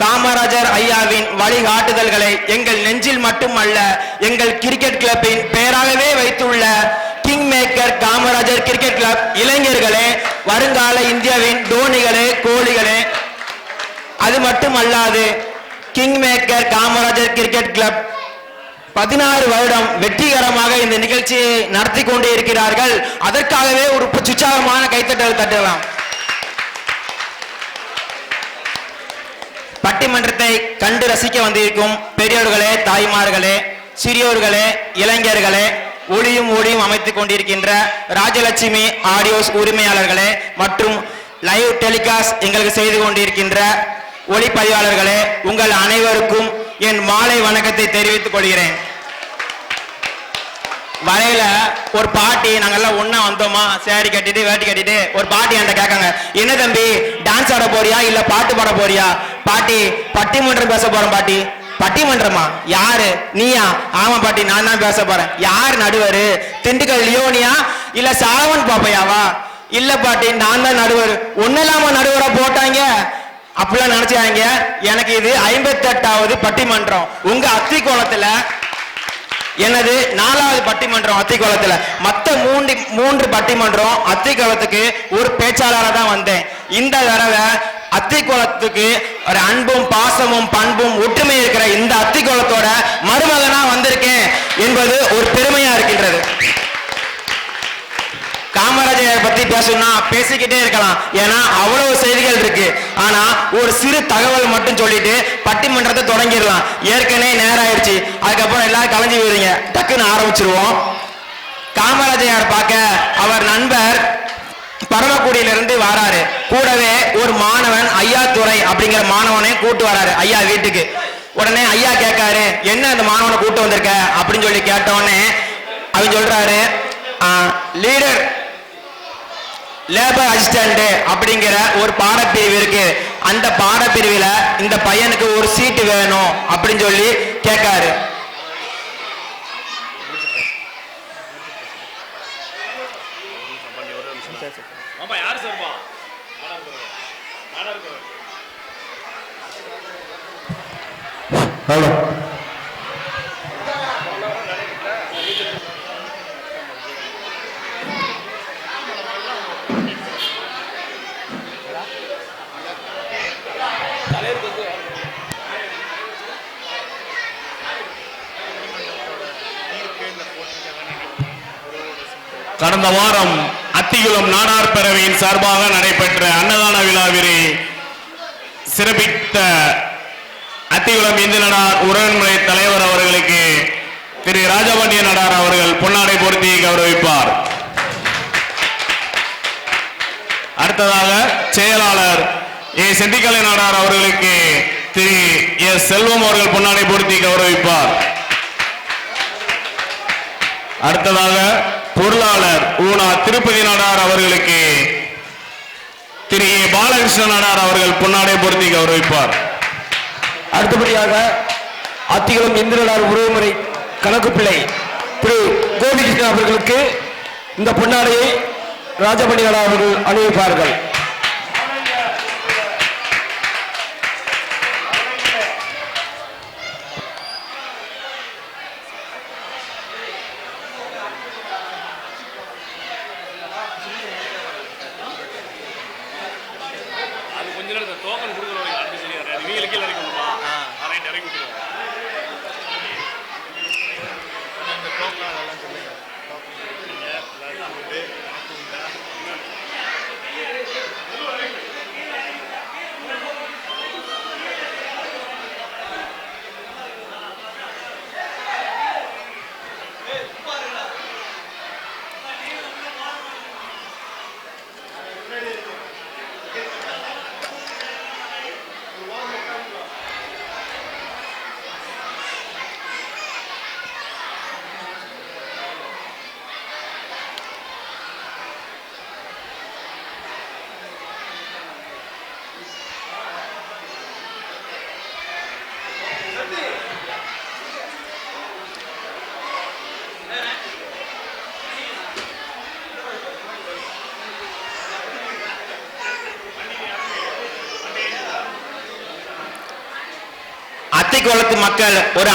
காமராஜர் ஐயாவின் வழிகாட்டுதல்களை எங்கள் நெஞ்சில் மட்டுமல்ல எங்கள் கிரிக்கெட் கிளப்பின் பெயராகவே வைத்துள்ள king maker Kamarajar cricket club இளைஞர்களே, வருங்கால இந்தியாவின் தோனிகளே, கோலிகளே, அது மட்டுமல்லாது king maker Kamarajar cricket club 16 வருடம் வெற்றிகரமாக இந்த நிகழ்ச்சியை நடத்தி கொண்டே இருக்கிறார்கள். அதற்காகவே ஒரு உற்சாகமான கைத்தட்டல் தட்டலாம். பட்டிமன்றத்தை கண்டு ரசிக்க வந்திருக்கும் பெரியோர்களே, தாய்மார்களே, சிறியோர்களே, இளைஞர்களே, ஒளியும் ஒளியும் அமைத்துக் கொண்டிருக்கின்ற ராஜலட்சுமி ஆடியோஸ் உரிமையாளர்களே மற்றும் லைவ் டெலிகாஸ்ட் எங்களுக்கு செய்து கொண்டிருக்கின்ற ஒளிப்பதிவாளர்களே, உங்கள் அனைவருக்கும் என் மாலை வணக்கத்தை தெரிவித்துக் கொள்கிறேன். வரையில ஒரு பாட்டி, நாங்கெல்லாம் ஒன்னா வந்தோமா, சேரி கட்டிட்டு வேட்டி கட்டிட்டு, ஒரு பாட்டி என்கிட்ட கேட்காங்க, என்ன தம்பி டான்ஸ் ஆட போறியா இல்ல பாட்டு பாட போறியா? பாட்டி பட்டிமன்றம் பேச போறேன். பாட்டி பட்டிமன்றமா? யாரு நீயா? ஆமா பாட்டி, நான் தான் பேச போறேன். யார் நடுவர்? திண்டுக்கல் லியோனியா இல்ல சாலவன் பாப்பையாவா? இல்ல பாட்டி, நான் தான் நடுவர். ஒண்ணு இல்லாம நடுவரா போட்டாங்க அப்படிலாம் நினைச்சாங்க. எனக்கு இது 58வது பட்டிமன்றம். உங்க அத்திக்கோலத்துல எனது 4வது பட்டிமன்றம். அத்திக்கோலத்துல மத்த 3 பட்டிமன்றம் அத்திக்கோலத்துக்கு ஒரு பேச்சாளராக தான் வந்தேன். இந்த தடவை அத்திக்கோலத்துக்கு ஒரு அன்பும் பாசமும் பண்பும் ஒற்றுமை இருக்கிற இந்த அத்திக்கோலத்தோட மருமகனா வந்திருக்கேன் என்பது ஒரு பெருமையா இருக்கின்றது. காமராஜர் பத்தி பேசணும்னா பேசிக்கிட்டே இருக்கலாம், ஏன்னா அவ்வளவு செய்திகள் இருக்கு. ஆனா ஒரு சிறு தகவல் மட்டும் சொல்லிட்டு பட்டிமன்றத்தை தொடங்கிடலாம். ஏற்கனவே நேரம் ஆயிடுச்சு, அதுக்கப்புறம் எல்லாரும் கலைஞ்சு போயிருங்க. டக்குன்னு ஆரம்பிச்சிருவோம். காமராஜர் பார்க்க அவர் நண்பர் பரமக்குடியிலிருந்து வராரு. கூடவே ஒரு மாணவன் ஐயா துரை அப்படிங்கிற மாணவனை கூட்டு வராரு ஐயா வீட்டுக்கு. உடனே ஐயா கேட்காரு, என்ன அந்த மாணவனை கூட்டு வந்திருக்க அப்படின்னு சொல்லி கேட்டோடனே அவன் சொல்றாரு, லீடர் லேபர் அசிஸ்டன்ட் அப்படிங்கிற ஒரு பாடப்பிரிவு இருக்கு, அந்த பாடப்பிரிவுல இந்த பையனுக்கு ஒரு சீட்டு வேணும் அப்படின்னு சொல்லி கேட்காரு. ஹலோ, கடந்த வாரம் அத்திக்குளம் நாடார் பேரவையின் சார்பாக நடைபெற்ற அன்னதான விழாவினை சிறப்பித்த அத்திக்குளம் இந்து நடார் உறவுமுறை தலைவர் அவர்களுக்கு திரு ராஜபாண்டிய நடார் அவர்கள் பொன்னாடை பொருத்தி கௌரவிப்பார். அடுத்ததாக செயலாளர் ஏ செந்திக்கலை நாடார் அவர்களுக்கு திரு எஸ் செல்வம் அவர்கள் பொன்னாடை பொருத்தி கௌரவிப்பார். அடுத்ததாக பொருளாளர் ஊனா திருப்பதி நாடார் அவர்களுக்கு திரு ஏ பாலகிருஷ்ண நாடார் அவர்கள் பொன்னாடை பொருத்தி கௌரவிப்பார். அடுத்தபடியாக அத்திக்குளம் இந்து நடார் உறவுமுறை கணக்கு பிள்ளை திரு கோபிகிருஷ்ணன் அவர்களுக்கு இந்த பொன்னாடையை ராஜபாண்டிய நடார் அவர்கள் அணிவிப்பார்கள். குலத்து மக்கள் ஒரு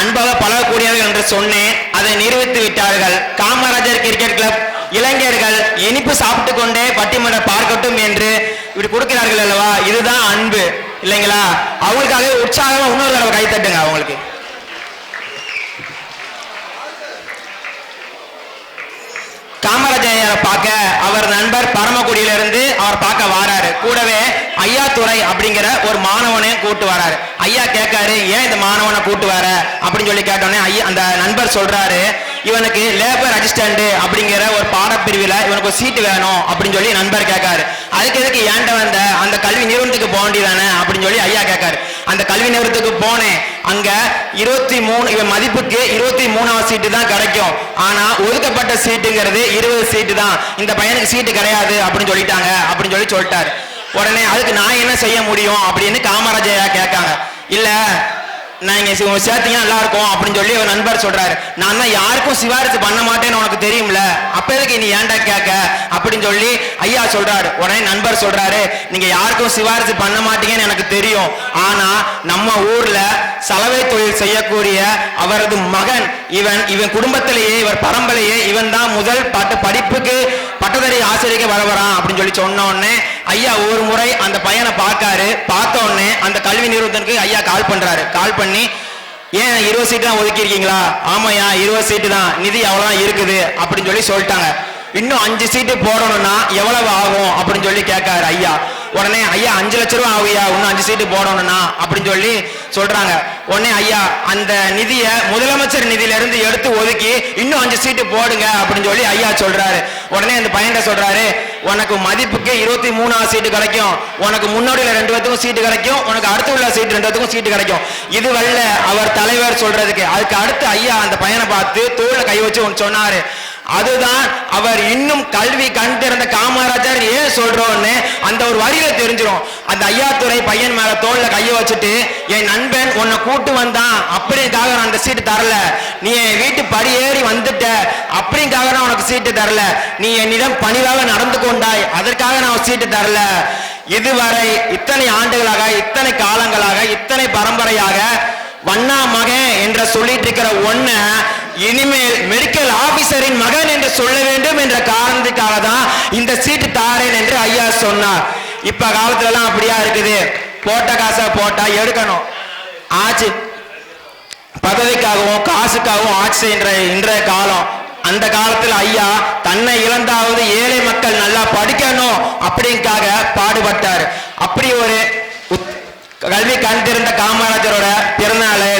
அன்பாக பழகக்கூடியவர்கள் என்று சொன்னேன். அதை நிரூபித்து விட்டார்கள். காமராஜர் கிரிக்கெட் கிளப் இளைஞர்கள் இனிப்பு சாப்பிட்டு கொண்டே பட்டிமன்றம் பார்க்கட்டும் என்று இப்படி கொடுக்கிறார்கள் அல்லவா, இதுதான் அன்பு இல்லைங்களா? அவங்களுக்காக உற்சாகமா இன்னொரு தடவை கை தட்டுங்க அவங்களுக்கு. காமராஜரை பார்க்க அவர் நண்பர் பரமக்குடியிலிருந்து அவர் பார்க்க வாராரு. கூடவே ஐயா துரை அப்படிங்கிற ஒரு மாணவனை கூட்டு வராரு. ஐயா கேட்காரு, ஏன் இந்த மாணவனை கூட்டு வர அப்படின்னு சொல்லி கேட்டோன்னே ஐயா அந்த நண்பர் சொல்றாரு, இவனுக்கு லேபர் அசிஸ்டன்ட் அப்படிங்கிற ஒரு பாடப்பிரிவில் இவனுக்கு ஒரு சீட்டு வேணும் அப்படின்னு சொல்லி நண்பர் கேட்காரு. அதுக்கு எதுக்கு ஏண்ட வந்த, அந்த கல்வி நிறுவனத்துக்கு போக வேண்டியதானே அப்படின்னு சொல்லி ஐயா கேட்காரு. அந்த கல்வி நிறுவனத்துக்கு போனேன். அங்க 23 இவன் மதிப்புக்கு 23வது சீட்டு தான் கிடைக்கும். ஆனா ஒதுக்கப்பட்ட சீட்டுங்கிறது 20 சீட்டு தான். இந்த பையனுக்கு சீட்டு கிடையாது அப்படின்னு சொல்லிட்டாங்க அப்படின்னு சொல்லிட்டாரு. உடனே அதுக்கு நான் என்ன செய்ய முடியும் அப்படின்னு காமராஜையா கேட்காங்க. இல்ல நான் சேர்த்தீங்க நல்லா இருக்கும் அப்படின்னு சொல்லி ஒரு நண்பர் சொல்றாரு. நான் தான் யாருக்கும் சிபாரிசு பண்ண மாட்டேன்னு உனக்கு தெரியும்ல, அப்ப எதுக்கு நீ ஏன்டா கேட்க அப்படின்னு சொல்லி ஐயா சொல்றாரு. உடனே நண்பர் சொல்றாரு, நீங்க யாருக்கும் சிபாரிசு பண்ண மாட்டீங்கன்னு எனக்கு தெரியும். ஆனா நம்ம ஊர்ல சலவை தொழில் செய்யக்கூடிய அவரது மகன் இவன் குடும்பத்திலேயே இவர் பரம்பரையே இவன் தான் முதல் படிப்புக்கு பட்டதாரி ஆசிரியருக்கு வரவரான் அப்படின்னு சொல்லி சொன்ன உடனே ஐயா ஒரு முறை அந்த பையனை பார்க்காரு. பார்த்த உடனே அந்த கல்வி நிறுவனத்துக்கு ஐயா கால் பண்றாரு. கால் பண்ணி, ஏன் 20 சீட்டு தான் ஒதுக்கி இருக்கீங்களா? ஆமாயா 20 சீட்டு தான், நிதி அவ்வளவுதான் இருக்குது அப்படின்னு சொல்லி சொல்லிட்டாங்க. இன்னும் 5 சீட்டு போடணும்னா எவ்வளவு ஆகும் அப்படின்னு சொல்லி கேட்காரு ஐயா. உடனே ஐயா 5 லட்சம் ரூபாய் ஆகுயா இன்னும் 5 சீட்டு போடணும்னா அப்படின்னு சொல்லி சொல்றாங்க. உடனே ஐயா அந்த நிதியை முதலமைச்சர் நிதியில இருந்து எடுத்து ஒதுக்கி இன்னும் 5 சீட்டு போடுங்க அப்படின்னு சொல்லி ஐயா சொல்றாரு. உடனே அந்த பையன் சொல்றாரு, உனக்கு மதிப்புக்கு 23வது சீட்டு கிடைக்கும், உனக்கு முன்னோடியில 2 பேத்துக்கும் சீட்டு கிடைக்கும், உனக்கு அடுத்து உள்ள சீட்டு 2 பேத்துக்கும் சீட்டு கிடைக்கும். இது வல்ல அவர் தலைவர் சொல்றதுக்கு. அதுக்கு அடுத்து ஐயா அந்த பையனை பார்த்து தோள்ல கை வச்சு ஒன்று சொன்னாரு. அதுதான் அவர் இன்னும் கல்வி கண் திறந்த காமராஜர் ஏன் சொல்றோன்னு அந்த ஒரு வரியில தெரிஞ்சிடும். அந்த ஐயா துறை பையன் மேல தோல்ல கைய வச்சுட்டு, என் நண்பன் உன்னை கூட்டு வந்தான் அப்படிங்காக நான் அந்த சீட்டு தரல, நீ என் வீட்டு படி ஏறி வந்துட்ட அப்படிங்காக நான் உனக்கு சீட்டு தரல, நீ என்னிடம் பணிவாக நடந்து கொண்டாய் அதற்காக நான் சீட்டு தரல. இதுவரை இத்தனை ஆண்டுகளாக இத்தனை காலங்களாக இத்தனை பரம்பரையாக வண்ணா மகன் என்று சொல்லிட்டு இருக்கிற ஒன்ன இனிமேல் மெடிக்கல் ஆபீசரின் மகன் என்று சொல்ல வேண்டும் என்ற காரணத்துக்காக தான் இந்த சீட்டு தாரேன் என்று ஐயா சொன்னார். இப்ப காலத்துல எல்லாம் அப்படியா இருக்குது, போட்ட காசை போட்டா எடுக்கணும். ஆட்சி பதவிக்காகவும் காசுக்காகவும் ஆட்சி செய்கின்ற இன்றைய காலம். அந்த காலத்தில் ஐயா தன்னை இழந்தாவது ஏழை மக்கள் நல்லா படிக்கணும் அப்படிங்காக பாடுபட்டார். அப்படி ஒரு கல்வி கண் திறந்த காமராஜரோட பிறந்தநாளை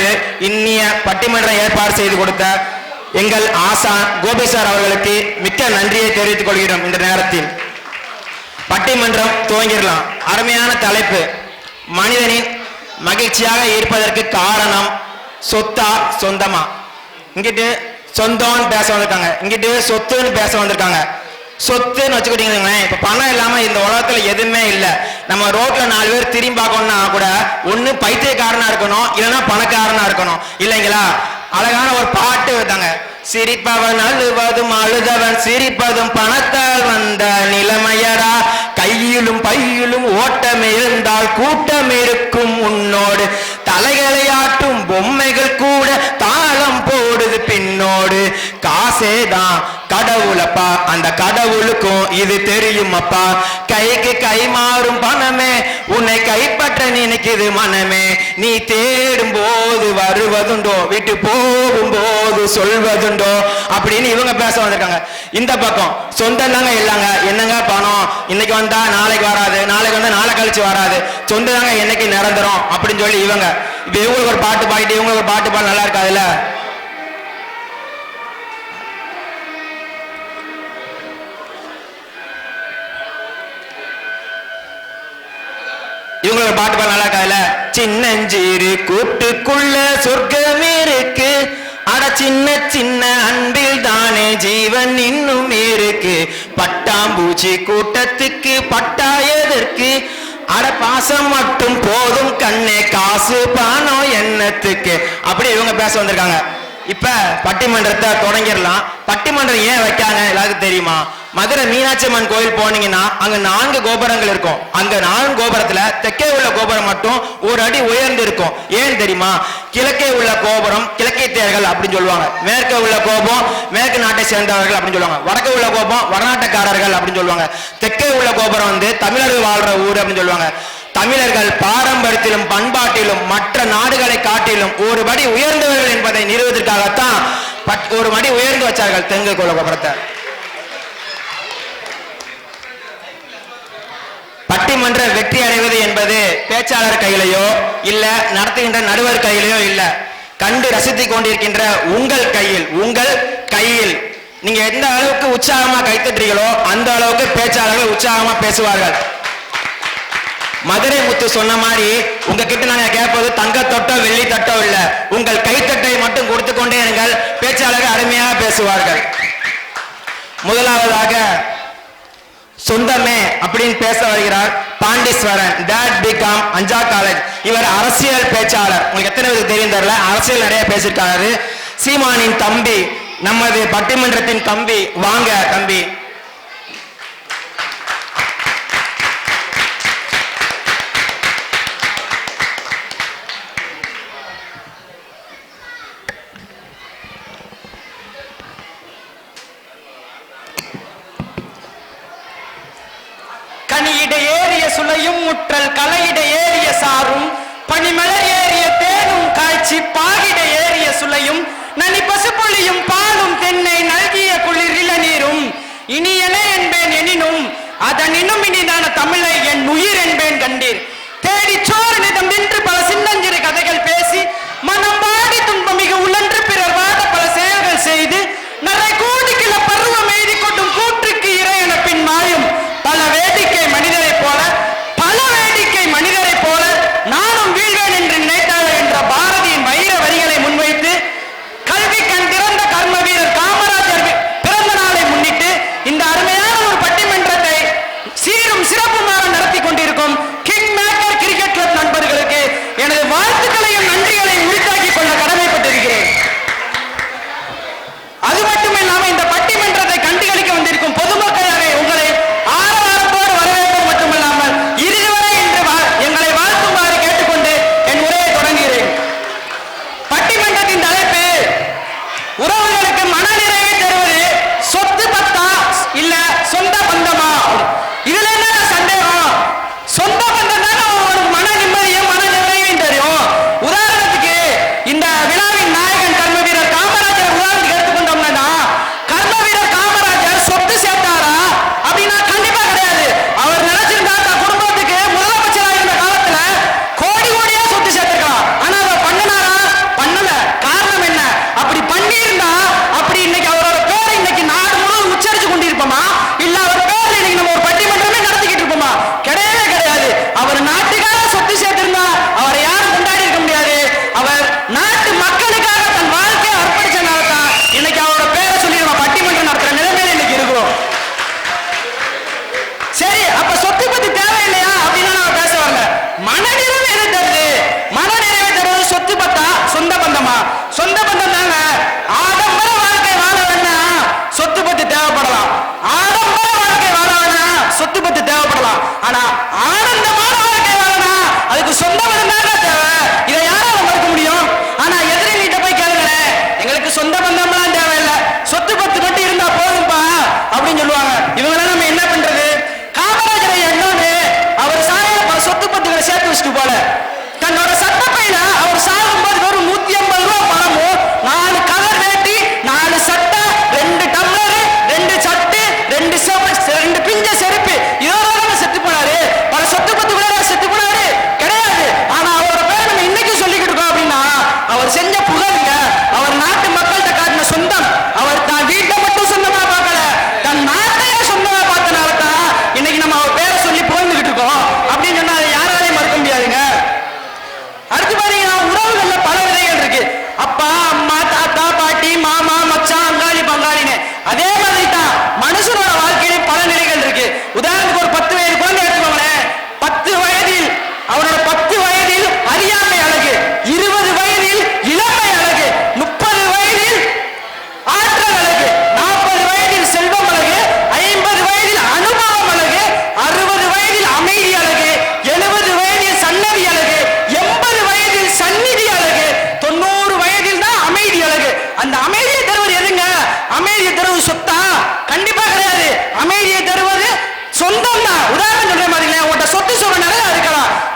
இன்னிய பட்டிமன்றம் ஏற்பாடு செய்து கொடுத்த எங்கள் ஆசான் கோபி சார் அவர்களுக்கு மிக்க நன்றியை தெரிவித்துக் கொள்கிறோம். இந்த நேரத்தில் பட்டிமன்றம் துவங்கிடலாம். அருமையான தலைப்பு, மனிதனின் மகிழ்ச்சியாக இருப்பதற்கு காரணம் சொத்தா சொந்தமா. இங்கிட்டு சொந்தம்னு பேச வந்திருக்காங்க, இங்கிட்டு சொத்துன்னு பேச வந்திருக்காங்க. சொத்துன்னு வச்சுக்கிட்டீங்களேன், இப்ப பணம் இல்லாம இந்த உலகத்துல எதுவுமே இல்லை. நம்ம ரோட்ல 4 பேர் திரும்பி பார்க்கணும்னா கூட ஒண்ணு பைத்தியக்காரனா இருக்கணும், இல்லைன்னா பணக்காரனா இருக்கணும் இல்லைங்களா? அழகான ஒரு பாட்டு வைத்தாங்க, சிரிப்பவன் அழுவதும் அழுதவன் சிரிப்பதும் பணத்தால் வந்த நிலைமையரா, கையிலும் பையிலும் ஓட்டம் இருந்தால் கூட்டம் இருக்கும் உன்னோடு, தலைகளை ஆட்டும் பொம்மைகள் கூட தாளம் போடுது பின்னோடு, காசேதான் கடவுளப்பா அந்த கடவுளுக்கும் இது தெரியும் அப்பா, கைக்கு கை மாறும் பணமே உன்னை கைப்பற்ற நினைக்குது மனமே, நீ தேடும் போது வருவதுண்டோ விட்டு போகும் போது சொல்வதுண்டோ அப்படின்னு இவங்க பேச வந்திருக்காங்க. இந்த பக்கம் சொந்தம் தாங்க இல்லைங்க, என்னங்க பணம் இன்னைக்கு வந்தா நாளைக்கு வராது, நாளைக்கு வந்தா நாளை கழிச்சு வராது, சொந்தம் தாங்க என்னைக்கு நிரந்தரம் அப்படின்னு சொல்லி இவங்க இப்ப இவங்களுக்கு ஒரு பாட்டு பாடிட்டு இவங்களுக்கு ஒரு பாட்டு பாட நல்லா இருக்காதுல்ல? இவங்களோட பாட்டு பாட நல்லா இருக்காதுல்ல? சின்னஞ்சீரு கூட்டுக்குள்ள சொர்க்கம் இருக்கு, அட சின்ன சின்ன அன்பில் தானே ஜீவன் இன்னும் இருக்கு, பட்டாம்பூச்சி கூட்டத்துக்கு பட்டா எதற்கு, அட பாசம் மட்டும் போதும் கண்ணே காசு பணம் எண்ணத்துக்கு. அப்படி இவங்க பேச வந்திருக்காங்க. இப்ப பட்டிமன்றத்தை தொடங்கிடலாம். பட்டிமன்றம் ஏன் வைக்காங்க எல்லாருக்கும் தெரியுமா? மதுரை மீனாட்சி அம்மன் கோயில் போனீங்கன்னா அங்க 4 கோபுரங்கள் இருக்கும். அங்க 4 கோபுரத்துல தெற்கே உள்ள கோபுரம் மட்டும் ஒரு அடி உயர்ந்து இருக்கும். ஏன் தெரியுமா? கிழக்கே உள்ள கோபுரம் கிழக்கைத்தியர்கள் அப்படின்னு சொல்லுவாங்க, மேற்கே உள்ள கோபம் மேற்கு நாட்டை சேர்ந்தவர்கள் அப்படின்னு சொல்லுவாங்க, வடக்கே உள்ள கோபம் வடநாட்டுக்காரர்கள் அப்படின்னு சொல்லுவாங்க, தெற்கே உள்ள கோபுரம் வந்து தமிழர்கள் வாழ்ற ஊர் அப்படின்னு சொல்லுவாங்க. தமிழர்கள் பாரம்பரியத்திலும் பண்பாட்டிலும் மற்ற நாடுகளை காட்டிலும் ஒரு படி உயர்ந்தவர்கள் என்பதை நிறுவதற்காகத்தான் ஒரு படி உயர்ந்து வச்சார்கள் தெங்கு கோபுரத்தை. பட்டிமன்ற வெற்றி அடைவது என்பது பேச்சாளர் கையிலையோ இல்ல நடத்துகின்ற நடுவர் கையிலையோ இல்ல, கண்டு ரசித்துக் கொண்டிருக்கின்ற உங்கள் கையில். நீங்க எந்த அளவுக்கு உற்சாகமா கைத்தட்டுறீங்களோ அந்த அளவுக்கு பேச்சாளர்கள் உற்சாகமா பேசுவார்கள். மதுரை முத்து சொன்ன மாதிரி உங்ககிட்ட நாங்க கேட்பது தங்க தொட்டோ வெள்ளி தட்டோ இல்ல, உங்கள் கைத்தட்டை மட்டும் கொடுத்து கொண்டே இருங்கள், பேச்சாளர்கள் அருமையாக பேசுவார்கள். முதலாவதாக சொந்தமே அப்படின்னு பேச வருகிறார் பாண்டீஸ்வரன், டேட் பிகாம் அஞ்சா காலேஜ். இவர் அரசியல் பேச்சாளர். உங்களுக்கு எத்தனை பேருக்கு தெரியும் தெரியல, அரசியல் நிறைய பேசியிருக்காரு. சீமானின் தம்பி, நமது பட்டிமன்றத்தின் தம்பி. வாங்க தம்பி. கனியிட ஏறிய சுளையும் முற்றல் கலையிட ஏறிய சாரும் பனிமலர் ஏறிய தேனும் காய்ச்சி பாகிட ஏறிய சுளையும் நனி பசுப்பொழியும் பாலும் தென்னை நல்கிய குளிர் இளநீரும் இனியன என்பேன் எனினும் அதனினும் இனிதான தமிழை என் உயிர் என்பேன் கண்டீர். தேடி சோறு நிதம் நின்று பல சின்னஞ்சிறு கதைகள் பேசி மனம் பாடி துன்பமிக உழன்று பிறர் வாட பல செயல்கள் செய்து நிறை கூடி கிள பருவம் எய்தி கொண்டும் கூற்றுக்கு இறை என பின் மாயும் பல வேடிக்கை மனிதரை போல நானும் வீழ்வேன் என்று நினைத்தாள் என்ற பாரதியின் வைர வரிகளை முன்வைத்து கல்வி கண் திறந்த கர்ம வீரர் காமராஜர் பிறந்த நாளை முன்னிட்டு இந்த அருமையான ஒரு பட்டிமன்றத்தை சீரும் சிறப்புமாக நடத்தி கொண்டிருக்கும் கிங் மேக்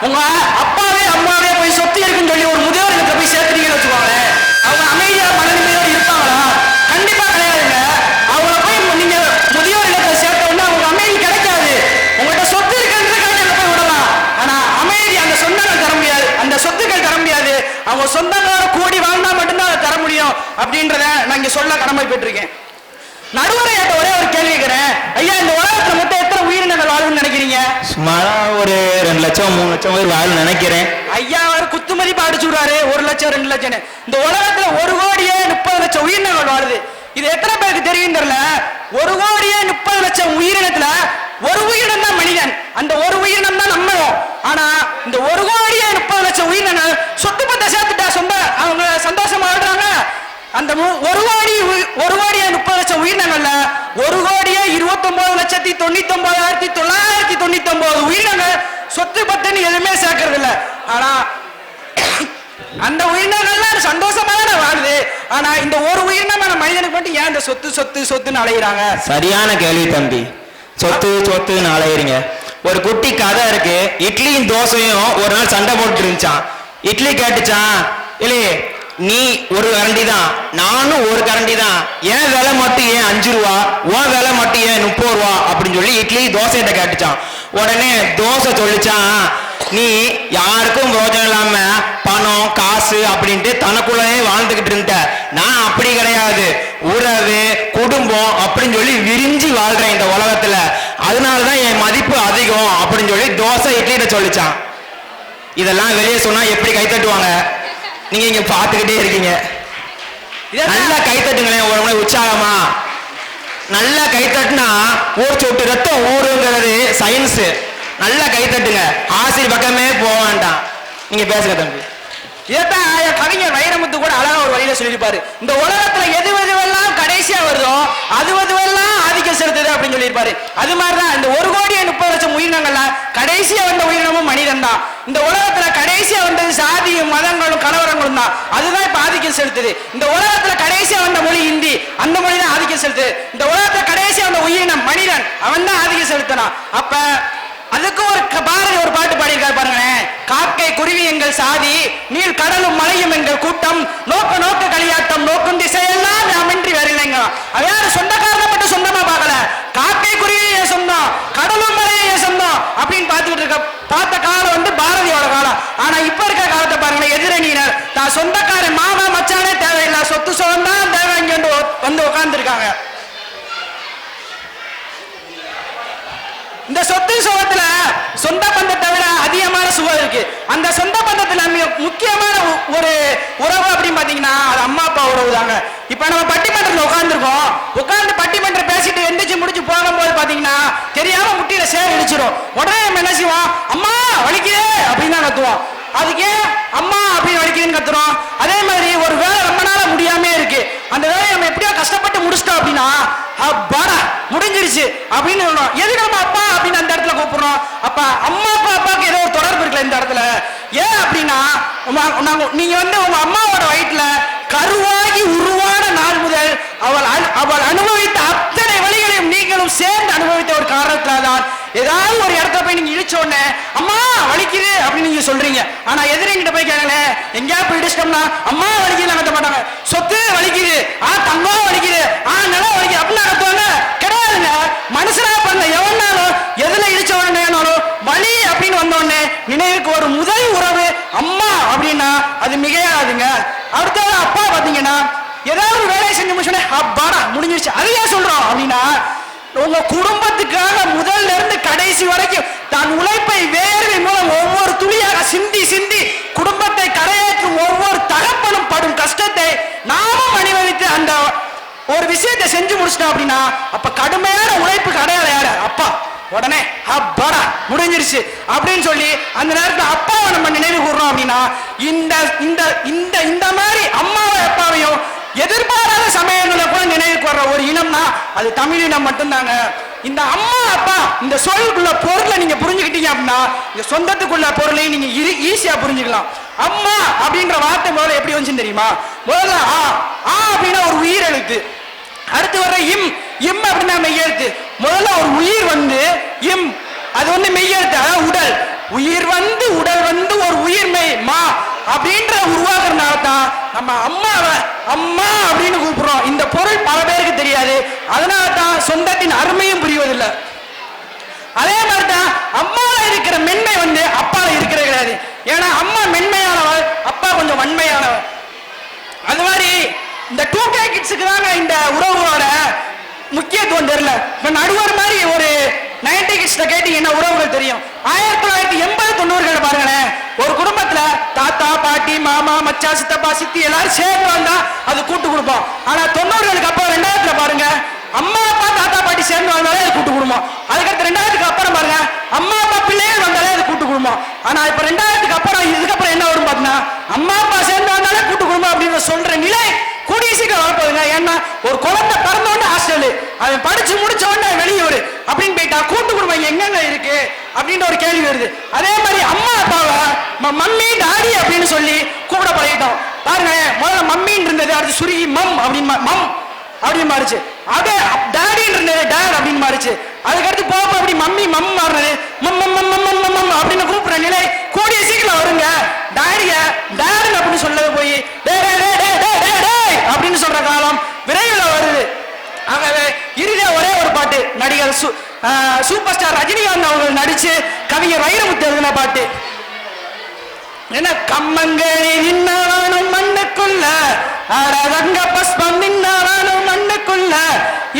உங்க அப்பாவே அம்மாவே போய் சொத்து இருக்குன்னு சொல்லி ஒரு முதியோர் இல்லத்துல போய் சேர்த்துட்டீங்கன்னு வச்சுக்கோங்களேன், அவங்க அமைதியா மனநிலையோடு இருப்பாங்களா? கண்டிப்பா கிடையாதுங்க. அவங்கள போய் நீங்க முதியோர் இல்லத்துல சேர்த்த உடனே அவங்க அமைதி கிடைக்காது. உங்கள்கிட்ட சொத்து இருக்குன்றதுக்காக அங்க போய் விடலாம், ஆனா அமைதி அந்த சொந்தங்கள் தர முடியாது, அந்த சொத்துக்கள் தர முடியாது. அவங்க சொந்தங்களோட கூடி வாழ்ந்தா மட்டும்தான் அதை தர முடியும் அப்படின்றத நான் இங்க சொல்ல கடமைப்பட்டிருக்கேன். நடுவரையாட்ட ஒரே ஒரு கேள்வி கேட்கிறேன். ஐயா, இந்த உலகத்துல மொத்தம் எத்தனை உயிரினங்கள் வாழும்னு நினைக்கிறீங்க? சுமாரா ஒரு 2 லட்சம் 3 லட்சம் பேர் வாழும் நினைக்கிறேன். ஐயா அவர் குத்து மதிப்பு அடிச்சு விடுறாரு, 1 லட்சம் 2 லட்சம். இந்த உலகத்துல 1,30,00,000 உயிரினங்கள் வாழுது. இது எத்தனை பேருக்கு தெரியும் தெரியல. 1,30,00,000 உயிரினத்துல ஒரு உயிரினம் தான் மனிதன். அந்த ஒரு உயிரினம் தான் நம்மளும். ஆனா இந்த 1,30,00,000 உயிரினங்கள் சொத்து பத்தை சேர்த்துட்டா சொந்த அவங்க சந்தோஷமா வாழ்றாங்க. அந்த 1,30,00,000 உயிரினங்கள்ல 1,29,99,999 உயிரினங்கள் சொத்து பத்துன்னு எதுவுமே சேர்க்கறது இல்ல. ஆனா அந்த உயிரினங்கள்லாம் சந்தோஷமா தான் வாழுது. ஆனா இந்த ஒரு உயிரினமான மனிதனுக்கு மட்டும் ஏன் இந்த சொத்து சொத்து சொத்துன்னு அலையிறாங்க? சரியான கேள்வி தம்பி. சொத்து சொத்துன்னு அலையிறீங்க. ஒரு குட்டி கதை இருக்கு. இட்லியும் தோசையும் ஒரு நாள் சண்டை போட்டு இருந்துச்சான். இட்லி கேட்டுச்சான், இல்லையே நீ ஒரு கரண்டி தான், நானும் ஒரு கரண்டி தான், ஏன் விலை மட்டும் ஏன் 5 ரூபா, உன் விலை மட்டும் ஏன் 30 ரூபா அப்படின்னு சொல்லி இட்லி தோசைகிட்ட கேட்டுச்சான். உடனே தோசை சொல்லிச்சான், நீ யாருக்கும் பிரோஜனம் இல்லாம பணம் காசு அப்படின்ட்டு தனக்குள்ளே வாழ்ந்துகிட்டு இருந்த, நான் அப்படி கிடையாது, உறவு குடும்பம் அப்படின்னு சொல்லி விரிஞ்சு வாழ்றேன் இந்த உலகத்துல, அதனாலதான் என் மதிப்பு அதிகம் அப்படின்னு சொல்லி தோசை இட்லிகிட்ட சொல்லிச்சான். இதெல்லாம் வெளியே சொன்னா எப்படி கைத்தட்டுவாங்க? நீங்க இங்க பாத்துக்கிட்டே இருக்கீங்க. நல்லா கைத்தட்டுங்களேன் ஒரு முறை உற்சாகமா. நல்லா கைத்தட்டுனா ஒரு சொட்டு ரத்தம் ஊருங்கிறது சயின்ஸ். நல்லா கைத்தட்டுங்க, ஆசிரியர் பக்கமே போக வேண்டாம். நீங்க பேசுங்க தம்பி. இதைத்தான் கவிஞர் வைரமுத்து கூட அழகா ஒரு வழியில சொல்லியிருப்பாரு. இந்த உலகத்துல எதுவெல்லாம் கடைசியா வருதோ அதுவெல்லாம் ஆதிக்கம் செலுத்துது அப்படின்னு சொல்லியிருப்பாரு. அது மாதிரிதான் இந்த 1,30,00,000 உயிரினங்கள்ல கடைசியா வந்த உயிரினமும் மனிதன் தான். இந்த உலகத்துல கடைசியா வந்தது சாதியும் மதங்களும் கலவரங்களும் தான். அதுதான் இப்ப ஆதிக்கம் செலுத்துது. இந்த உலகத்துல கடைசியா வந்த மொழி ஹிந்தி, அந்த மொழி தான் ஆதிக்கம் செலுத்துது. இந்த உலகத்துல கடைசியா வந்த உயிரினம் மனிதன், அவன் தான் ஆதிக்கம் செலுத்தினான். அப்ப அதுக்கு பாரதி ஒரு பாட்டு பாடியிருக்காரு பாருங்களேன். காக்கை குருவி எங்கள் சாதி, நீர் கடலும் மலையும் எங்கள் கூட்டம், நோக்க நோக்க களியாட்டம், நோக்கும் திசையெல்லாம் நாமின்றி வேற இல்லைங்க. அவன் சொந்தக்காரனை மட்டும் சொந்தமா பார்க்கல, காக்கை குருவி என் சொந்தம், கடலும் மலையும் என் சொந்தம் அப்படின்னு பார்த்துக்கிட்டு இருக்க பார்த்த காலம் வந்து பாரதியோட காலம். ஆனா இப்ப இருக்க காலத்தை பாருங்களேன், எதிரணியினர் தான் சொந்தக்காரன் மாமா மச்சானே தேவையில்லை, சொத்து சொந்தம் தேவை இங்க வந்து உட்கார்ந்து இருக்காங்க. இந்த சொத்து சுகத்துல சொந்த பந்தத்தை விட அதிகமான சுகம் இருக்கு. அந்த சொந்த பந்தத்துல முக்கியமான ஒரு உறவு அப்படின்னு பாத்தீங்கன்னா அது அம்மா அப்பா உறவு தாங்க. இப்ப நம்ம பட்டிமன்றத்துல உட்கார்ந்துருக்கோம், உட்கார்ந்து பட்டிமன்றம் பேசிட்டு எந்திரிச்சு முடிச்சு போகும்போது பாத்தீங்கன்னா தெரியாம முட்டியில சேர் இடிச்சிடும். உடனே நம்ம என்ன செய்வோம், அம்மா வலிக்குதே அப்படின்னு தான் கத்துவோம். அதுக்கு அம்மா அப்படின்னு வலிக்குதுன்னு கத்துறோம். அதே மாதிரி ஒரு வேலை ரொம்ப நாள முடியாம இருக்கு, அந்த வேலையை நம்ம எப்படியோ கஷ்டப்பட்டு முடிச்சிட்டோம் அப்படின்னா அப்பாடா முடிஞ்சிருச்சு அப்படின்னு சொல்லணும். எதுக்கு நம்ம அப்பா அப்படின்னு அந்த இடத்துல கூப்பிடுறோம்? அப்ப அம்மா அப்பாவுக்கு ஏதோ ஒரு தொடர்பு இருக்குல்ல இந்த இடத்துல. ஏன் அப்படின்னா நீங்க வந்து உங்க அம்மாவோட வயிற்றுல கருவாகி உருவான நாள் முதல் அவள் அனுபவித்த அத்தனை வழிகளையும் நீங்களும் சேர்ந்து அனுபவித்த ஒரு காரணத்தினால்தான் ஏதாவது ஒரு இடத்துல போய் நீங்க இழிச்ச உடனே அம்மா வலிக்குது அப்படின்னு நீங்க சொல்றீங்க. ஆனா எதிரிங்கிட்ட போய் கேளுங்களேன், எங்கேயா போய் இடிச்சிட்டோம்னா அம்மா வலிக்குது கத்த மாட்டாங்க, சொத்து வலிக்குது, தங்கம் வலிக்குது, நிலம் வலிக்குது அப்படின்னு கத்துவாங்க. கிடையாதுங்க. மனுஷனா பண்ண எவனாலும் எதுல இடிச்ச உடனேனாலும் வலி அப்படின்னு வந்த உடனே நினைவுக்கு ஒரு முதல் உறவு அம்மா அப்படின்னா அது மிகையாதுங்க. அடுத்தது அப்பா பாத்தீங்கன்னா ஏதாவது ஒரு வேலையை செஞ்சு முடிச்சோன்னே அப்பாடா முடிஞ்சிருச்சு. அதையா சொல்றோம் அப்படின்னா உங்க குடும்பத்துக்காக முதல்ல இருந்து கடைசி வரைக்கும் தான் உழைப்பை வேர்வை மூலம் ஒவ்வொரு துளியாக சிந்தி சிந்தி குடும்பத்தை கரையேற்றும் ஒவ்வொரு தகப்பனும் படும் கஷ்டத்தை நாமும் அனுபவித்து அந்த ஒரு விஷயத்தை செஞ்சு முடிச்சிட்டோம் அப்படின்னா அப்ப கடுமையான உழைப்பு அடையாளம் யாரு? அப்பா. உடனே அப்பாடா முடிஞ்சிருச்சு அப்படின்னு சொல்லி அந்த நேரத்துல அப்பாவை நம்ம நினைவு கூறணும் அப்படின்னா இந்த இந்த இந்த இந்த மாதிரி அம்மாவை அப்பாவையும் எதிர்பாராத சமயங்களை கூட நினைவுக்கு வர்ற ஒரு இனம்னா அது தமிழ் இனம் மட்டும்தாங்க. இந்த அம்மா அப்பா இந்த சொல்லுக்குள்ள பொருளை நீங்க புரிஞ்சுக்கிட்டீங்க அப்படின்னா இந்த சொந்தத்துக்குள்ள பொருளையும் நீங்க ஈஸியா புரிஞ்சுக்கலாம். அம்மா அப்படின்ற வார்த்தை முதல்ல எப்படி வந்துச்சுன்னு தெரியுமா? முதல்ல அப்படின்னா ஒரு உயிர் எழுத்து, அடுத்து வர்ற இம் அப்படின்னா மெய்யெழுத்து. முதல்ல ஒரு உயிர் வந்து இம், அது வந்து மெய்யெழுத்து, அதாவது உடல். உயிர் வந்து உடல் வந்து ஒரு உயிர்மை மா அப்படின்ற உருவாக்குறதுனால தான் நம்ம அம்மாவை அம்மா அப்படின்னு கூப்பிடுறோம். இந்த பொருள் பல பேருக்கு தெரியாது, அதனால தான் சொந்தத்தின் அருமையும் புரிவதில்லை. அதே மாதிரி தான் அம்மால இருக்கிற மென்மை வந்து அப்பால இருக்கிறது கிடையாது. ஏன்னா அம்மா மென்மையானவள், அப்பா கொஞ்சம் வன்மையானவள். அது மாதிரி இந்த 2K கிட்ஸுக்கு தாங்க இந்த உறவுகளோட முக்கியத்துவம் தெரியல. இப்ப நடுவர் மாதிரி ஒரு 90 கிட்ஸ்ல கேட்டீங்கன்னா உறவுகள் தெரியும். 1980-90 பாருங்களேன், ஒரு குடும்பத்துல தாத்தா பாட்டி மாமா மச்சா சித்தப்பா சித்தி எல்லாரும் சேர்ந்து வந்தா அது கூட்டு குடும்பம். ஆனா 90களுக்கு அப்புறம் 2000 பாருங்க, அம்மா அப்பா தாத்தா பாட்டி சேர்ந்து வந்தாலே அது கூட்டு குடும்பம். அதுக்கடுத்து 2000க்கு அப்புறம் பாருங்க, அம்மா அப்பா பிள்ளைகள் வந்தாலே அது கூட்டு குடும்பம். ஆனா இப்ப 2000க்கு அப்புறம் இதுக்கப்புறம் என்ன வரும் பாத்தீங்கன்னா, அம்மா அப்பா சேர்ந்து வந்தாலே கூட்டு குடும்பம் அப்படின்னு சொல்ற நிலை கூடிய சீக்கிரம் வரப்போகுதுங்க. ஏன்னா ஒரு குழந்தை பிறந்த உடனே ஹாஸ்டல், அவன் படிச்சு முடிச்ச உடனே வெளியூர் அப்படின்னு போயிட்டா கூட்டு குடும்பம் எங்கெங்க இருக்கு அப்படின்ற ஒரு கேள்வி வருது. அதே மாதிரி அம்மா அப்பாவை மம்மி டாடி அப்படின்னு சொல்லி கூப்பிட பழகிட்டோம். பாருங்க, முதல்ல மம்மின்னு இருந்தது, அடுத்து சுருகி மம் அப்படின்னு மம் அப்படின்னு மாறிச்சு. அதே டாடின்னு இருந்தது டேட் அப்படின்னு மாறிச்சு. அதுக்கடுத்து போக அப்படி மம்மி மம் மாறினது மம் மம் மம் மம் மம் மம் அப்படின்னு கூப்பிடுற நிலை கூடிய சீக்கிரம் வருங்க. டாடிய டேட் அப்படின்னு சொல்லது போய் அப்படின்னு சொல்ற காலம் விரைவில் வருது. ஆகவே இறுதியா ஒரே ஒரு பாட்டு, நடிகர் சூப்பர் ஸ்டார் ரஜினிகாந்த் அவர்கள் நடிச்சு கவிஞர் வைரமுத்து எழுதின பாட்டு என்ன, கம்மங்கழி நின்னவனும் மண்ணுக்குள்ள அரங்க பஸ்பம் நின்னவனும் மண்ணுக்குள்ள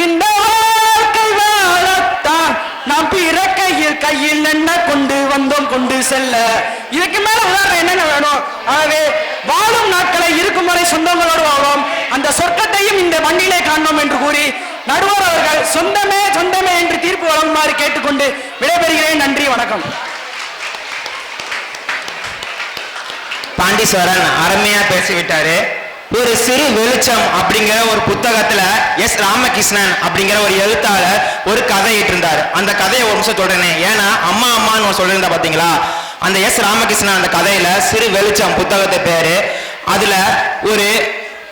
இந்த வாழ்க்கை வாழத்தான் நாம் பிறக்கையில் கையில் என்ன கொண்டு வந்தோம் கொண்டு செல்ல. இதுக்கு மேல உதாரணம் என்னென்ன வேணும்? ஆகவே வாழும் நாட்களை இருக்கும் வரை சொந்தங்களோடு வாழ்வோம், அந்த சொர்க்கத்தையும் இந்த மண்ணிலே காண்போம் என்று கூறி நடுவர் அவர்கள் சொந்தமே சொந்தமே என்று தீர்ப்பு வழங்குமாறு கேட்டுக்கொண்டு விடைபெறுகிறேன். நன்றி, வணக்கம். பாண்டீஸ்வரன் அருமையா பேசிவிட்டாரு. ஒரு சிறு வெளிச்சம் அப்படிங்கிற ஒரு புத்தகத்துல எஸ் ராமகிருஷ்ணன் அப்படிங்கிற ஒரு எழுத்தாளர் ஒரு கதை இருந்தார். அந்த கதையை ஒரு நிமிஷம் தொடனே, ஏன்னா அம்மா அம்மான்னு சொல்லியிருந்தா பாத்தீங்களா, அந்த எஸ் ராமகிருஷ்ணன் அந்த கதையில சிறு வெளிச்சம் புத்தகத்தை பேரு. அதுல ஒரு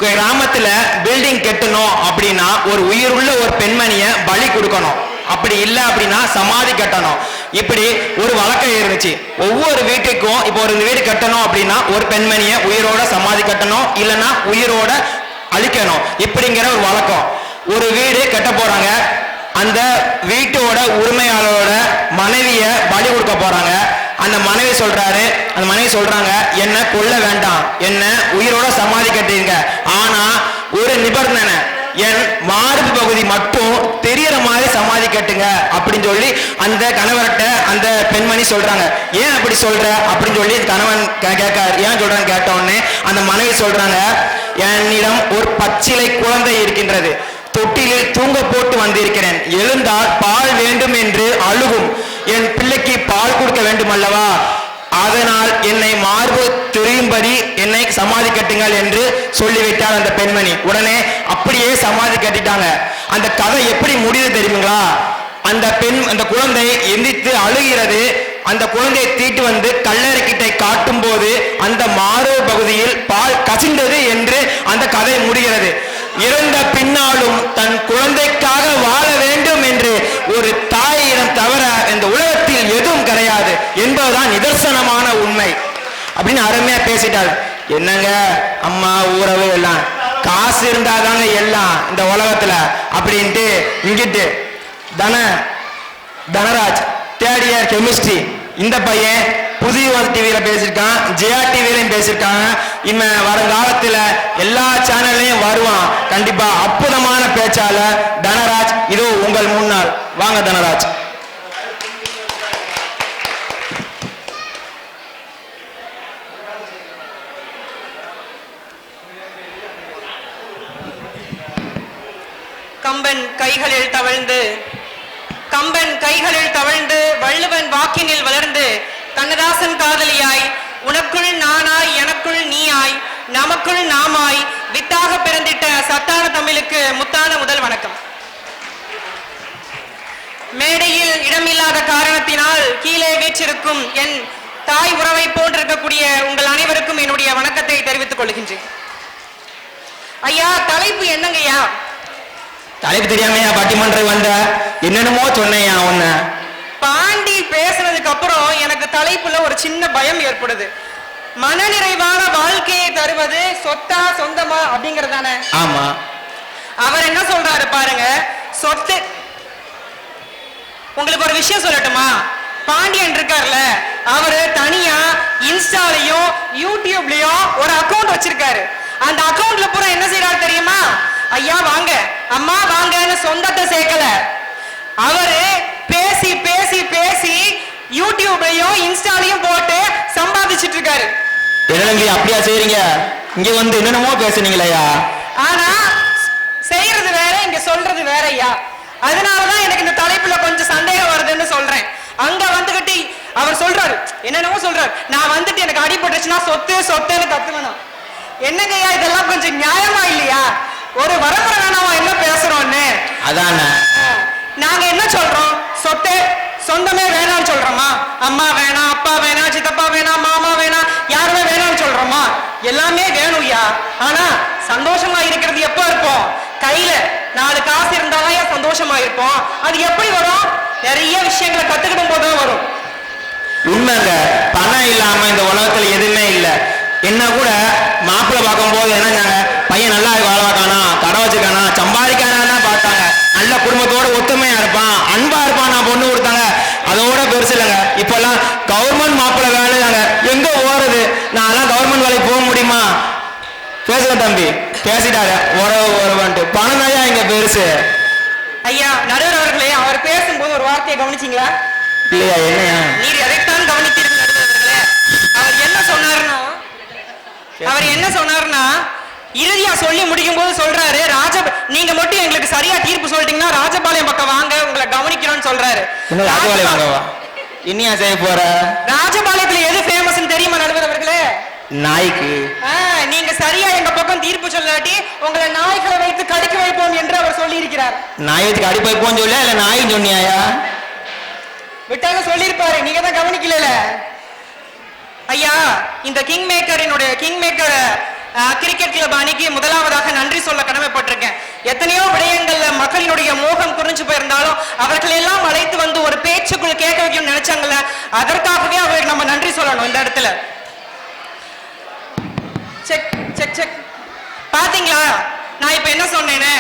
கிராமத்துல பில்டிங் கட்டணும் அப்படின்னா ஒரு உயிருள்ள ஒரு பெண்மணிய பலி கொடுக்கணும், அப்படி இல்லை அப்படின்னா சமாதி கட்டணும். இப்படி ஒரு வழக்கம் இருந்துச்சு. ஒவ்வொரு வீட்டுக்கும் இப்போ ஒரு வீடு கட்டணும் அப்படின்னா ஒரு பெண்மணிய உயிரோட சமாதி கட்டணும், இல்லைன்னா உயிரோட அழிக்கணும், இப்படிங்கிற ஒரு வழக்கம். ஒரு வீடு கட்ட போறாங்க, அந்த வீட்டோட உரிமையாளரோட மனைவிய பலி கொடுக்க போறாங்க. அந்த மனைவி சொல்றாங்க, என்ன கொல்ல வேண்டாம், என்ன உயிரோட சமாதி கட்டுங்க, ஆனா ஒரு நிபந்தனை, என் மார்பு பகுதி மட்டும் தெரியற மாதிரி சமாதி கட்டுங்க அப்படின்னு சொல்லி அந்த கணவர்கிட்ட அந்த பெண்மணி சொல்றாங்க. ஏன் அப்படி சொல்ற அப்படின்னு சொல்லி கணவன் கேட்காரு. ஏன் சொல்றான்னு கேட்ட உடனே அந்த மனைவி சொல்றாங்க, என்னிடம் ஒரு பச்சிலை குழந்தை இருக்கின்றது, தொட்டிலில் தூங்க போட்டு வந்திருக்கிறேன், எழுந்தால் பால் வேண்டும் என்று அழுகும், என் பிள்ளைக்கு பால் கொடுக்க வேண்டும் அல்லவா, அதனால் என்னை மார்பு தெரியும்படி என்னை சமாதி கட்டுங்கள் என்று சொல்லிவிட்டார் அந்த பெண்மணி. உடனே அப்படியே சமாதி கட்டிட்டாங்க. அந்த கதை எப்படி முடியுது தெரியுங்களா? அந்த குழந்தை எந்திரித்து அழுகிறது. அந்த குழந்தையை தீட்டு வந்து கல்லறைக்கிட்டை காட்டும் போது அந்த மார்பு பகுதியில் பால் கசிந்தது என்று அந்த கதை முடிகிறது. இறந்த பின்னாலும் தன் குழந்தைக்காக வாழ வேண்டும் என்று ஒரு தாயிடம் தவிர இந்த உலகத்தில் எதுவும் கிடையாது என்பதுதான் நிதர்சனமான உண்மை அப்படின்னு அருமையா பேசிட்டாள். என்னங்க அம்மா உறவு எல்லாம் காசு இருந்தாதாங்க எல்லாம் இந்த உலகத்துல அப்படின்ட்டு இங்கிட்டு தனராஜ் தேர்ட் இயர் கெமிஸ்ட்ரி, இந்த பையன் புதிய டிவியில பேசியிருக்கான், ஜெயா டிவிலையும் பேசியிருக்காங்க. இவன் வருங்காலத்துல எல்லா சேனல்லையும் வருவான் கண்டிப்பா. அற்புதமான பேச்சாளர் தனராஜ், இதோ உங்கள் முன்னால். வாங்க தனராஜ். கம்பன் கைகளில் தவழ்ந்து வள்ளுவன் வாக்கினில் வளர்ந்து கண்ணதாசன் காதலியாய் உனக்குள் நானாய் எனக்குள் நீயாய் நமக்குள் நாமாய் வித்தாக பிறந்திட்ட சத்தான தமிழுக்கு முத்தான முதல் வணக்கம். மேடையில் இடமில்லாத காரணத்தினால் கீழே வீற்றிருக்கும் என் தாய் உறவை போன்றிருக்கக்கூடிய உங்கள் அனைவருக்கும் என்னுடைய வணக்கத்தை தெரிவித்துக் கொள்கின்றேன். ஐயா, தலைப்பு என்னங்கய்யா? தலைப்பு தெரியாமையா பட்டிமன்றம் வந்த? என்னென்னமோ சொன்னையா உன்ன பாண்டி பேசுனதுக்கு கேட்டதுக்கு அப்புறம் எனக்கு தலைப்புல ஒரு சின்ன பயம் ஏற்படுது. மனநிறைவான வாழ்க்கையை தருவது சொத்தா சொந்தமா அப்படிங்கறதானே? ஆமா. அவர் என்ன சொல்றாரு பாருங்க, சொத்து. உங்களுக்கு ஒரு விஷயம் சொல்லட்டுமா? பாண்டியன் இருக்கார்ல, அவரு தனியா இன்ஸ்டாலையும் யூடியூப்லயும் ஒரு அக்கவுண்ட் வச்சிருக்காரு. அந்த அக்கவுண்ட்ல பூரா என்ன செய்யறாரு தெரியுமா? ஐயா வாங்க, அம்மா வாங்கன்னு சொந்தத்தை சேர்க்கல, அவரு பேசி பேசி பேசி யூடியூப்லயும் இன்ஸ்டாலையும் போட்டு சம்பாதிச்சிட்டு இருக்காரு. என்ன தம்பி அப்படியா செய்றீங்க? இங்க வந்து என்னென்னமோ பேசுனீங்களேயா? ஆனா செய்யறது வேற, இங்க சொல்றது வேற ஐயா. அதனாலதான் எனக்கு இந்த தலைப்புல கொஞ்சம் சந்தேகம் வருதுன்னு சொல்றேன். அங்க வந்துகிட்டு அவர் சொல்றாரு, என்னென்னமோ சொல்றாரு, நான் வந்துட்டு எனக்கு அடிபட்டுச்சுன்னா சொத்து சொத்துன்னு கத்துக்கணும். என்னங்கய்யா இதெல்லாம் கொஞ்சம் நியாயமா இல்லையா? ஒரு வரமுறை வேணாமா என்ன பேசுறோம்னு? அதானே நாங்க என்ன சொல்றோம்? சொத்து சொந்தமே வேணாம்னு சொல்றோமா? அம்மா வேணாம், அப்பா வேணாம், சித்தப்பா வேணாம், மாமா வேணாம், யாருமே வேணாம்னு சொல்றோமா? எல்லாமே வேணும்யா. ஆனா சந்தோஷமா இருக்கிறது எப்ப இருப்போம்? கையில 4 காசு இருந்தாதான் சந்தோஷமா இருப்போம். அது எப்படி வரும்? நிறைய விஷயங்களை கத்துக்கிடும் போதுதான் வரும். உண்மைங்க. பணம் இல்லாம இந்த உலகத்துல எதுவுமே இல்லை. என்ன கூட மாப்பிள்ளை பார்க்கும் போது என்னங்க, பையன் நல்லா வாழ வைக்கானா, கடை வச்சுக்கானா, சம்பாதிக்கானா பார்த்தாங்க. நல்ல குடும்பத்தோட ஒத்துமையா இருப்பான், அன்பா இருப்பான், நான் பொண்ணு கொடுத்தாங்க. அதோட பெருசு இல்லைங்க. இப்பெல்லாம் கவர்மெண்ட் மாப்பிள்ளை வேலையாங்க. எங்க ஓடுது? நான் கவர்மெண்ட் வேலைக்கு போக முடியுமா? பேசுற தம்பி பேசிட்டாரு, உறவுன்ட்டு பணம் தான் இங்க பெருசு. ஐயா நடுவர் அவர்களே, அவர் பேசும்போது ஒரு வார்த்தையை கவனிச்சீங்களா? இல்லையா? என்னையா? நீர் எதைத்தான் கவனித்தீர்கள் நடுவர் அவர்களே? அவர் என்ன சொன்னாருன்னா இறுதியா சொல்லி முடிக்கும் போது சொல்றாரு, நீங்க மட்டும் எங்களுக்கு சரியா தீர்ப்பு சொல்லிட்டீங்கன்னா ராஜபாளையம் பக்கம் வாங்க, உங்களை கவனிக்கிறோம்னு சொல்றாரு. ராஜபாளையம் வாங்கவா? இன்னியா செய்ய போற? ராஜபாளையத்துல எது ஃபேமஸ் தெரியுமா நடுவர் அவர்களே? நாய்க்கு. நீங்க சரியா எங்க பக்கம் தீர்ப்பு சொல்லாட்டி உங்களை நாய்களை வைத்து கடிக்க வைப்போம் என்று அவர் சொல்லி இருக்கிறார். நாய் வைத்து கடிக்க வைப்போம் சொல்ல இல்ல நாய் சொன்னியாயா? விட்டாங்க சொல்லியிருப்பாரு, நீங்க தான் கவனிக்கல. ஐயா இந்த கிங் மேக்கர் கிரிக்கெட் கிளப் அணிக்கு முதலாவதாக நன்றி சொல்ல கடமைப்பட்டிருக்கேன். எத்தனையோ விடயங்கள்ல மக்களினுடைய மோகம் குறிஞ்சு போயிருந்தாலும் அவர்கள் எல்லாம் அழைத்து வந்து ஒரு பேச்சுக்குள் கேட்க வைக்கணும்னு நினைச்சாங்கல்ல, அதற்காகவே அவருக்கு நம்ம நன்றி சொல்லணும் இந்த இடத்துல. Check check check. பாத்தீங்களா நான் இப்ப என்ன சொன்னேன்னு?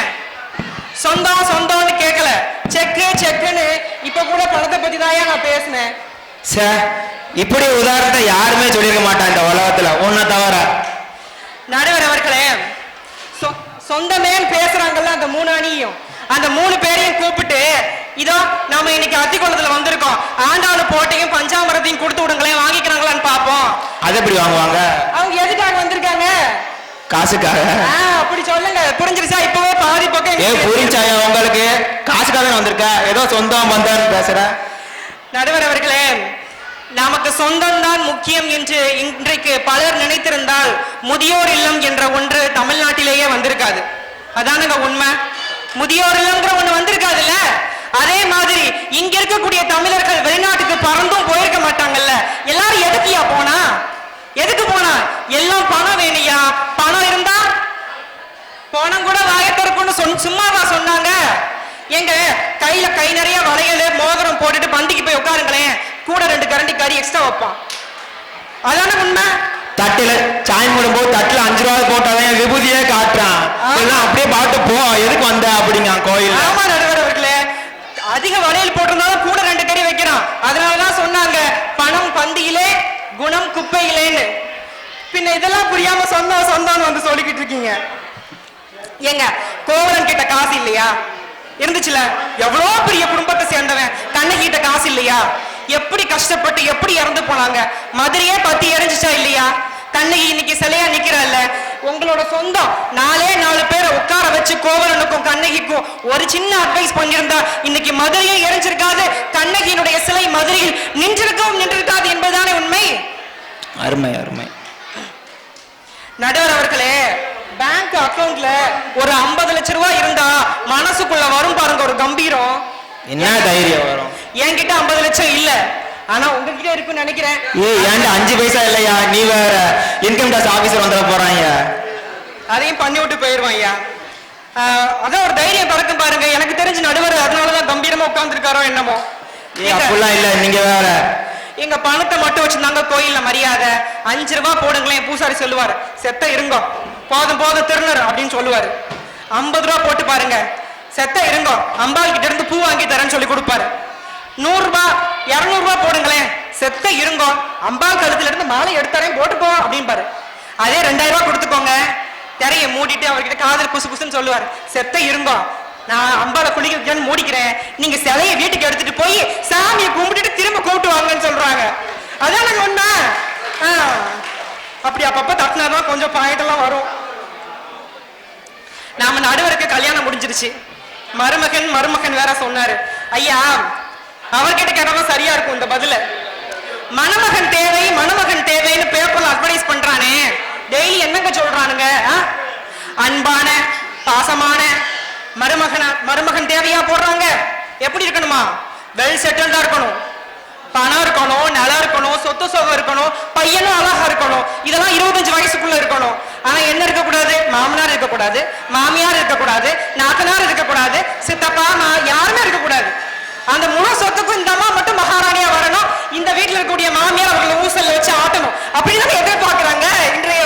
சொந்தம் சொந்தம்னு கேட்கல, செக்கு செக்குன்னு இப்ப கூட பணத்தை பத்தி தான் நான் பேசினேன். இப்படி உதாரணத்தை யாருமே சொல்லிருக்க மாட்டான் இந்த உலகத்துல, ஒன்ன தவிர. நடுவர் அவர்களே, சொந்தமே பேசுறாங்கல்ல அந்த 3 அணியும், அந்த 3 பேரையும் கூப்பிட்டு, இதோ நம்ம இன்னைக்கு அத்திக்குளத்துல வந்திருக்கோம், ஆண்டாளு போட்டையும் பஞ்சாமரத்தையும் கொடுத்து விடுங்களேன், வாங்கிக்கிறாங்களான்னு பாப்போம். அது எப்படி வாங்குவாங்க? அவங்க எதுக்காக வந்திருக்காங்க? காசுக்காக. அப்படி சொல்லுங்க, புரிஞ்சிருச்சா? இப்பவே பாதி பக்கம் புரிஞ்சாயா உங்களுக்கு? காசுக்காக வந்திருக்க, ஏதோ சொந்தம் பந்தம் பேசுற. நடுவர் அவர்களே, நமக்கு சொந்தம் தான் முக்கியம் என்று இன்றைக்கு பலர் நினைத்திருந்தால் முதியோர் இல்லம் என்ற ஒன்று தமிழ்நாட்டிலேயே வந்திருக்காது. அதானுங்க உண்மை. முதியோர் இல்லம்ங்கிற ஒண்ணு வந்திருக்காதுல்ல. அதே மாதிரி இங்க இருக்கக்கூடிய தமிழர்கள் வெளிநாட்டுக்கு பறந்தும் போயிருக்க மாட்டாங்கல்ல. எல்லாரும் எதுக்குயா போனா? எதுக்கு போனா? எல்லாம் பணம் வேணியா? பணம் இருந்தா பணம் கூட வாயத்திறக்குன்னு சும்மாவா சொன்னாங்க? எங்க கையில கை நிறைய வளையல் மோதிரம் போட்டுட்டு பந்திக்கு போய் உட்காருங்களேன், கூட 2 கரண்டி கறி எக்ஸ்ட்ரா வைப்பான். அதான உண்மை. தட்டுல சாய் போடும்போது தட்டுல 5 ரூபாய் போட்டாதான் விபூதியே காட்டுறான். அப்படியே பாட்டு போ, எதுக்கு வந்த அப்படிங்க கோயில். ஆமா நடுவர் அவர்களே, அதிக வளையல் போட்டிருந்தாலும் கூட 2 கறி வைக்கிறான். அதனாலதான் சொன்னாங்க பணம் பந்தியிலே குணம் குப்பையிலேன்னு. பின்ன இதெல்லாம் புரியாம சொந்தம் சொந்தம் வந்து சொல்லிக்கிட்டு இருக்கீங்க. ஏங்க கோவலன் கிட்ட காசு இல்லையா? இருந்துச்சுல. எவ்வளவு பெரிய குடும்பத்தை சேர்ந்தவன், கண்ணகிட்ட காசு இல்லையா? எப்படி கஷ்டப்பட்டு எப்படி இறந்து போனாங்க? மதுரையே பத்தி எரிஞ்சிச்சா இல்லையா? கண்ணகி இன்னைக்கு சிலையா நிக்கிறாள். உங்களோட சொந்தம் 4 பேரை உட்கார வச்சு கோவலனுக்கும் கண்ணகிக்கும் ஒரு சின்ன அட்வைஸ் பண்ணியிருந்தா இன்னைக்கு மதுரையே எரிஞ்சிருக்காது, கண்ணகியினுடைய சிலை மதுரையில் நின்றிருக்காது என்பதுதானே உண்மை. அருமை அருமை. நடுவர் அவர்களே, பேங்க் அக்கவுண்ட்ல ஒரு 50 லட்சம் ரூபாய் இருந்தா மனசுக்குள்ள வரும் பாருங்க ஒரு கம்பீரம். என்ன தைரியம் வரும்? என்கிட்ட 50 லட்சம் இல்ல, ஆனா உங்ககிட்ட இருக்குன்னு நினைக்கிறேன். ஏன்டா 5 பைசா இல்லையா? நீ வேற இன்கம் டாக்ஸ் ஆபீசர் வந்துட போறாங்க, அதையும் பண்ணி விட்டு போயிருவான் ஐயா. அதான் ஒரு தைரியம் பறக்கும் பாருங்க. எனக்கு தெரிஞ்சு நடுவர் அதனாலதான் கம்பீரமா உட்கார்ந்துருக்காரோ என்னமோ. அப்படிலாம் இல்ல, நீங்க வேற எங்க பணத்தை மட்டும் வச்சிருந்தாங்க கோயில்ல மரியாதை. 5 ரூபாய் போடுங்களேன். பூசாரி சொல்லுவார், செத்த இருங்கோ, போதும் போதும் திருநர் அப்படின்னு சொல்லுவாரு. 50 ரூபாய் போட்டு பாருங்க, செத்த இருங்கோ, அம்பாள் கிட்ட இருந்து பூ வாங்கி தரேன்னு சொல்லி கொடுப்பாரு. 100 ரூபாய் 200 ரூபாய் போடுங்களேன், செத்த இருங்கோ, அம்பாள் கழுத்துல இருந்து மாலை எடுத்தாரேன் போட்டுக்கோ அப்படின்பாரு. அதே 2000 ரூபாய் கொடுத்துக்கோங்க, திரைய மூடிட்டு அவர்கிட்ட காதல் குசு குசுன்னு சொல்லுவார், செத்த இருங்கோ, நான் அம்பாளை குளிக்க மூடிக்கிறேன், நீங்க சிலையை வீட்டுக்கு எடுத்துட்டு போய் சாமியை கும்பிட்டுட்டு திரும்ப கூப்பிட்டு வாங்கன்னு சொல்றாங்க. அதான் ஒண்ணா அப்படி அப்பப்ப தட்டினாதான் கொஞ்சம் பாயிண்ட் எல்லாம் வரும். நாம நடுவருக்கு கல்யாணம் முடிஞ்சிருச்சு. மருமகன் வேற சொன்னாரு. ஐயா அவர்கிட்ட கேட்டாலும் சரியா இருக்கும் இந்த பதில. மணமகன் தேவைன்னு பேப்பர்ல அட்வர்டைஸ் பண்றானே, டெய்லி என்னங்க சொல்றானுங்க? அன்பான பாசமான மருமகன் தேவையா போடுறாங்க. எப்படி இருக்கணுமா? வெல் செட்டில்டா இருக்கணும், பணம் இருக்கணும், நிலம் இருக்கணும், சொத்து சுகம் இருக்கணும், பையனும் அழகா இருக்கணும். இதெல்லாம் 25 வயசுக்குள்ள இருக்கணும். ஆனா என்ன இருக்கக்கூடாது? மாமனார் இருக்கக்கூடாது, மாமியார் இருக்கக்கூடாது, நாத்தனார் இருக்கக்கூடாது, சித்தப்பா யாருமே இருக்கக்கூடாது. அந்த முழு சொத்துக்கும் இந்த அம்மா மட்டும் மகாராணியா வரணும். இந்த வீட்டுல இருக்கக்கூடிய மாமியார் அவர்களை ஊசல் வச்சு ஆட்டணும் அப்படின்னு எதிர்பார்க்கிறாங்க. இன்றைய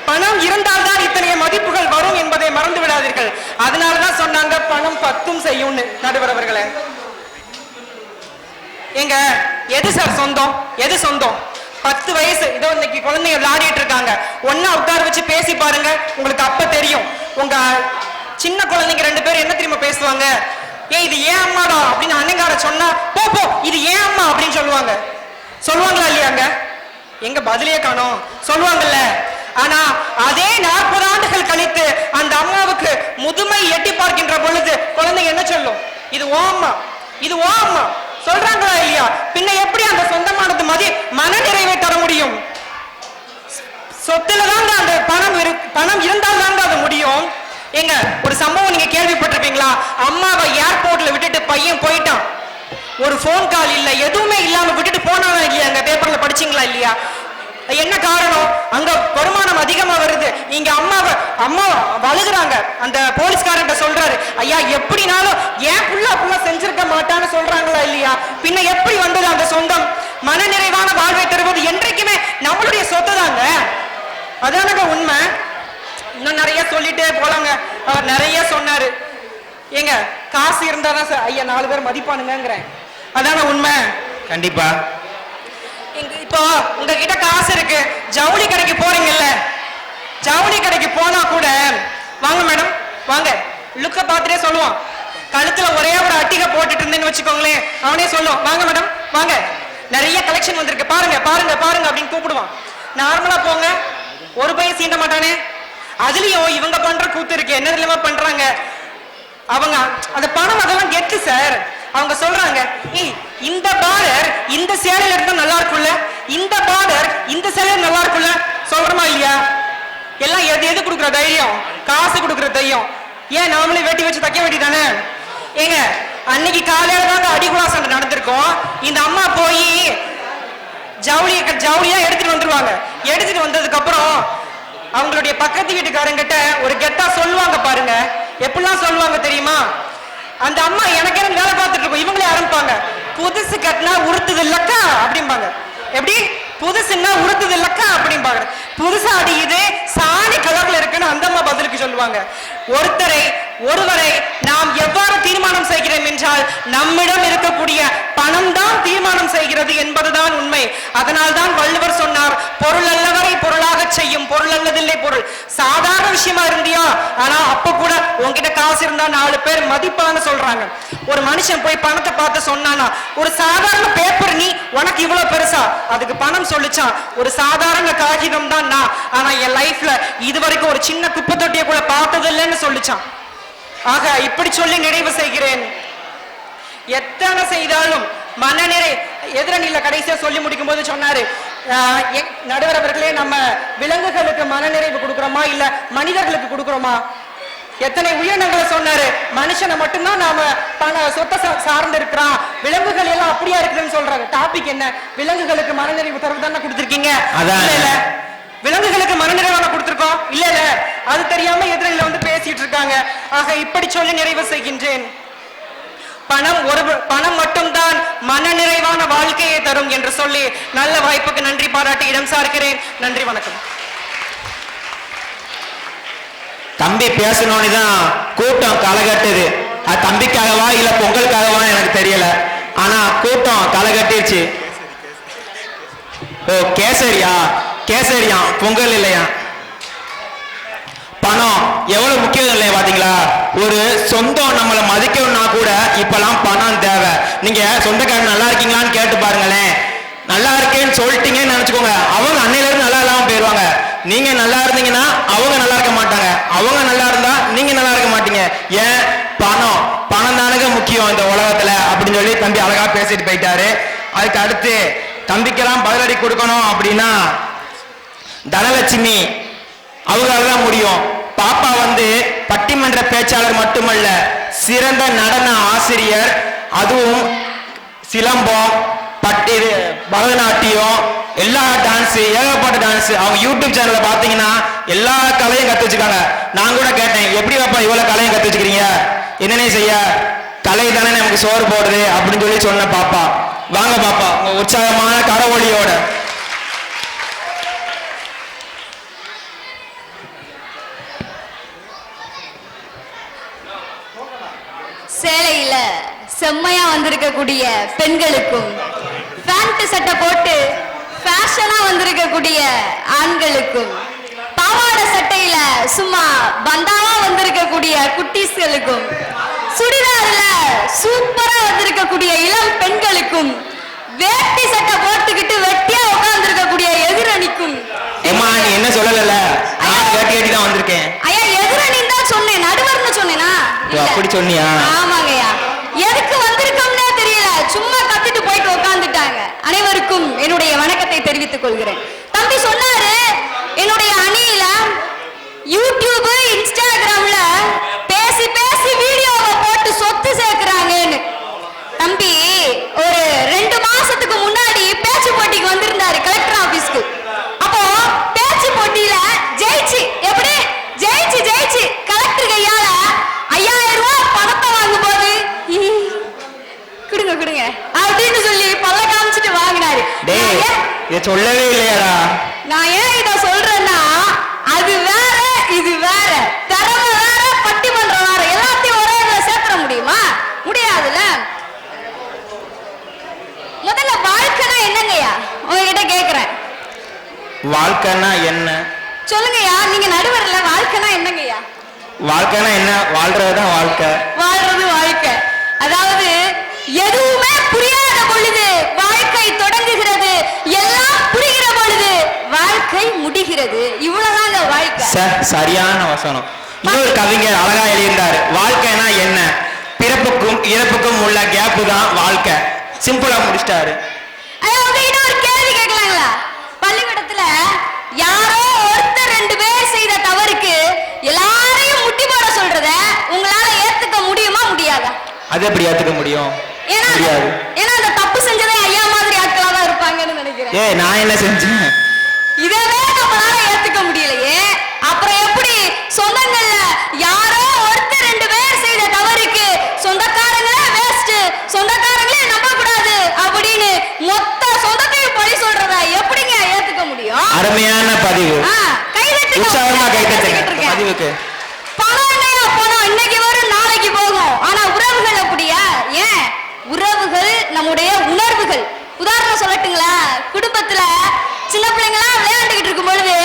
பணம் இருந்தால்தான் இத்தனைய மதிப்புகள் வரும் என்பதை மறந்து விடாதீர்கள். அதனாலதான் சொன்னாங்க பணம் 10 செய்யும்னு. நடுவர் அவர்களே, எங்க எது சார் சொந்தம்? எது சொந்தம்? 10 வயசு இதோ இன்னைக்கு குழந்தைங்க விளையாடிட்டு இருக்காங்க. ஒன்னா உட்கார வச்சு பேசி பாருங்க, உங்களுக்கு அப்ப தெரியும். உங்க சின்ன குழந்தைங்க 2 பேரும் என்ன தெரியுமா பேசுவாங்க? இது ஏன் அம்மாடா அப்படின்னு அன்னைக்கார சொன்னா, போ இது ஏன் அம்மா அப்படின்னு சொல்லுவாங்களா இல்லையாங்க? எங்க பதிலே காணோம். சொல்லுவாங்கல்ல. ஆனா அதே 40 ஆண்டுகள் கழித்து அந்த அம்மாவுக்கு முதுமை எட்டி பார்க்கின்ற பொழுது குழந்தைங்க என்ன சொல்லும்? இது ஓ அம்மா, இது ஓ அம்மா சொல்றாங்களா இல்லையா? பின்ன எப்படி அந்த சொந்தமானது மன நிறைவை தர முடியும்? சொத்துல தாங்க அந்த பணம் இருந்தால் தாங்க அது முடியும். எங்க ஒரு சம்பவம் நீங்க கேள்விப்பட்டிருப்பீங்களா? அம்மாவை ஏர்போர்ட்ல விட்டுட்டு பையன் போயிட்டான். ஒரு போன் கால் இல்ல, எதுவுமே இல்லாம விட்டுட்டு போனானா இல்லையா? அங்க பேப்பர்ல படிச்சீங்களா இல்லையா? என்ன காரணம்? அங்க வருமானம் அதிகமா வருது. இங்க அம்மா வழுகுறாங்க. அந்த போலீஸ்காரன் சொல்றாரு, ஐயா எப்படினாலும் ஏன் புள்ள செஞ்சிருக்க மாட்டான்னு சொல்றாங்களா இல்லையா? பின்ன எப்படி வந்தது அந்த சொந்தம்? மன நிறைவான வாழ்வை தருவது என்றைக்குமே நம்மளுடைய சொத்து தாங்க. அதானங்க உண்மை. இன்னும் நிறைய சொல்லிட்டே போலாங்க. அவர் நிறைய சொன்னாரு. ஏங்க காசு இருந்தாதான் ஐயா 4 பேர் மதிப்பானுங்கிறேன். அதான உண்மை. கண்டிப்பா. இப்போ உங்ககிட்ட காசு இருக்கு, ஜவுளி கடைக்கு போறீங்கல்ல, ஜவுளி கடைக்கு போனா கூட வாங்க மேடம் வாங்க லுக்க பார்த்துட்டே சொல்லுவான். கழுத்துல ஒரே ஒரு அட்டிகை போட்டுட்டு இருந்தேன்னு வச்சுக்கோங்களேன், அவனே சொல்லுவான் வாங்க மேடம் வாங்க, நிறைய கலெக்ஷன் வந்திருக்கு பாருங்க பாருங்க பாருங்க அப்படின்னு கூப்பிடுவான். நார்மலா போங்க, ஒரு பையன் சீண்ட மாட்டானே. அதுலயும் இவங்க பண்ற கூத்து இருக்கு. என்ன தெரியுமா பண்றாங்க அவங்க? அந்த பணம் அதெல்லாம் கெட்டு சார். அவங்க சொல்றாங்க, இந்த பார்டர் இந்த சேலையில இருந்தா நல்லா இருக்குல்ல, இந்த பார்டர் இந்த சேலையில நல்லா இருக்குல்ல சொல்றமா இல்லையா? எல்லாம் எது கொடுக்குற தைரியம்? காசு கொடுக்குற தைரியம். ஏன் நாமளே வெட்டி வச்சு தைக்க வேண்டியதானே? ஏங்க அன்னைக்கு காலையில தாங்க அடிகுலா சண்டை நடந்திருக்கோம். இந்த அம்மா போய் ஜவுளியா எடுத்துட்டு வந்துருவாங்க. எடுத்துட்டு வந்ததுக்கு அப்புறம் அவங்களுடைய பக்கத்து வீட்டுக்காரங்கிட்ட ஒரு கெட்டா சொல்லுவாங்க பாருங்க. எப்படிலாம் சொல்லுவாங்க தெரியுமா? அந்த அம்மா எனக்கு என்ன வேலை பார்த்துட்டு இருக்கும், இவங்களே ஆரம்பிப்பாங்க, புதுசு கட்டினா உறுத்துது இல்லக்கா அப்படிம்பாங்க. எப்படி புதுசுன்னா உறுத்துது இல்லக்கா அப்படிம்பாங்க. புதுசா அடியுது சாணி கலர்ல இருக்குன்னு அந்த அம்மா பதிலுக்கு சொல்லுவாங்க. ஒருவரை நாம் எவ்வாறு தீர்மானம் செய்கிறோம் என்றால் நம்மிடம் இருக்கக்கூடிய பணம் தான் தீர்மானம் செய்கிறது என்பதுதான் உண்மை. அதனால் தான் வள்ளுவர் சொன்னார், பொருள் அல்லவரை பொருளாக செய்யும், பொருள் அல்லதில்லை பொருள். சாதாரண விஷயமா இருந்தியா, ஆனா அப்ப கூட உங்ககிட்ட காசு இருந்தா 4 பேர் மதிப்பான்னு சொல்றாங்க. ஒரு மனுஷன் போய் பணத்தை பார்த்து சொன்னானா, ஒரு சாதாரண பேப்பர் நீ உனக்கு இவ்வளவு பெருசா, அதுக்கு பணம் சொல்லிச்சான். ஒரு சாதாரண காகிதம் தான் நான், ஆனா என் லைஃப்ல இதுவரைக்கும் ஒரு சின்ன குப்பை தொட்டியை கூட பார்த்தது இல்லைன்னு சொல்லிச்சான். ஆக இப்படி சொல்லி நிறைவு செய்கிறேன். எத்தனை செய்தாலும் மனநிறை எதிரணியில கடைசியா சொல்லி முடிக்கும் போது சொன்னாரு, நடுவர் அவர்களே, நம்ம விலங்குகளுக்கு மனநிறைவு கொடுக்கிறோமா இல்ல மனிதர்களுக்கு கொடுக்கிறோமா? எத்தனை உயிரினங்களை சொன்னாரு. மனுஷனை மட்டும்தான் நாம சொத்தை சார்ந்து இருக்கிறான், விலங்குகள் எல்லாம் அப்படியா இருக்குதுன்னு சொல்றாங்க. டாபிக் என்ன? விலங்குகளுக்கு மனநிறைவு தரவு தானே கொடுத்திருக்கீங்க. விலங்குகளுக்கு மனநிறைவான கொடுத்திருக்கோம் இல்ல இல்ல, அது தெரியாம எதிரில வந்து பேசிட்டு இருக்காங்க. ஆக இப்படி சொல்லி நிறைவு செய்கின்றேன். பணம் மட்டும்தான் மன நிறைவான வாழ்க்கையை தரும் என்று சொல்லி நல்ல வாய்ப்புக்கு நன்றி பாராட்டி இடம் சார்க்கிறேன். நன்றி, வணக்கம். தம்பி பேசணும்னு தான் கூட்டம் களை கட்டுது. அது தம்பிக்காகவா இல்ல பொங்கலுக்காகவா எனக்கு தெரியல. ஆனா கூட்டம் களை கட்டிருச்சு. ஓ கேசரியா, கேசரியா பொங்கல் இல்லையா? பணம் எவ்வளவு முக்கியம் இல்லையா பாத்தீங்களா? ஒரு சொந்தம் நம்மளை மதிக்கணும்னா கூட இப்பெல்லாம் பணம் தேவை. நீங்க சொந்தக்காரங்க நல்லா இருக்கீங்களான்னு கேட்டு பாருங்களேன். நல்லா இருக்கேன்னு சொல்லிட்டீங்கன்னு நினைச்சுக்கோங்க, அவங்க அன்னையில இருந்து நல்லா இல்லாம போயிருவாங்க. நீங்க நல்லா இருந்தீங்கன்னா அவங்க நல்லா இருக்க மாட்டாங்க, அவங்க நல்லா இருந்தா நீங்க நல்லா இருக்க மாட்டீங்க. ஏன்? பணம் பணம் தானுங்க முக்கியம் இந்த உலகத்துல அப்படின்னு சொல்லி தம்பி அழகா பேசிட்டு போயிட்டாரு. அதுக்கு அடுத்து தம்பிக்கெல்லாம் பதிலடி கொடுக்கணும் அப்படின்னா தனலட்சுமி அவங்களால தான் முடியும். பாப்பா வந்து பட்டிமன்ற பேச்சாளர் மட்டுமல்ல, சிறந்த நடன ஆசிரியர். அதுவும் சிலம்பம், பரதநாட்டியம், எல்லா டான்ஸ், ஏகப்பட்ட டான்ஸ். அவங்க யூடியூப் சேனல்ல பாத்தீங்கன்னா எல்லா கலையும் கத்து வச்சுக்காங்க. நான் கூட கேட்டேன், எப்படி பாப்பா இவ்வளவு கலையும் கத்து வச்சுக்கிறீங்க, என்னன்னே செய்ய, கலை தானே நமக்கு சோறு போடுது அப்படின்னு சொல்லி சொன்ன பாப்பா. வாங்க பாப்பா உங்க உற்சாகமான கரவொலியோட. சேலையில செம்மையா வந்திருக்கக்கூடிய பெண்களுக்கும், பேண்ட் சட்டை போட்டு ஃபேஷனா வந்திருக்கக்கூடிய ஆண்களுக்கும், பாவாடை சட்டையில சும்மா பந்தாவா வந்திருக்கக்கூடிய குட்டீஸ்களுக்கும், சுடிதார்ல சூப்பரா வந்திருக்கக்கூடிய இளம் பெண்களுக்கும், வேட்டி சட்டை போட்டுக்கிட்டு வெட்டியா உட்கார்ந்திருக்கக்கூடிய எதிரணிக்கும். ஏமா நீ என்ன சொல்லல, நான் வேட்டி கட்டி தான் வந்திருக்கேன். ஐயா எதிரணின்னு தான் சொன்னேன், நடுவர்னு சொன்னேனா? அப்படி சொன்னியா? ஆமாங்கய்யா. எதுக்கு வந்திருக்கோம்னே தெரியல, சும்மா கத்திட்டு போயிட்டு உட்கார்ந்துட்டாங்க. அனைவருக்கும் என்னுடைய வணக்கத்தை தெரிவித்துக் கொள்கிறேன். தம்பி சொன்னாரு என்னுடைய அணியில யூடியூப், இன்ஸ்டாகிராம்ல பேசி பேசி வீடியோவை போட்டு சொத்து சேர்க்கிறாங்கன்னு. தம்பி ஒரு 2 மாசத்துக்கு முன்னாடி பேச்சு போட்டிக்கு வந்திருந்தாரு கலெக்டர் ஆபீஸ்க்கு. அப்போ பேச்சு போட்டியில ஜெயிச்சு, எப்படி ஜெயிச்சு கலெக்டர் கையால 5000 ரூபாய் பணத்தை வாங்கும் போது கொடுங்க அப்படின்னு சொல்லி பல்ல காமிச்சிட்டு வாங்கினாரு. இத சொல்லவே இல்லையாடா? நான் ஏன் இத சொல்றேன்னா, அது வேற இது வேற, திறமை வேற பட்டிமன்றம் வேற, எல்லாத்தையும் ஒரே இதுல சேர்த்துற முடியுமா? முடியாதுல்ல. முதல்ல வாழ்க்கைனா என்னங்கய்யா உங்ககிட்ட கேக்குறேன். வாழ்க்கைனா என்ன சொல்லுங்கய்யா, நீங்க நடுவர்ல. வாழ்க்கைனா என்னங்கய்யா? வாழ்க்கைனா என்ன? வாழ்றதுதான் வாழ்க்கை. வாழ்றது வாழ்க்கை. அதாவது எதுவுமே புரியாத பொழுது வாழ்க்கை தொடங்குகிறது, எல்லாம் புரிகிற பொழுது வாழ்க்கை முடிகிறது. இவ்வளவுதாங்க வாழ்க்கை. சரியான வசனம். இன்னொரு கவிஞர் அழகா எழுதியிருந்தாரு, வாழ்க்கைனா என்ன, பிறப்புக்கும் இறப்புக்கும் உள்ள கேப்பு தான் வாழ்க்கை. சிம்பிளா முடிச்சிட்டாரு. உங்ககிட்ட ஒரு கேள்வி கேட்கலாங்களா? பள்ளிக்கூடத்துல யாரோ ஒருத்தர் 2 பேர் செய்த தவறுக்கு எல்லாரையும் முட்டி போட சொல்றத உங்களால ஏத்துக்க முடியுமா முடியாதா? அது எப்படி ஏத்துக்க முடியும்? ஏன்னா அந்த தப்பு செஞ்சதே ஐயா மாதிரி ஆட்களா தான் இருப்பாங்கன்னு நினைக்கிறேன். நான் என்ன செஞ்சேன்? இதவே நம்மளால ஏத்துக்க முடியலையே, அப்புறம் எப்படி சொந்தங்கள்ல யாரோ ஒருத்தர் 2 பேர் செய்த தவறுக்கு சொந்தக்காரங்களே வேஸ்ட், சொந்தக்காரங்களே நம்ப கூடாது அப்படின்னு மொத்த சொந்தத்தையும் பழி சொல்றதா எப்படிங்க ஏத்துக்க முடியும்? அருமையான பதிவு. உற்சாகமா கைத்தட்டுங்க பதிவுக்கு. பணம் இல்லையா? பணம் இன்னைக்கு வரும் நாளைக்கு போகும். ஆனா உறவுகள் அப்படியா? ஏன்? உறவுகள் நம்முடைய உணர்வுகள். உதாரணம் சொல்லட்டுங்களா? குடும்பத்துல சின்ன பிள்ளைங்களா விளையாண்டுகிட்டு இருக்கும் பொழுது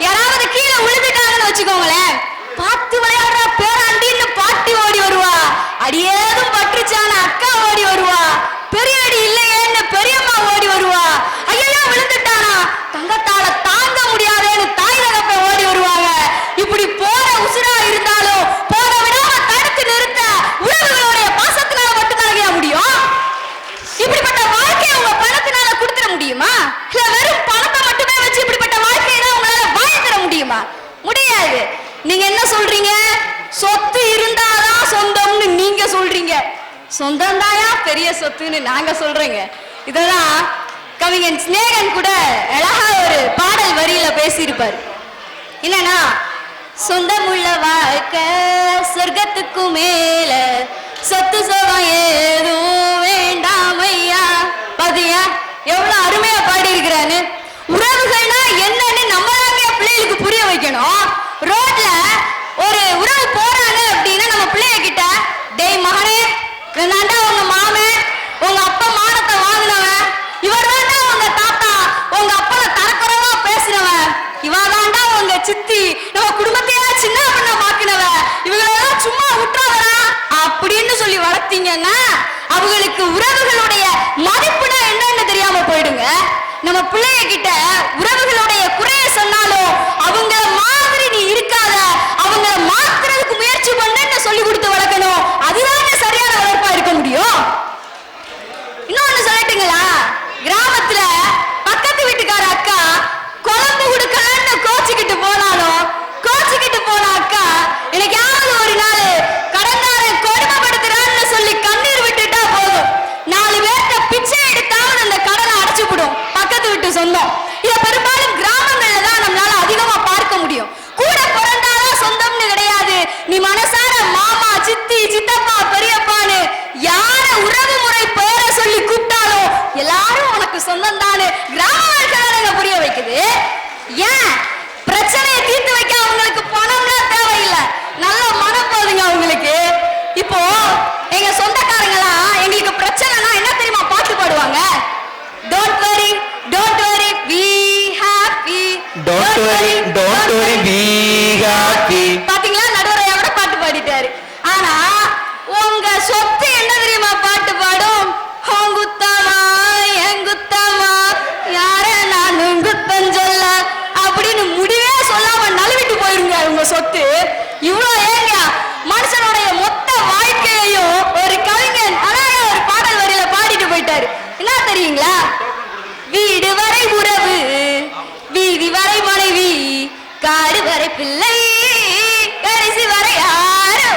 யாராவது கீழே விழுந்துட்டாங்கன்னு வச்சுக்கோங்களேன், பார்த்து விளையாடுற பேராண்டின்னு பாட்டி ஓடி வருவா, அடியேதும் பற்றுச்சான அக்கா ஓடி வருவா, பெரிய அடி இல்லையேன்னு பெரியம்மா ஓடி வருவா, ஐயா விழுந்துட்டானா தங்கத்தால தாங்க முடியாதேன்னு தாய் தகப்ப ஓடி வருவாங்க. இப்படி போற உசுரா இருந்தாலும் போற விடாம தடுத்து நிறுத்த உறவுகளுடைய பாசத்தினால மட்டும்தான் முடியும். இப்படிப்பட்ட வாழ்க்கையை உங்க பணத்தினால கொடுத்துட முடியுமா? இல்ல வெறும் பணத்தை மட்டுமே வச்சு இப்படிப்பட்ட வாழ்க்கையை தான் உங்களால வாங்கி தர முடியுமா? முடியாது. நீங்க என்ன சொல்றீங்க? சொத்து இருந்தாதான் சொந்தம்னு நீங்க சொல்றீங்க, சொந்தம் தாயா பெரிய சொத்துன்னு நாங்க சொல்றேங்க. இதெல்லாம் கவிஞன் சிநேகன் கூட அழகா ஒரு பாடல் வரியில பேசியிருப்பார். என்னன்னா, சொந்தமுள்ள வாழ்க்கை சொர்க்கத்துக்கு மேல, சொத்து சுகம் ஏதும் வேண்டாம் ஐயா. பாத்தீங்க எவ்வளவு அருமையா பாடி இருக்கிறான்னு. உறவுகள்னா என்னன்னு நம்ம பிள்ளைகளுக்கு புரிய வைக்கணும். ரோட்ல ஒரு உறவு போறாங்க அப்படின்னா நம்ம பிள்ளைய கிட்ட, டேய் மகனே, நான்டா உங்க மாமன், உங்க அப்பா மானத்தை வாங்கினவன், இவர் தாண்டா உங்க தாத்தா, உங்க அப்பா தரக்குறவா பேசினவன், இவ தாண்டா உங்க சித்தி, நம்ம குடும்பத்தையே சின்ன பண்ண மாக்கினவ, இவங்களெல்லாம் சும்மா விட்டுறாதா அப்படின்னு சொல்லி வளர்த்தீங்கன்னா அவங்களுக்கு உறவுகளுடைய மதிப்புனா என்னன்னு தெரியாம போயிடுங்க. நம்ம பிள்ளைய கிட்ட உறவுகளுடைய குறைய சொன்னாலும் அவங்கள மாதிரி நீ இருக்காத, அவங்கள மாத்துறதுக்கு முயற்சி பண்ணு சொல்லி கொடுத்து வளர்க்கணும். அதுதானே சரியான வளர்ப்பா இருக்க முடியும். இன்னொன்னு சொல்லட்டுங்களா, கிராமத்துல பக்கத்து வீட்டுக்கார அக்கா குழம்பு கொடுக்கலன்னு கோச்சிக்கிட்டு போனாலும், கோச்சிக்கிட்டு போன அக்கா எனக்காவது ஒரு நாள் கடன்காரன் கொடுமைப்படுத்துறான்னு சொல்லி கண்ணீர் விட்டுட்டா போதும், 4 பேர்த்த பிச்சை எடுத்தாவது அந்த கடனை அடைச்சுவிடும் பக்கத்து வீட்டு சொந்தம். இத பெரும்பாலும் கிராமங்கள்ல தான் நம்மளால அதிகமா பார்க்க முடியும். கூட பிறந்தாதான் சொந்தம்னு கிடையாது. நீ மனசார மாமா, சித்தி, சித்தப்பா, பெரியப்பான்னு யார உறவு முறை பேரை சொல்லி கூப்பிட்டாலும் எல்லாரும் உனக்கு சொந்தம் தானே கிராம வாழ்க்கை புரிய வைக்குது. ஏன் பிரச்சனையை தீர்த்து வைக்க அவங்களுக்கு பணம்லாம் தேவையில்லை, நல்ல மனம் போதுங்க அவங்களுக்கு. இப்போ எங்க சொந்தக்காரங்களா எங்களுக்கு பிரச்சனைனா என்ன தெரியுமா பாட்டு பாடுவாங்க? Don't worry don't worry be happy, don't worry don't worry be happy. பாத்தீங்களா, நடுவரையோட பாட்டு பாடிட்டாரு. ஆனா உங்க சொத்து என்ன தெரியுமா பாட்டு பாடும்? ஹோங்குத்தமா எங்குத்தமா யார நான் குத்தம் சொல்ல அப்படின்னு முடிவே சொல்லாம நழுவிட்டு போயிருங்க உங்க சொத்து. இவ்வளவு ஏங்க மனுஷனுடைய மொத்த வாழ்க்கையையும் ஒரு கவிஞன் அழகா ஒரு பாடல் வரியில பாடிட்டு போயிட்டாரு. என்ன தெரியுங்களா? வீடு வரை உறவு, வீதி வரை மனைவி, காடு வரை பிள்ளை, கடைசி வரை யாரோ.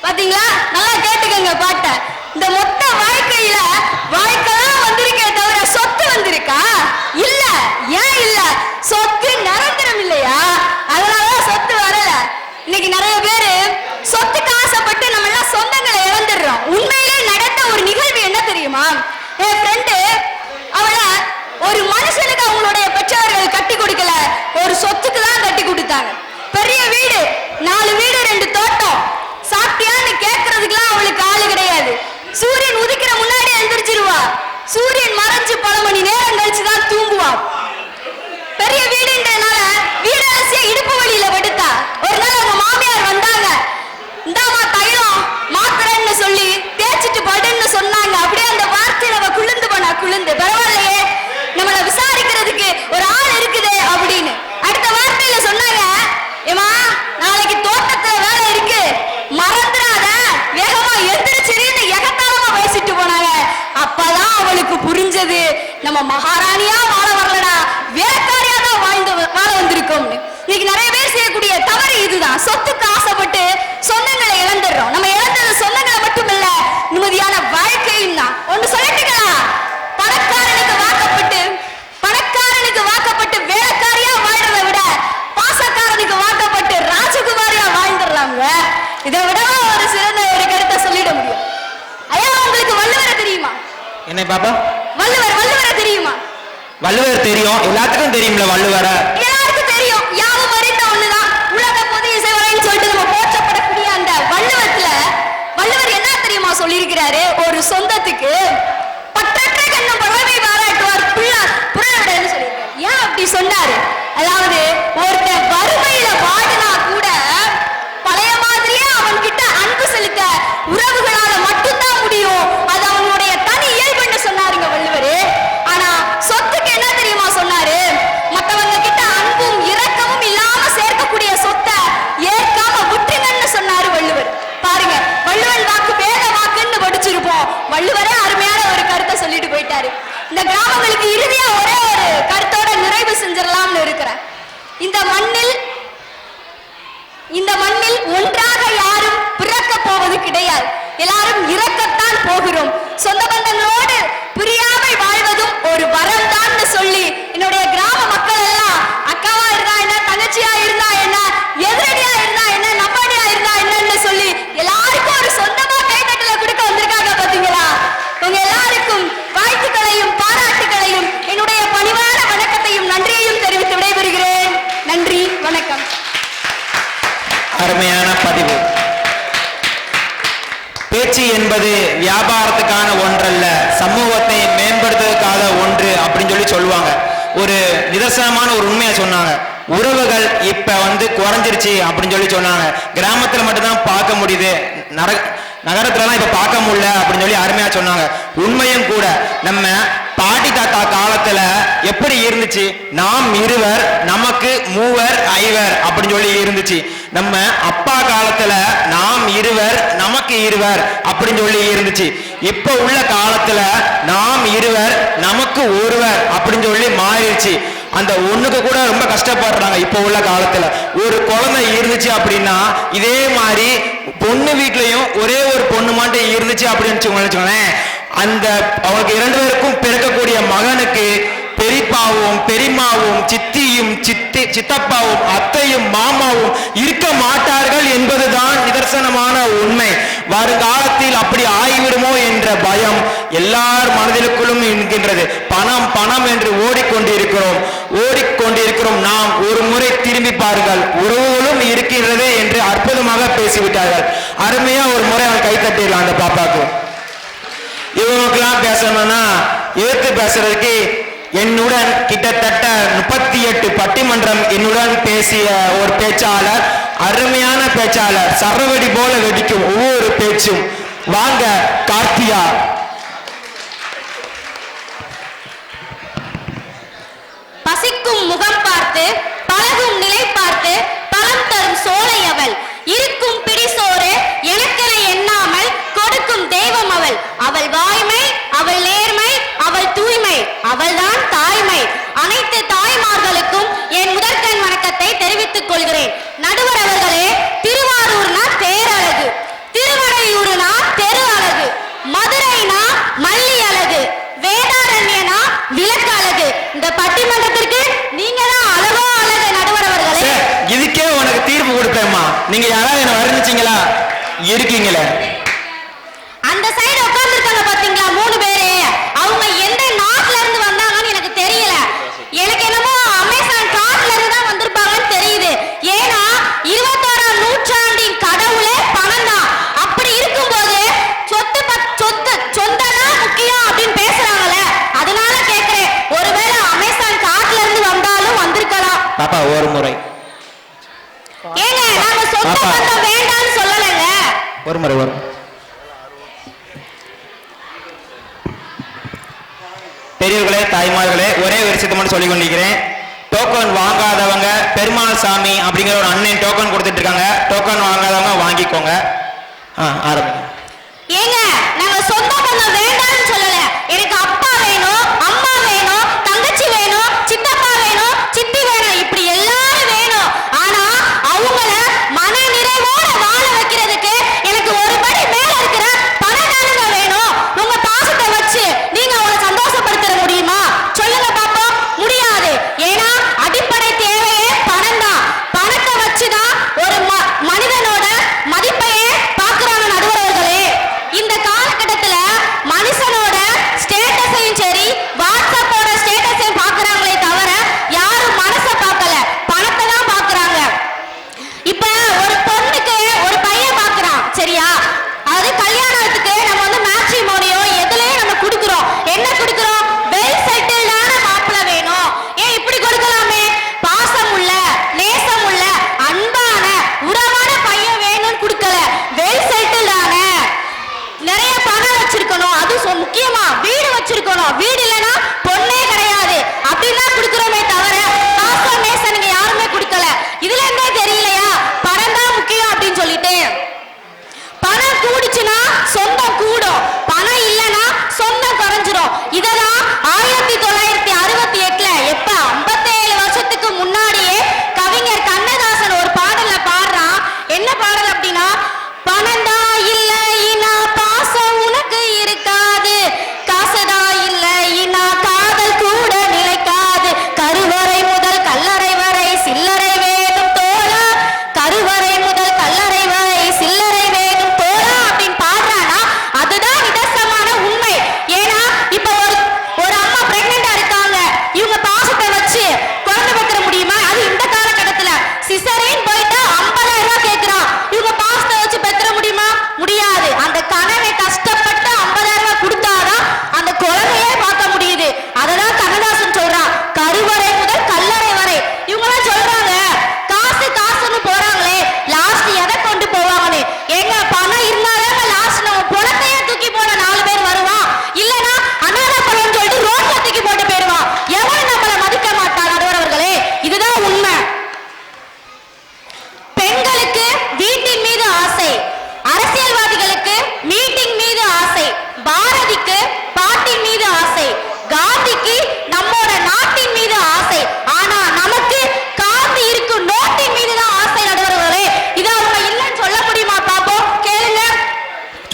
பாத்தீங்களா, நல்லா கேட்டுக்கங்க பாட்ட. இந்த மொத்த வாழ்க்கையில வாழ்க்கைதான் வந்திருக்கே தவிர சொத்து வந்திருக்கா? இல்ல. ஏன் இல்ல? சொத்து நிரந்தரம் இல்லையா, அதனாலதான் சொத்து வரல. இன்னைக்கு நிறைய பேரு சொத்துக்கு ஆசைப்பட்டு நம்ம எல்லாம் சொந்தங்களை இழந்துடுறோம். உண்மையிலே நடந்த ஒரு நிகழ்வு என்ன தெரியுமா? என் ஃப்ரெண்டு அவள ஒரு மனுஷனுக்கு அவங்களுடைய பெற்றோர்கள் கட்டி கொடுக்கல, ஒரு சொத்துக்கு தான் கட்டி கொடுத்தாங்க. பெரிய வீடு, 4 வீடு 2 தோட்டம். சாப்பிட்டியான்னு கேட்கறதுக்குலாம் அவளுக்கு ஆளு கிடையாது. சூரியன் உதிக்கிற முன்னாடி எழுந்திரிச்சிருவா, சூரியன் மறைஞ்சு பல மணி நேரம் கழிச்சுதான் தூங்குவா. பெரிய வீடுன்றதுனால வீடு அலசிய இடுப்பு வழியில படுத்தா. ஒரு நாள் அவங்க மாமியார் வந்தாங்க, இந்தாமா தைலம் மாத்திரன்னு சொல்லி தேய்ச்சிட்டு படுன்னு சொன்னாங்க. அப்படியே அந்த வார்த்தையில அவ குளிர்ந்து போனா. குளிர்ந்து பரவாயில்லையே நம்மள விசாரிக்கிறதுக்கு ஒரு ஆள் இருக்குதே அப்படின்னு. அடுத்த வார்த்தையில சொன்னாங்க, ஏமா நாளைக்கு தோட்டத்துல வேலை இருக்கு, மறந்துடாத, வேகமா எந்திரிச்சிருன்னு எகத்தாளமா பேசிட்டு போனாங்க. அப்பதான் அவளுக்கு புரிஞ்சது, நம்ம மகாராணியா வாழ வரலடா, வேலைக்காரியா தான் வாழ வந்திருக்கோம்னு. இன்னைக்கு நிறைய பேர் செய்யக்கூடிய தவறு இதுதான். சொத்துக்கு ஆசைப்பட்டு சொந்தங்களை இழந்துடுறோம். நம்ம இழந்தது சொந்தங்களை மட்டும் இல்ல, நிம்மதியான வாழ்க்கையும் தான். ஒண்ணு சொல்லட்டுங்களா, பணக்காரனுக்கு வாக்கப்பட்டு வேலைக்காரியா வாழ்றதை விட பாசக்காரனுக்கு வாக்கப்பட்டு ராஜகுமாரியா வாழ்ந்துடுறாங்க. இதை விட ஒரு சிறந்த ஒரு கருத்தை சொல்லிட முடியும். ஐயா, உங்களுக்கு வள்ளுவரை தெரியுமா? என்ன பாப்பா? வள்ளுவரை தெரியுமா? வள்ளுவர் தெரியும், எல்லாத்துக்கும் தெரியும்ல வள்ளுவர. எல்லாருக்கும் தெரியும், யாவும் அறிந்த ஒண்ணுதான் உலக பொது இசைவரைன்னு சொல்லிட்டு நம்ம போற்றப்படக்கூடிய அந்த வள்ளுவர் என்ன தெரியுமா சொல்லியிருக்கிறாரு? ஒரு சொந்தத்துக்கு பற்றற்ற கண்ணும் பறவை பாராட்டுவார் புறவிடன்னு சொல்லியிருக்காரு. ஏன் அப்படி சொன்னாரு? அதாவது ஒருத்தன் வறுமையில வாடினா கூட பழைய மாதிரியே அவன் கிட்ட அன்பு செலுத்த உறவுகளால மட்டும்தான் முடியும். அது அவனுடைய தனி இயல்புன்னு சொன்னாருங்க வள்ளுவரு. ஆனா சொத்துக்கு என்ன தெரியுமா சொன்னாரு? மத்தவங்க கிட்ட அன்பும் இரக்கமும் இல்லாம சேர்க்கக்கூடிய சொத்தை ஏற்காம விட்டுங்கன்னு சொன்னாரு வள்ளுவர். பாருங்க, வள்ளுவன் வாக்கு வேத வாக்குன்னு படிச்சிருப்போம், வள்ளுவரே அருமையான ஒரு கருத்தை சொல்லிட்டு போயிட்டாரு. இந்த கிராமங்களுக்கு இறுதியா ஒரே ஒரு கருத்தோட நிறைவு செஞ்சிடலாம்னு இருக்கிறேன். இந்த மண்ணில் ஒன்றாக யாரும் பிறக்க போவது கிடையாது, எல்லாரும் இறக்கத்தான் போகிறோம். சொந்த பந்தங்களோடு பிரியாமல் வாழ்வதும் ஒரு வரம் தான் சொல்லி என்னுடைய கிராம மக்கள் எல்லாம் அக்காவா இருந்தா என்ன, தங்கச்சியா இருந்தா என்ன, எதிரடியா இருந்தா என்ன, நம்படியா இருந்தா என்னன்னு சொல்லி எல்லாருக்கும் ஒரு சொந்தமா கைத்தட்டல கூட அருமையான பதிவு. பேச்சு என்பது வியாபாரத்துக்கான ஒன்றல்ல, சமூகத்தை மேம்படுத்துவதற்காக ஒன்று அப்படின்னு சொல்லுவாங்க. ஒரு நிதர்சனமான ஒரு உண்மையை சொன்னாங்க. உறவுகள் இப்ப குறைஞ்சிருச்சு அப்படின்னு சொன்னாங்க. கிராமத்துல மட்டும்தான் பார்க்க முடியுது, நகரத்துலலாம் இப்ப பார்க்க முடியல அப்படின்னு அருமையா சொன்னாங்க. உண்மையும் கூட. நம்ம பாட்டி தாத்தா காலத்துல எப்படி இருந்துச்சு? நாம் இருவர் நமக்கு மூவர் ஐவர் அப்படின்னு இருந்துச்சு. நம்ம அப்பா காலத்துல நாம் இருவர் நமக்கு இருவர் அப்படின்னு இருந்துச்சு. இப்ப உள்ள காலத்துல நாம் இருவர் நமக்கு ஒருவர் அப்படின்னு மாறிடுச்சு. அந்த ஒண்ணுக்கு கூட ரொம்ப கஷ்டப்படுறாங்க இப்ப உள்ள காலத்துல. ஒரு குழந்தை இருந்துச்சு அப்படின்னா இதே மாதிரி பொண்ணு வீட்லயும் ஒரே ஒரு பொண்ணு மட்டும் இருந்துச்சு அப்படின்னு வச்சுக்கோங்களேன், அந்த அவங்களுக்கு 2 பேருக்கும் பிறக்கக்கூடிய மகனுக்கு பெரியப்பாவும் பெரியம்மாவும் சித்தியும் சித்தப்பாவும் அத்தையும் மாமாவும் இருக்க மாட்டார்கள் என்பதுதான் நிதர்சனமான உண்மை. வருங்காலத்தில் அப்படி ஆகிவிடுமோ என்ற பயம் எல்லார் மனதிலுக்குள்ளும் இருக்கின்றது. பணம் பணம் என்று ஓடிக்கொண்டிருக்கிறோம். நாம் ஒரு முறை திரும்பி பாருங்கள், உறவுகளும் இருக்கின்றது என்று அற்புதமாக பேசிவிட்டார்கள். அருமையா ஒரு முறை அவன் கைத்தட்டிடலாம் அந்த பாப்பாக்கு. இவங்களுக்கெல்லாம் பேசணும்னா எதிர்த்து பேசுறதுக்கு என்னுடன் கிட்டத்தட்ட 38 பட்டிமன்றம் என்னுடன் பேசிய ஒரு பேச்சாளர், அருமையான பேச்சாளர், சரவெடி போல வெடிக்கும் ஒவ்வொரு பேச்சும். வாங்க கார்த்தியா. பசிக்கும் முகம் பார்த்து பழகும் நிலை பார்த்து பலம் தரும் சோலை அவள். இருக்கும் பிடிசோறு எனக்கென எண்ணாமல் கொடுக்கும் தெய்வம் அவள். அவள் வாய்மை, அவள் நேர்மை, அவள் தூய்மை, அவள்தான் தாய்மை. அனைத்து தாய்மார்களுக்கும் என் முதற்கண் வணக்கத்தை தெரிவித்துக் கொள்கிறேன். நடுவர் அவர்களே, திருவாரூர்னா தேரழகு, திருவடையூர்னா தெரு அழகு, மதுரைனா மல்லி அழகு, வேதாரண்யனா விளக்கு அழகு. இந்த பட்டிமன்றத்திற்கு நீங்க தான் அழகோ அழகு. நடுவர் அவர்களே, இதுக்கே உனக்கு தீர்ப்பு கொடுப்பேம்மா. நீங்க யாராவது என்ன வர்ணிச்சீங்களா? இருக்கீங்களே. அந்த சைடு உட்கார்ந்துருக்காங்க பாத்தீங்களா 3 பேரு, அவங்க எந்த நாட்டுல இருந்து வந்தாங்கன்னு எனக்கு தெரியல. எனக்கு என்னமோ அமேசான் காட்டுல இருந்து தான் வந்திருப்பாங்கன்னு தெரியுது. ஏன்னா 21ஆம் நூற்றாண்டின் கடவுளே பணம் தான். அப்படி இருக்கும்போது சொந்ததான் முக்கியம் அப்படின்னு பேசுறாங்கல்ல, அதனால கேக்குறேன், ஒருவேளை அமேசான் காட்டுல இருந்து வந்தாலும் வந்திருக்கலாம். பாப்பா ஒரு முறை ஏங்க, நாங்க சொந்த பந்தம் வேண்டாம்னு சொல்லலைங்க. ஒரு முறை வரும். பெரியவர்களே, தாய்மார்களே, ஒரே ஒரு விஷயத்தை மட்டும் சொல்லிக் கொண்டிருக்கிறேன். டோக்கன் வாங்காதவங்க பெருமாள் சாமி அப்படிங்கிற ஒரு அண்ணன் டோக்கன் கொடுத்துட்டு இருக்காங்க. டோக்கன் வாங்காதவங்க வாங்கிக்கோங்க. ஆரம்பிங்க. ஏங்க, நாங்க சொந்த பந்தம் வேண்டாம்னு சொல்லல. எனக்கு அப்பா வேணும், அம்மா வேணும், தங்கச்சி வேணும், சித்தப்பா வேணும், சித்தி வேணும், இப்படி எல்லாரும் வேணும். ஆனா அவங்கள மன நிறைவோட வாழ வைக்கிறதுக்கு எனக்கு ஒரு படி மேல இருக்கிற பணம் தானுங்க வேணும். உங்க பாசத்தை வச்சு நீங்க அவங்கள சந்தோஷப்படுத்த முடியுமா? சொல்லுங்க பாப்போம். முடியாது. ஏன்னா அடிப்படை தேவையே பணம் தான். பணத்தை வச்சுதான் ஒரு மனிதனோட மதிப்பையே பார்க்கறாங்க நடுவர்களே. இந்த காலகட்டத்துல மனுஷனோட ஸ்டேட்டஸையும் சரி, வாட்ஸ்அப்போட ஸ்டேட்டஸையும் பார்க்கறாங்களே தவிர யாரும் மனசை பார்க்கல, பணத்தை தான் பார்க்கறாங்க. இப்ப ஒரு பொண்ணுக்கு ஒரு பையன் பார்க்கறான், சரியா? அது கல்யாணத்துக்கு நம்ம மேட்ரிமோனியோ எதுலயும் நம்ம கொடுக்குறோம். என்ன கொடுக்குறோம்? வெல் செட்டில்டான மாப்பிள்ளை வேணும். ஏன் இப்படி கொடுக்கலாமே? பாசம் உள்ள, நேசம் உள்ள, அன்பான, உறவான பையன் வேணும்னு கொடுக்கல. வெல் செட்டில்டான, நிறைய பணம் வச்சிருக்கணும், அது முக்கியமா வீடு வச்சிருக்கணும். வீடு இல்லைன்னா பொண்ணே கிடையாது அப்படின்னா கொடுக்குறோமே தவிர பாசம் நேசனுங்க யாருமே கொடுக்கல. இதுல இருந்தே தெரியலையா பணம் தான் முக்கியம் அப்படின்னு சொல்லிட்டு. பணம் கூடுச்சுன்னா சொந்தம் கூடும், பணம் இல்லைன்னா சொந்தம் குறைஞ்சிரும். இததான் 1968 எப்ப 57 வருஷத்துக்கு முன்னாடியே கவிஞர் கண்ணதாசன் ஒரு பாடல்ல பாடுறான். என்ன பாடல் அப்படின்னா, பணந்தா இல்லைனா பாசம் உனக்கு இருக்காது, காசுதா இல்லைனா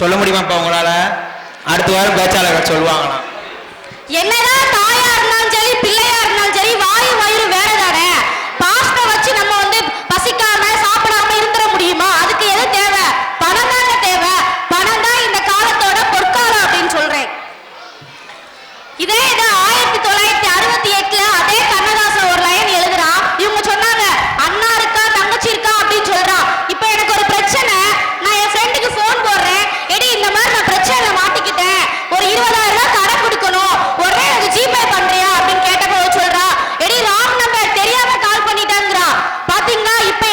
சொல்ல முடியுமாப்பா உங்களால? அடுத்த வாரம் பேச்சாளர்கள் சொல்லுவாங்களாம். என்னதான் தாயா இருந்தாலும் சரி பிள்ளையா இருந்தாலும் சரி வாயு வயிறு வேற தானே. பாஸ்டை வச்சு நம்ம வந்து பசிக்காம சாப்பிடாம இருந்துட முடியுமா? அதுக்கு எது தேவை? பணம் தாங்க தேவை. பணம் தான் இந்த காலத்தோட பொற்காலம் அப்படின்னு சொல்றேன். இதே இது 1968 அதே கண்ணதாசன் ஒரு லைன் எழுதுறான். இவங்க சொன்னாங்க அண்ணா இருக்கா தங்கச்சி இருக்கா அப்படின்னு சொல்றான். இப்ப எனக்கு ஒரு பிரச்சனை, நான் என் ஃப்ரெண்டுக்கு போன் போடுறேன், எடி இந்த மாதிரி நான் பிரச்சனையில மாட்டிக்கிட்டேன், ஒரு 20,000 ரூபாய் கடன் கொடுக்கணும், உடனே எனக்கு ஜிபே பண்றியா அப்படின்னு கேட்டப்போ சொல்றா, எடி ராங் நம்பர் தெரியாம கால் பண்ணிட்டாங்கிறா. பாத்தீங்களா இப்ப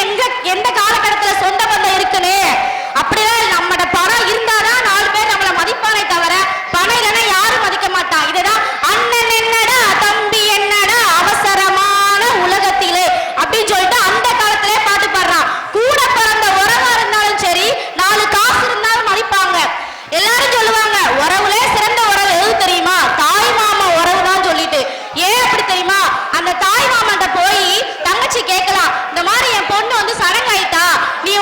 எந்த காலகட்டத்துல சொந்த பந்தம் இருக்குன்னு. அப்படிதான் நம்மட பணம் இருந்தாதான் 4 பேர் நம்மள மதிப்பானே தவிர பணம் இல்லைன்னா யாரும் மதிக்க மாட்டான். இதுதான் அண்ணன் என்னடா தம்பி என்னடா அவசரமான உலகத்திலே அப்படின்னு சொல்லிட்டு அந்த காலத்திலே பாட்டு பாடுறான். கூட பிறந்த உறவா இருந்தாலும் சரி 4 காசு இருந்தாலும் மதிப்பாங்க. எல்லாரும் சொல்லுவாங்க உறவுலே சிறந்த உறவு எது தெரியுமா? தாய் மாமா உறவு தான் சொல்லிட்டு. ஏன் அப்படி தெரியுமா? அந்த தாய் மாமாட்ட போய் தங்கச்சி கேட்கலாம், இந்த மாதிரி என் பொண்ணு வந்து சடங்காயிட்டா, நீ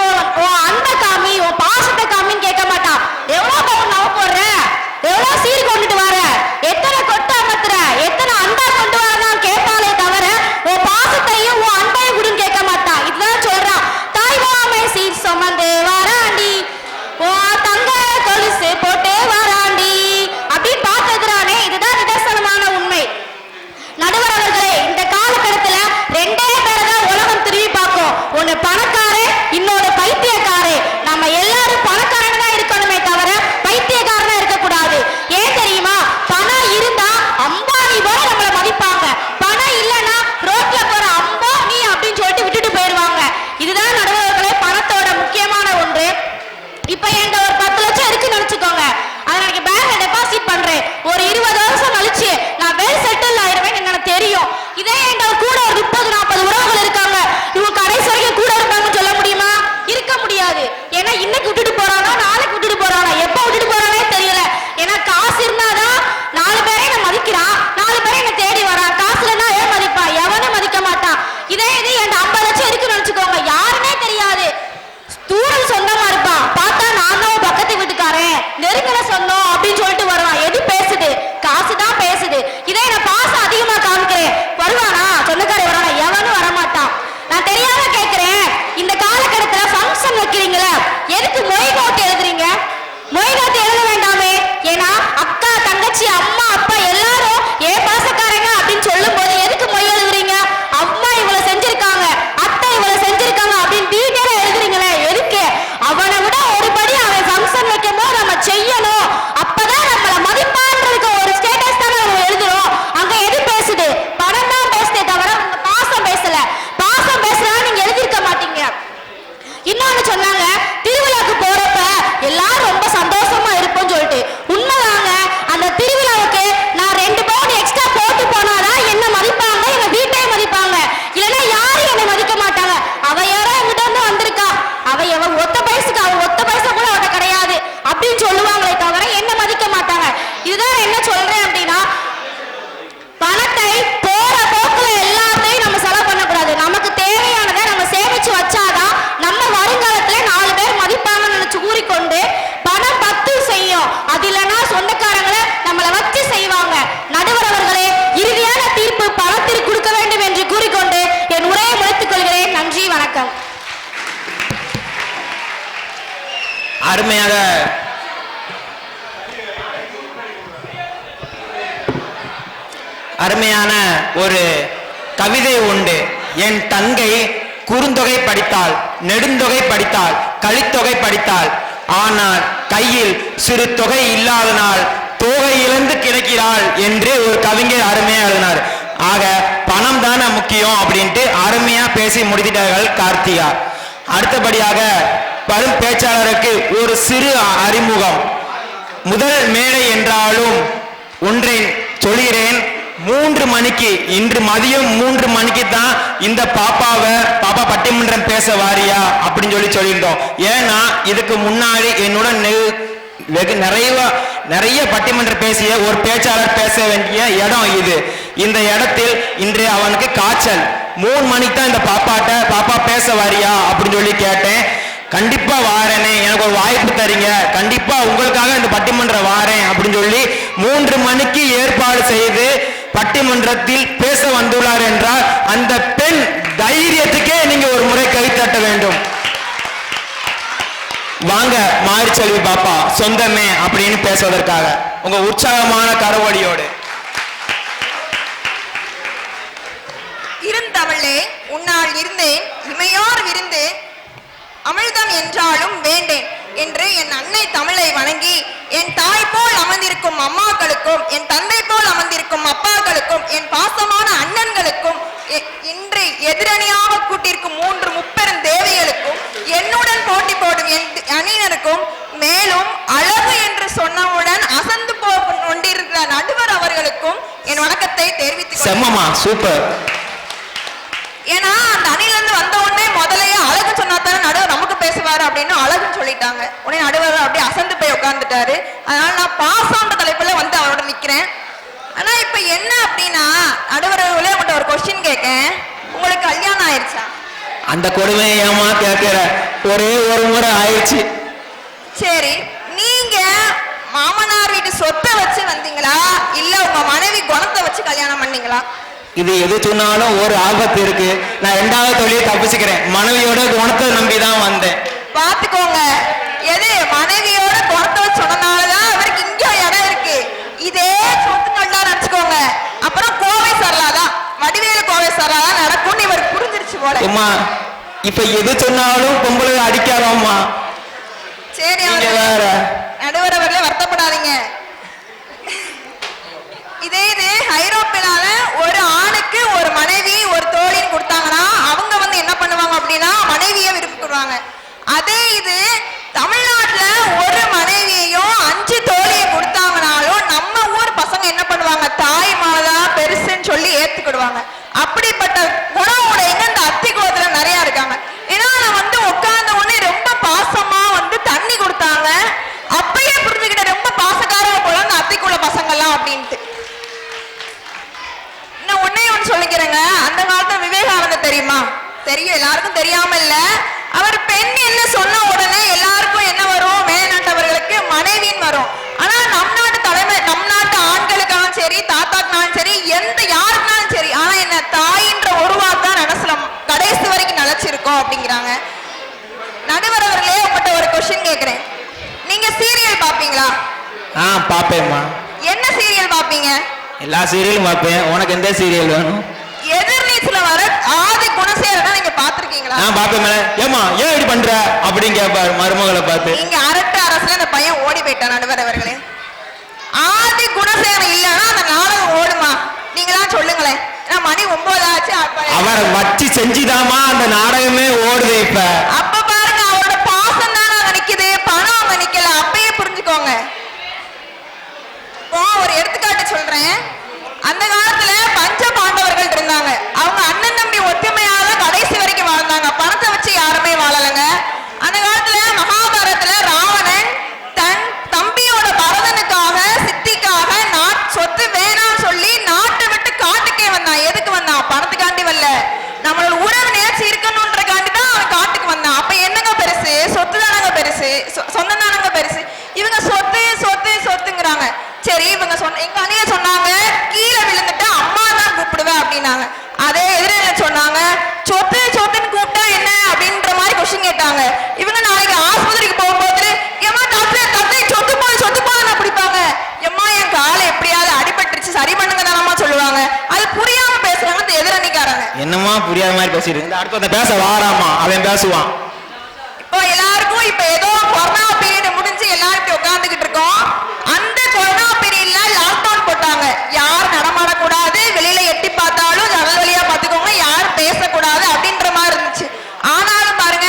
உன் அன்பை காமி உன் பாசத்தை காமின்னு கேட்க மாட்டான். எவ்வளவு பவுன் நவ போடுற, எவ்வளவு சீர் கொண்டுட்டு வர, எத்தனை கொட்டு அமர்த்துற, எத்தனை அன்பா கொண்டு வரதான் கேட்பாலே தவிர உன் பாசத்தையும் உன் அன்பையும் கூட கேட்க மாட்டான். இதுதான் சொல்றான், தாய் மாமே சீர் சுமந்து வராண்டி, உன் தங்க கொலுசு போட்டு வராண்டி அப்படின்னு பார்த்துக்கிறானே. இதுதான் நிதர்சனமான உண்மை. நடுவர் அவர்களே, இந்த காலகட்டத்துல 2 பேரை தான் உலகம் திரும்பி பார்க்கும். ஒண்ணு பணக்காரே, இன்னொரு பைத்தியக்காரே. நம்ம எல்லாரும் பணக்காரன் தான் இருக்கணுமே தவிர பைத்தியக்காரனா இருக்கக்கூடாது. ஏன் தெரியுமா? பணம் இருந்தா அம்பானி போல நம்மள மதிப்பாங்க. பணம் இல்லைன்னா ரோட்ல போற அம்பானி அப்படின்னு சொல்லிட்டு விட்டுட்டு போயிடுவாங்க. இதுதான் நடுவர்களே பணத்தோட முக்கியமான ஒன்று. இப்ப என்கிட்ட ஒரு 10 லட்சம் இருக்குன்னு நினைச்சுக்கோங்க, அதை எனக்கு பேங்க்ல டெபாசிட் பண்றேன். ஒரு 20 வருஷம் கழிச்சு நான் வெல் செட்டில் ஆயிடுவேன் எனக்கு தெரியும். இதே என்கிட்ட கூட ஒரு 30-40 உறவுகள் இருக்காங்க, இவங்க கடைசி வரைக்கும் கூட இருப்பாங்கன்னு சொல்ல முடியுமா? இருக்க முடியாது. ஏன்னா இன்னைக்கு விட்டுட்டு போறானா நாளைக்கு விட்டுட்டு போறானா எப்ப விட்டுட்டு போறானே தெரியல. ஏன்னா காசு இருந்தாதான் 4 பேரை என்ன மதிக்கிறான், 4 பேரை என்ன தேடி வரான். காசு இல்லைன்னா ஏன் மதிப்பான்? எவனும் மதிக்க மாட்டான். இதே இது என்கிட்ட 50 லட்சம் இருக்குன்னு நினைச்சுக்கோங்க, யாருமே தெரியாது, தூரம் சொந்தமா இருப்பான், பார்த்தா நான் தான் பக்கத்து வீட்டுக்காரன், நெருங்கல சொந்தம் அப்படின்னு சொல்லிட்டு வருவான். எது பேசுது? காசு தான் பேசுது. இதே நான் பாசம் அதிகமா காமிக்கிறேன், வருவானா? சொந்தக்காரன் வரானா? எவனும் வரமாட்டான். நான் தெரியாம கேட்கிறேன், இந்த காலகட்டத்துல ஃபங்க்ஷன் வைக்கிறீங்களா, எதுக்கு மொய் நோட்டு எழுதுறீங்க? மொய் நோட்டு எழுத வேண்டாமே. ஏன்னா அக்கா தங்கச்சி அம்மா அப்பா எல்லாரும் ஏன் பாசக்காரங்க அப்படின்னு சொல்லும் போது எதுக்கு மொய் எழுதுறீங்க? அம்மா இவ்வளவு செஞ்சிருக்காங்க, அத்தை இவ்வளவு செஞ்சிருக்காங்க அப்படின்னு டீட்டெயிலா எழுதுறீங்களே எதுக்கு? அவனை விட ஒரு படி அவன் ஃபங்க்ஷன் வைக்கும் போது நம்ம செய்யணும், அப்பதான் நம்மள மதிப்பான்றதுக்கு ஒரு ஸ்டேட்டஸ் தானே நம்ம எழுதுறோம். அங்க எது பேசுது? பணம் தான் பேசுதே தவிர உங்க பாசம் பேசல. பாசம் பேசுறா நீங்க எழுதிருக்க மாட்டீங்க. இன்னொன்னு சொன்னாங்க, திருவிழாக்கு போறப்ப எல்லாரும் ரொம்ப சந்தோஷமா இருப்போம்னு சொல்லிட்டு. உண்மைதாங்க. அந்த திருவிழாவுக்கு நான் 2 பவுன் எக்ஸ்ட்ரா போட்டு போனாதான் என்ன மதிப்பாங்க, எங்க வீட்டையே மதிப்பாங்க. இல்லைன்னா யாரும் என்னை மதிக்க மாட்டாங்க. அவ யாரோ எங்கிட்ட வந்து வந்திருக்கா, அவ ஒத்த பைசுக்கு அவ ஒத்த பைசா கூட அவட்ட கிடையாது அப்படின்னு சொல்லுவாங்களே தவிர என்ன மதிக்க மாட்டாங்க. இதுதான் என்ன சொல்றேன் அப்படின்னா, பணத்தை போற போக்குல எல்லாத்தையும் நம்ம செலவு பண்ணக்கூடாது. நமக்கு தேவையானதை நம்ம சேமிச்சு வச்சாதான் நம்ம வருங்காலத்துல 4 பேர் மதிப்பாங்கன்னு நினைச்சு கூறிக்கொண்டு பணம் 10 செய்யும். அது இல்லைன்னா சொந்தக்காரங்களை நம்மளை வச்சு செய்வாங்க. நடுவர் அவர்களே, இறுதியான தீர்ப்பு பணத்திற்கு கொடுக்க வேண்டும் என்று கூறிக்கொண்டு என் உரையை முடித்துக் கொள்கிறேன். நன்றி, வணக்கம். அருமையாக அருமையான ஒரு கவிதை உண்டு. என் தங்கை குறுந்தொகை படித்தாள், நெடுந்தொகை படித்தாள், கலித்தொகை படித்தாள், ஆனால் கையில் சிறு தொகை இல்லாதனால் தொகை இழந்து கிடக்கிறாள் என்று ஒரு கவிஞர் அருமையா எழுதினார். ஆக பணம் தானே முக்கியம் அப்படின்ட்டு அருமையா பேசி முடித்திட்டார்கள் கார்த்திகா. அடுத்தபடியாக வரும் பேச்சாளருக்கு ஒரு சிறு அறிமுகம். முதல் மேடை என்றாலும் ஒன்றை சொல்கிறேன், 3 மணிக்கு இன்று மதியம் 3 மணிக்கு தான் இந்த பாப்பா பட்டிமன்றம் பேச வாரியா அப்படின்னு சொல்லியிருந்தோம். ஏன்னா இதுக்கு முன்னாடி என்னுடன் நிறைய பட்டிமன்றம் பேசிய ஒரு பேச்சாளர் பேச வேண்டிய இடம் இது. இந்த இடத்தில் இன்று அவனுக்கு காய்ச்சல். 3 மணிக்கு தான் இந்த பாப்பா பேச வாரியா அப்படின்னு சொல்லி கேட்டேன். கண்டிப்பா வாரனே, எனக்கு ஒரு வாய்ப்பு சரிங்க, கண்டிப்பா உங்களுக்காக இந்த பட்டிமன்றம் வாரேன் அப்படின்னு சொல்லி 3 மணிக்கு ஏற்பாடு செய்து பட்டிமன்றத்தில் பேச வந்துள்ளார் என்றால் அந்த பெண் தைரியத்துக்கே நீங்க ஒரு முறை கை தட்ட வேண்டும். வாங்க மாரிச்செல்வி பாப்பா சொந்தமே அப்படின்னு பேசுவதற்காக உங்க உற்சாகமான கரவொலியோடு. இருந்தவளே உன்னால் இருந்தேன் இமையோர் விருந்து அமிழ்தம் என்றாலும் வேண்டேன் என்று என் அன்னை தமிழை வணங்கி என் தாய் போல் அமர்ந்திருக்கும் அம்மாக்களுக்கும் என் தந்தை போல் அமர்ந்திருக்கும் அப்பாக்களுக்கும் என் பாசமான அண்ணன்களுக்கும் இன்று எதிரணியாக கூட்டியிருக்கும் 3 முப்பெரும் தேவிகளுக்கும் என்னுடன் போட்டி போடும் என் அணியினருக்கும் மேலும் அழகு என்று சொன்னவுடன் அசந்து கொண்டிருக்கிற நடுவர் அவர்களுக்கும் என் வணக்கத்தை தெரிவித்துக் செம்மமா சூப்பர். ஏன்னா அந்த அணில இருந்து வந்த உடனே முதலையே அழகு சொன்னாத்தானே நடுவர் நமக்கு பேசுவாரு அப்படின்னு அழகுன்னு சொல்லிட்டாங்க. உடனே நடுவர் அப்படியே அசந்து போய் உட்கார்ந்துட்டாரு. அதனால நான் பாசம்ன்ற தலைப்புல வந்து அவரோட நிக்கிறேன். ஆனா இப்ப என்ன அப்படின்னா நடுவர்களே உங்கள்கிட்ட ஒரு கொஸ்டின் கேட்கேன், உங்களுக்கு கல்யாணம் ஆயிடுச்சா? அந்த கொடுமையை ஏமா கேட்கிற, ஒரே ஒரு முறை ஆயிடுச்சு. சரி, நீங்க மாமனார் வீட்டு சொத்தை வச்சு வந்தீங்களா இல்ல உங்க மனைவி குணத்தை வச்சு கல்யாணம் பண்ணீங்களா? இது எது சொன்னாலும் ஒரு ஆபத்து இருக்கு. நான் 2வது தொழிலை தப்பிச்சுக்கிறேன். மனைவியோட குணத்தை நம்பி தான் வந்தேன். பாத்துக்கோங்க, எது மனைவியோட குணத்தை வச்சு சொன்னனாலதான் அவருக்கு இங்க இடம் இருக்கு. இதே சொத்துக்கள்னா நினைச்சுக்கோங்க, அப்புறம் கோவை சரலாதான் வடிவேலு கோவை சரலாதான் நடக்கும்னு இவருக்கு புரிஞ்சிருச்சு போல. அம்மா இப்ப எது சொன்னாலும் பொம்பளை அடிக்காதம்மா. சரி வேற நடுவர் அவர்களே வருத்தப்படாதீங்க. இதே இது ஐரோப்பியால ஒரு ஆணுக்கு ஒரு மனைவி ஒரு தோழின்னு கொடுத்தாங்கன்னா அவங்க வந்து என்ன பண்ணுவாங்க அப்படின்னா மனைவியை விருப்பப்படுவாங்க. அதே இது தமிழ்நாட்டுல ஒரு மனைவியையும் 5 தோழியை கொடுத்தாங்கனாலும் நம்ம ஊர் பசங்க என்ன பண்ணுவாங்க, தாய் மாதா பெருசுன்னு சொல்லி ஏத்துக்கிடுவாங்க. அப்படிப்பட்ட குணம் உடையங்க இந்த அத்தி குலத்துல நிறைய இருக்காங்க. ஏன்னா நான் வந்து உட்கார்ந்த உடனே ரொம்ப பாசமா வந்து தண்ணி கொடுத்தாங்க. அப்பயே புரிஞ்சுக்கிட்ட ரொம்ப பாசக்காரங்க போல அந்த அத்திக்குள்ள பசங்கள்லாம் அப்படின்ட்டு. இன்னும் ஒன்னு சொல்லிக்கிறேங்க, அந்த காலத்துல விவேகானந்தர் தெரியுமா? தெரியும், எல்லாருக்கும் தெரியாம இல்ல. அவர் பெண் என்ன சொன்ன உடனே எல்லாருக்கும் என்ன வரும், மேல்நாட்டவர்களுக்கு மனைவின்னு வரும். ஆனா நம் நாட்டு தலைமை, நம் நாட்டு ஆண்களுக்காலும் சரி தாத்தாக்குனாலும் சரி எந்த யாருக்குனாலும் சரி, ஆனா என்ன தாயின்ற ஒரு வார்த்தை நனசுல கடைசி வரைக்கும் நிலைச்சிருக்கோம் அப்படிங்கிறாங்க. நடுவர் அவர்களே உங்கள்கிட்ட ஒரு கொஸ்டின் கேட்கிறேன், நீங்க சீரியல் பாப்பீங்களா? பாப்பேம்மா. என்ன சீரியல் பாப்பீங்க? எல்லா சீரியலும் பார்ப்பேன். உனக்கு எந்த சீரியல் வேணும்? எதிர்நீச்சல வர ஆதி குணசேகரனை நீங்க பாத்திருக்கீங்களா? பாப்பேன். ஏமா ஏன் இப்படி பண்ற அப்படின்னு கேட்பாரு மருமகளை பார்த்து. நீங்க அரட்ட அரசுல அந்த பையன் ஓடி போயிட்டான். நடுவர் அவர்களே, ஆதி குணசேகரன் இல்லன்னா அந்த நாடகம் ஓடுமா? நீங்க தான் சொல்லுங்களேன். மணி 9 ஆச்சு. அவரை வச்சு செஞ்சுதாமா அந்த நாடகமே ஓடுது. இப்ப அப்ப பாருங்க, அவரோட பாசம் தானே அங்க நிக்குது, பணம் அங்க நிக்கல. அப்பயே புரிஞ்சுக்கோங்க. ஒரு எடுத்துக்காட்டு சொல்றேன். அந்த காலத்துல பஞ்ச பாண்டவர்கள் இருந்தாங்க. அவங்க அண்ணன் தம்பி ஒத்துமையாக கடைசி வரைக்கும் வாழ்ந்தாங்க. பணத்தை வச்சு யாருமே வாழலைங்க. அந்த காலத்துல மகாபாரதத்துல ராவணன் தன் தம்பியோட பரதனுக்காக சித்திக்காக சொத்து வேணாம் சொல்லி நாட்டை விட்டு காட்டுக்கே வந்தான். எதுக்கு வந்தான்? பணத்துக்காண்டி வரல, நம்மளோட உறவு நேர்ச்சி இருக்கணும்ன்றக்காண்டி தான் அவன் காட்டுக்கு வந்தான். அப்ப என்னங்க பெருசு? சொத்து தானங்க பெருசு, சொந்தம் தானங்க பெருசு. இவங்க சொத்து சொத்து சொத்துங்கிறாங்க. சரி, இவங்க எங்க அணிய சொன்னாங்க கீழே விழுந்துட்டு அம்மா தான் கூப்பிடுவேன் அப்படின்னாங்க. அதே எதிரில சொன்னாங்க சொத்து சொத்துன்னு கூப்பிட்டா என்ன அப்படின்ற மாதிரி கொஸ்டின் கேட்டாங்க. இவங்க நாளைக்கு ஆஸ்பத்திரிக்கு போகும்போது ஏமா தத்தை சொத்து போதுன்னு பிடிப்பாங்க. எம்மா என் காலை எப்படியாவது அடிபட்டுருச்சு சரி பண்ணுங்க தானம்மா சொல்லுவாங்க. அது புரியாம பேசுறாங்க அந்த எதிரணிக்காரங்க. என்னமா புரியாத மாதிரி பேசிட்டு அடுத்த பேச வாராமா, அவன் பேசுவான். இப்போ எல்லாருக்கும் இப்ப ஏதோ கொரோனா பீரியட் முடிஞ்சு எல்லாரும் உட்கார்ந்துகிட்டு இருக்கோம். அந்த கொரோனா பீரியட்ல லாக்டவுன் போட்டாங்க. யார் நடமாடக்கூடாது, வெளியில எட்டி பார்த்தாலும் ஜன்னல் வழியா பார்த்துக்கோங்க, யாரும் பேசக்கூடாது அப்படின்ற மாதிரி இருந்துச்சு. ஆனாலும் பாருங்க,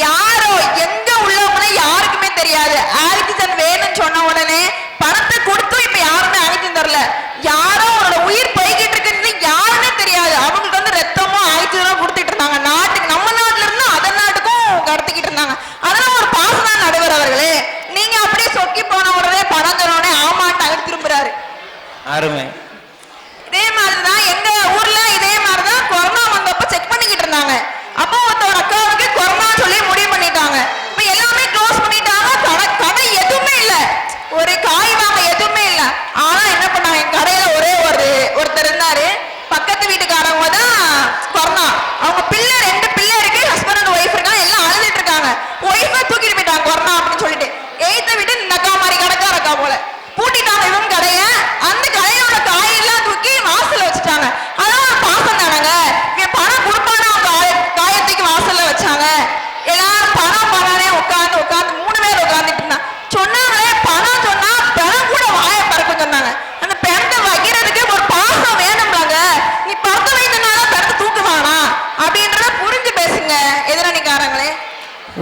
யாரோ எங்க உள்ளவங்கன்னு யாருக்குமே தெரியாது. ஆக்சிஜன் வேணும்னு சொன்ன உடனே பணத்தை கொடுத்தும் இப்ப யாருமே ஆக்சிஜன் தரல. யாரோ அவரோட உயிர் போய்கிட்டு இருக்குன்னு யாருமே தெரியாது. அவங்களுக்கு வந்து ரத்தமும் ஆக்சிஜனும் கொடுத்துட்டு இருந்தாங்க. நாட்டுக்கு, நம்ம நாட்டுல இருந்து அதர் நாட்டுக்கும் கடத்திக்கிட்டு இருந்தாங்க. அதெல்லாம் ஒரு பாசம் தான் நடுவர் அவர்களே. நீங்க அப்படியே சொக்கி போன உடனே பணம் தரோடனே ஆமாட்டாங்க திரும்புறாரு. அருமை. இதே மாதிரிதான் எங்க ஊர்ல இதே மாதிரிதான் கொரோனா வந்தப்ப செக் பண்ணிக்கிட்டு இருந்தாங்க. அப்போ ஒருத்தோட அக்காவுக்கு கொரோனா சொல்லி முடிவு பண்ணிட்டாங்க. இப்ப எல்லாமே க்ளோஸ் பண்ணிட்டாங்க.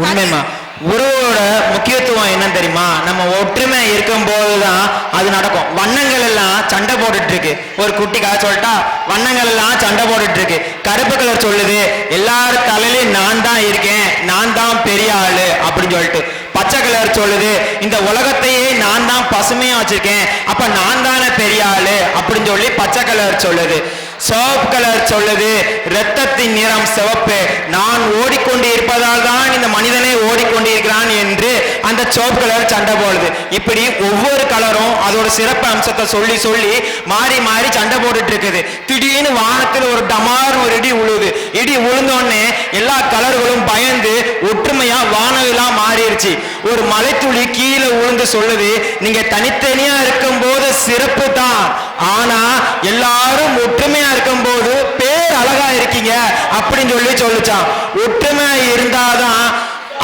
உண்மைமா. உறவோட முக்கியத்துவம் என்னன்னு தெரியுமா? நம்ம ஒற்றுமை இருக்கும் போதுதான் அது நடக்கும். வண்ணங்கள் எல்லாம் சண்டை போட்டுட்டு இருக்கு. ஒரு குட்டி கதை சொல்லிட்டா, வண்ணங்கள் எல்லாம் சண்டை போட்டுட்டு இருக்கு. கருப்பு கலர் சொல்லுது எல்லாரும் தலையிலையும் நான் தான் இருக்கேன், நான் தான் பெரிய ஆளு அப்படின்னு சொல்லிட்டு. பச்சை கலர் சொல்லுது இந்த உலகத்தையே நான் தான் பசுமையா வச்சிருக்கேன், அப்ப நான் தானே பெரிய ஆளு அப்படின்னு சொல்லி பச்சை கலர் சொல்லுது. சிவப்பு கலர் சொல்லுது இரத்தத்தின் நிறம் சிவப்பு, நான் ஓடிக்கொண்டு இருப்பதால் தான் இந்த மனிதனே ஓடிக்கொண்டிருக்கிறான் என்று அந்த சிவப்பு கலர் சண்டை போடுது. இப்படி ஒவ்வொரு கலரும் அதோட சிறப்பு அம்சத்தை சொல்லி சொல்லி மாறி மாறி சண்டை போட்டுட்டு இருக்குது. திடீர்னு வானத்தில் ஒரு டமார் ஒரு இடி உழுது. இடி உழுந்தோடனே எல்லா கலர்களும் பயந்து ஒற்றுமையா வானவிலா மாறிடுச்சு. ஒரு மலைத்துளி கீழே உழுந்து சொல்லுது நீங்க தனித்தனியா இருக்கும் போது சிறப்பு தான், ஆனா எல்லாரும் ஒற்றுமையா இருக்கும் போது பேர் அழகா இருக்கீங்க அப்படின்னு சொல்லி சொல்லிச்சான். ஒற்றுமையா இருந்தாதான்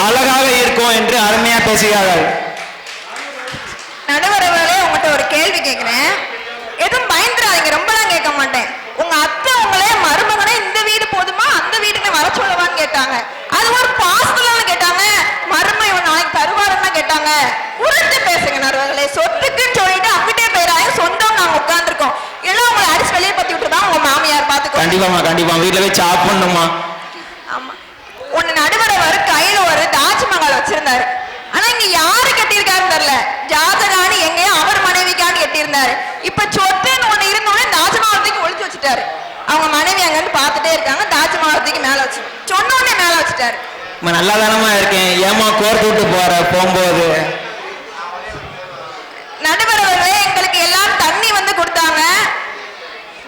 அழகாக இருக்கும் என்று அருமையா பேசுகிறார்கள். நடுவரவர்களே, உங்கள்கிட்ட ஒரு கேள்வி கேட்கிறேன். எதுவும் பயந்துடாதீங்க, ரொம்பலாம் கேட்க மாட்டேன். உங்க அத்தை உங்களே மருமகனே இந்த வீடு போதுமா அந்த வீட்டுக்கு வர சொல்லவான்னு கேட்டாங்க. அது ஒரு பாசத்துலான்னு கேட்டாங்க. மருமை நாளைக்கு தருவாருன்னு கேட்டாங்க. உருட்டு பேசுங்க நடுவர்களே. சொத்துக்குன்னு சொல்லிட்டு அங்கிட்டே போயிடாங்க. சொந்தம் நாங்க உட்கார்ந்துருக்கோம். எல்லாம் உங்களை அடிச்சு வெளியே பத்தி விட்டுதான் உங்க மாமியார் பாத்துக்கோ. கண்டிப்பாமா கண்டிப்பா வீட்டுல போய் சாப்பிடணுமா. ஆமா, ஒன்னு நடுவரவர் கையில ஒரு தாஜ்மஹால் வச்சிருந்தாரு. ஆனா இங்க யாரு கட்டியிருக்காருன்னு தெரியல. ஜாதகான்னு எங்கேயோ அவர் மனைவிக்கான்னு கட்டியிருந்தாரு. இப்ப சொத்துன்னு ஒண்ணு இருந்தோடனே தாஜ்மஹாலத்துக்கு ஒழிச்சு வச்சுட்டாரு. அவங்க மனைவி அங்கன்னு பாத்துட்டே இருக்காங்க. தாஜ்மஹாலத்துக்கு மேல வச்சு சொன்னோடனே மேல வச்சுட்டாரு. நல்லா தானமா இருக்கேன், ஏமா கோர்த்து விட்டு போற போகும்போது. நடுவரவர்களே, எங்களுக்கு எல்லாம் தண்ணி வந்து கொடுத்தாங்க.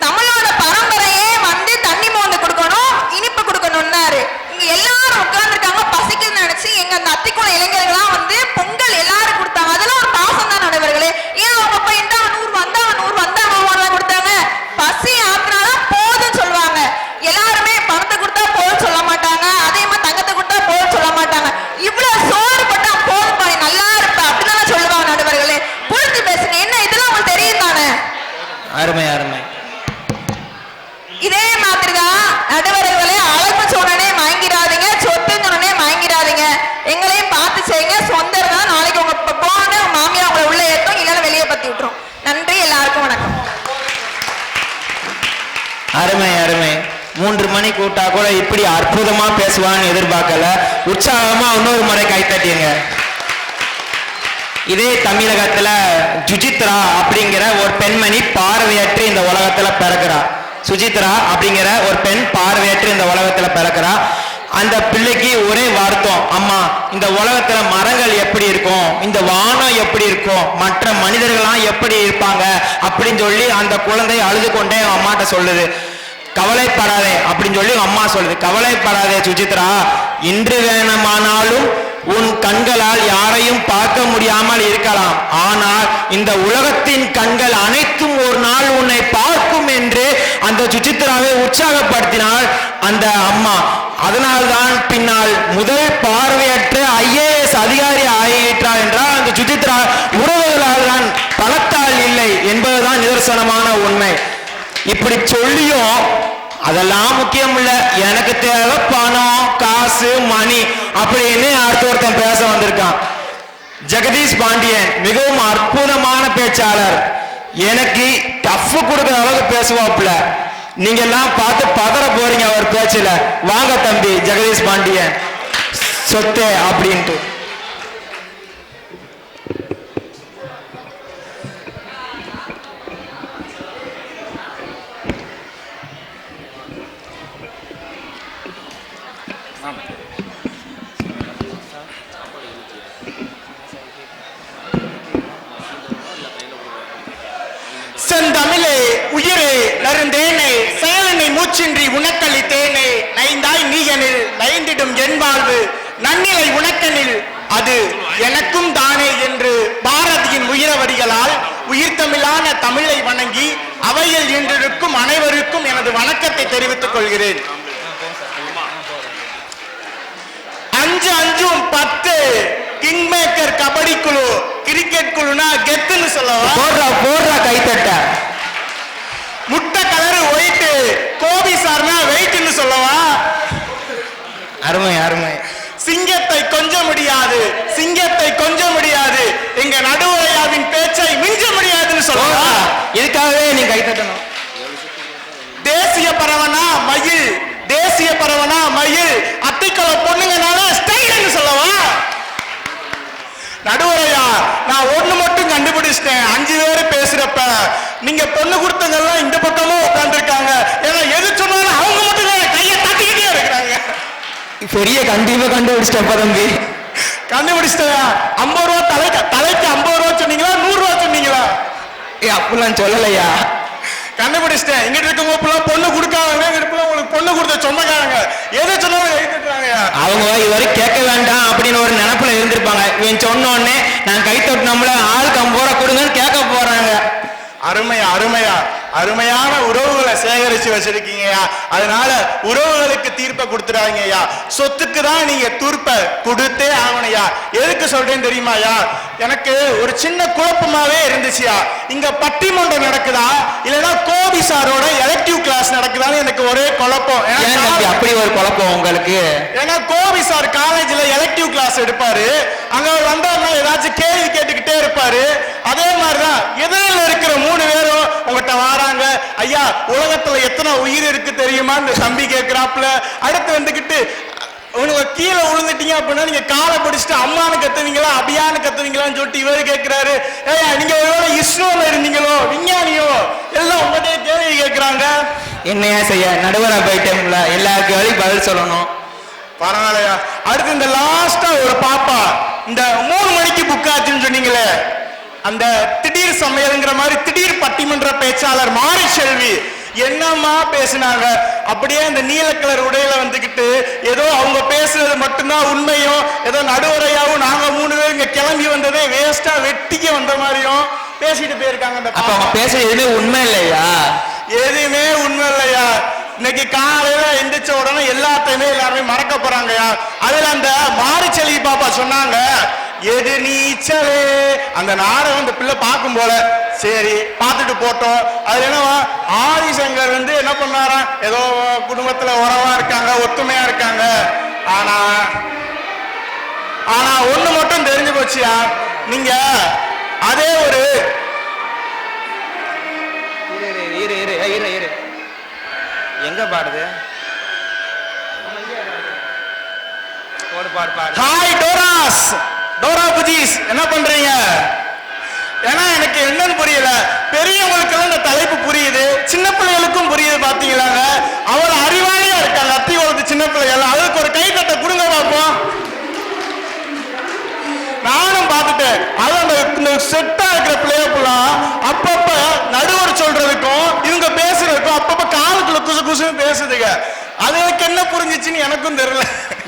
தமிழோட பரம்பரையே வந்து தண்ணி மோந்து கொடுக்கணும், இனிப்பு கொடுக்கணும்னாரு. இங்க எல்லாரும் உட்கார்ந்துருக்காங்க. பசிக்குன்னு நினைச்சு எங்க அந்த அத்திக்குள இளைஞர்கள்லாம் வந்து பொங்கல் எல்லாரும் கொடுத்தாங்க. அதெல்லாம் ஒரு பாசம் தான் நடுவர்களே. ஏன் அவங்க போய் இந்தா 100 வந்தா 100 வந்தா 100 கொடுத்தாங்க. பசி ஆத்தினாதான் போதுன்னு சொல்லுவாங்க. எல்லாருமே பணத்தை கொடுத்தா போதும் சொல்ல மாட்டாங்க, அதே மாதிரி தங்கத்தை கொடுத்தா போதும் சொல்ல மாட்டாங்க. இவ்வளவு சோறு பட்டா போதும் பாரு நல்லா இருப்ப அப்படிதான் சொல்லுவாங்க நடுவர்களே. புரிஞ்சு பேசுங்க. என்ன இதெல்லாம் உங்களுக்கு தெரியும் தானே? அருமை அருமை. இதே மாதிரிதான் நடுவர்களே, அழைப்பு சொன்னனே வாங்கிடாதீங்க, சொத்து சொன்னனே வாங்கிடாதீங்க. எங்களையும் பார்த்து செய்யுங்க. சொந்தம் தான் நாளைக்கு உங்க போன மாமியா உங்களை உள்ள ஏற்றும், இல்லைன்னா வெளியே பத்தி விட்டுரும். நன்றி, எல்லாருக்கும் வணக்கம். அருமை அருமை. 3 மணி கூட்டா கூட இப்படி அற்புதமா பேசுவான்னு எதிர்பார்க்கல. உற்சாகமா இன்னொரு முறை கைத்தட்டிங்க. இதே தமிழகத்துல சுஜித்ரா அப்படிங்கிற ஒரு பெண்மணி பார்வையற்று இந்த உலகத்துல பிறக்கிறா. சுஜித்ரா அப்படிங்கிற ஒரு பெண் பார்வையற்று இந்த உலகத்துல பிறக்கிறா. அந்த பிள்ளைக்கு ஒரே வருத்தம், அம்மா இந்த உலகத்துல மரங்கள் எப்படி இருக்கும், இந்த வானம் எப்படி இருக்கும், மற்ற மனிதர்கள்லாம் எப்படி இருப்பாங்க அப்படின்னு சொல்லி அந்த குழந்தை அழுது கொண்டே அம்மாட்ட சொல்லுது. கவலைப்படாதே அப்படின்னு சொல்லி அம்மா சொல்லுது. கவலைப்படாதே சுஜித்ரா, இன்று வேணுமானாலும் உன் கண்களால் யாரையும் பார்க்க முடியாமல் இருக்கலாம், ஆனால் இந்த உலகத்தின் கண்கள் அனைத்தும் ஒரு நாள் உன்னை பார்க்கும் என்று அந்த சுஜித்ராவை உற்சாகப்படுத்தினாள் அந்த அம்மா. அதனால்தான் பின்னால் முதல் பார்வையற்ற IAS அதிகாரி ஆகிட்டார் என்றால் அந்த சுஜித்ரா உறவுகளால் தான், பணத்தால் இல்லை என்பதுதான் நிதர்சனமான உண்மை. இப்படி சொல்லியும் அதெல்லாம் முக்கியம் இல்ல, எனக்கு தேவை பணம் காசு மணி அப்படின்னு அடுத்த ஒருத்தன் பேச வந்திருக்கான். ஜெகதீஷ் பாண்டியன் மிகவும் அற்புதமான பேச்சாளர். எனக்கு டஃப் கொடுக்குற அளவுக்கு பேசுவாப்புல. நீங்க எல்லாம் பார்த்து பதற போறீங்க அவர் பேச்சுல. வாங்க தம்பி ஜெகதீஷ் பாண்டியன் சொத்தே அப்படின்ட்டு. செந்தமிழே உயிரே நருந்தேனே செயலனை மூச்சின்றி உனக்களித்தேனே நைந்தாய் நீயனில் நைந்திடும் என் வாழ்வு நன்னிலை உனக்கனில் அது எனக்கும் தானே என்று பாரதியின் உயிரவடிகளால் உயிர்த்தமிழான தமிழை வணங்கி அவையில் என்றிருக்கும் அனைவருக்கும் எனது வணக்கத்தை தெரிவித்துக் கொள்கிறேன். 5-5-10 கிங் மேக்கர் கபடி குழு, கிரிக்கெட் குழுனா கெத்துன்னு சொல்லவா? போடுறா கைத்தட்ட. முட்டை கலர் ஒயிட் கோபி சார்னா வெயிட்னு சொல்லவா? அருமை அருமை. சிங்கத்தை கொஞ்ச முடியாது, சிங்கத்தை கொஞ்ச முடியாது, எங்க நடுவரையாவின் பேச்சை மிஞ்ச முடியாதுன்னு சொல்லுவா. இதுக்காகவே நீ கை தட்டணும். தேசிய பறவைனா மயில், தேசிய பறவைனா மயில், அத்திக்குள பொண்ணுங்கனால ஸ்டைல்னு சொல்லவா. நடுவரையா, நான் ஒண்ணு மட்டும் கண்டுபிடிச்சிட்டேன். 5 பேர் பேசுறப்ப நீங்க பொண்ணு கொடுத்தவங்கெல்லாம் இந்த பக்கமும் உட்கார்ந்து இருக்காங்க. ஏன்னா எது சொன்னாலும் அவங்க மட்டும் கையை தட்டிக்கிட்டே இருக்கிறாங்க. பெரிய கண்டிப்பா கண்டுபிடிச்சிட்டப்ப தம்பி. கண்டுபிடிச்சிட்டா 50 ரூபா தலைக்கு 50 ரூபா சொன்னீங்களா 100 ரூபா சொன்னீங்களா? அப்படிலாம் சொல்லலையா. கண்டுபிடிச்சிட்டேன். இங்கிட்ட இருக்கவங்க பொண்ணு கொடுக்காங்க, உங்களுக்கு பொண்ணு கொடுத்த சொந்தக்காரங்க எது சொன்னாலும் கை தட்டுறாங்க. அவங்க இதுவரை கேட்க வேண்டாம் அப்படின்னு ஒரு நினைப்புல இருந்திருப்பாங்க. இவன் சொன்ன உடனே நான் கை தட்டினோம்ல ஆளுக்கு 50 ரூபா கொடுங்கன்னு கேட்க போறாங்க. அருமையா அருமையா அருமையான உறவுகளை சேகரிச்சு வச்சிருக்கீங்கயா. அதனால உறவுகளுக்கு தீர்ப்பை கொடுத்துறாங்கய்யா. சொத்துக்கு தான் நீங்க தீர்ப்பை கொடுத்தே ஆகணையா. எதுக்கு சொல்றேன்னு தெரியுமாயா? எனக்கு ஒரு சின்ன குழப்பமாவே இருந்துச்சுயா. இங்க பட்டிமன்றம் நடக்குதா இல்லைன்னா கோபி சாரோட எலெக்டிவ் கிளாஸ் நடக்குதான்னு எனக்கு ஒரே குழப்பம். அப்படி ஒரு குழப்பம் உங்களுக்கு? ஏன்னா கோபி சார் காலேஜ்ல எலெக்டிவ் கிளாஸ் எடுப்பாரு. அங்க வந்தா ஏதாச்சும் கேள்வி கேட்டுக்கிட்டே இருப்பாரு. அதே மாதிரிதான் எதிரில் இருக்கிற 3 பேரும் உங்ககிட்ட வாராங்க. ஐயா, உலகத்துல எத்தனை உயிர் இருக்கு தெரியுமா இந்த தம்பி கேட்கிறாப்புல. அடுத்து வந்துகிட்டு உனக்கு கீழே விழுந்துட்டீங்க அப்படின்னா நீங்க காலை பிடிச்சிட்டு அம்மானு கத்துவீங்களா அபியானு கத்துவீங்களான்னு சொல்லிட்டு இவரு கேட்கிறாரு. ஏயா, நீங்க ஒருவேளை இஸ்ரோல இருந்தீங்களோ விஞ்ஞானியோ எல்லாம் உங்கள்கிட்ட கேள்வி கேட்கிறாங்க. என்னையா செய்ய, நடுவரா போயிட்டோம்ல, எல்லாருக்கும் வழி பதில் சொல்லணும். பரவாயில்லையா. அடுத்து இந்த லாஸ்டா ஒரு பாப்பா இந்த 3 மணிக்கு புக் ஆச்சுன்னு சொன்னீங்களே, அந்த திடீர் சமையல்ங்கிற மாதிரி திடீர் பட்டிமன்ற பேச்சாளர் மாரி செல்வி என்னம்மா பேசினாங்க. அப்படியே அந்த நீல கலர் உடையில வந்துகிட்டு ஏதோ அவங்க பேசுறது மட்டும்தான் உண்மையும், ஏதோ நடுவரையாவும் நாங்க 3 பேர் இங்க கிளம்பி வந்ததே வேஸ்டா வெட்டிக்க வந்த மாதிரியும் பேசிட்டு போயிருக்காங்க. அப்ப அவங்க பேசுறது எதுவுமே உண்மை இல்லையா? எதுவுமே உண்மை இல்லையா. இன்னைக்கு காலையில எந்திரிச்ச உடனே எல்லாத்தையுமே எல்லாருமே மறக்க போறாங்கயா. அதுல அந்த மாரிச்செல்வி பாப்பா சொன்னாங்க, எது நீச்சலே அந்த நாடகம் இந்த பிள்ளை பார்க்கும் போல. சரி, பார்த்துட்டு போட்டோம். அது என்னவா ஆதிசங்கர் வந்து என்ன பண்ணாரா, ஏதோ குடும்பத்துல உறவா இருக்காங்க, ஒத்துமையா இருக்காங்க. ஆனா ஆனா ஒண்ணு மட்டும் தெரிஞ்சு போச்சியா, நீங்க அதே ஒரு எங்க பாடுது? ஹாய் டோராஸ், டோரா புஜீஸ், என்ன பண்றீங்க? ஏன்னா எனக்கு என்னன்னு புரியல. பெரியவங்களுக்கு இந்த தலைப்பு புரியுது, சின்ன பிள்ளைகளுக்கும் புரியுது. பாத்தீங்களாங்க, அவ்வளவு அறிவாளியா இருக்காங்க அத்தி வளர்த்து சின்ன பிள்ளைகள். அதுக்கு ஒரு கை கட்ட கொடுங்க பார்ப்போம். நானும் பார்த்துட்டேன். அது அந்த செட்டா இருக்கிற பிள்ளையெல்லாம் அப்பப்ப நடுவர் சொல்றதுக்கும் இவங்க பேசுறதுக்கும் அப்பப்ப காலுக்குள்ள குசு குசுன்னு பேசுதுங்க. அதுக்கு என்ன புரிஞ்சிச்சுன்னு எனக்கும் தெரியல.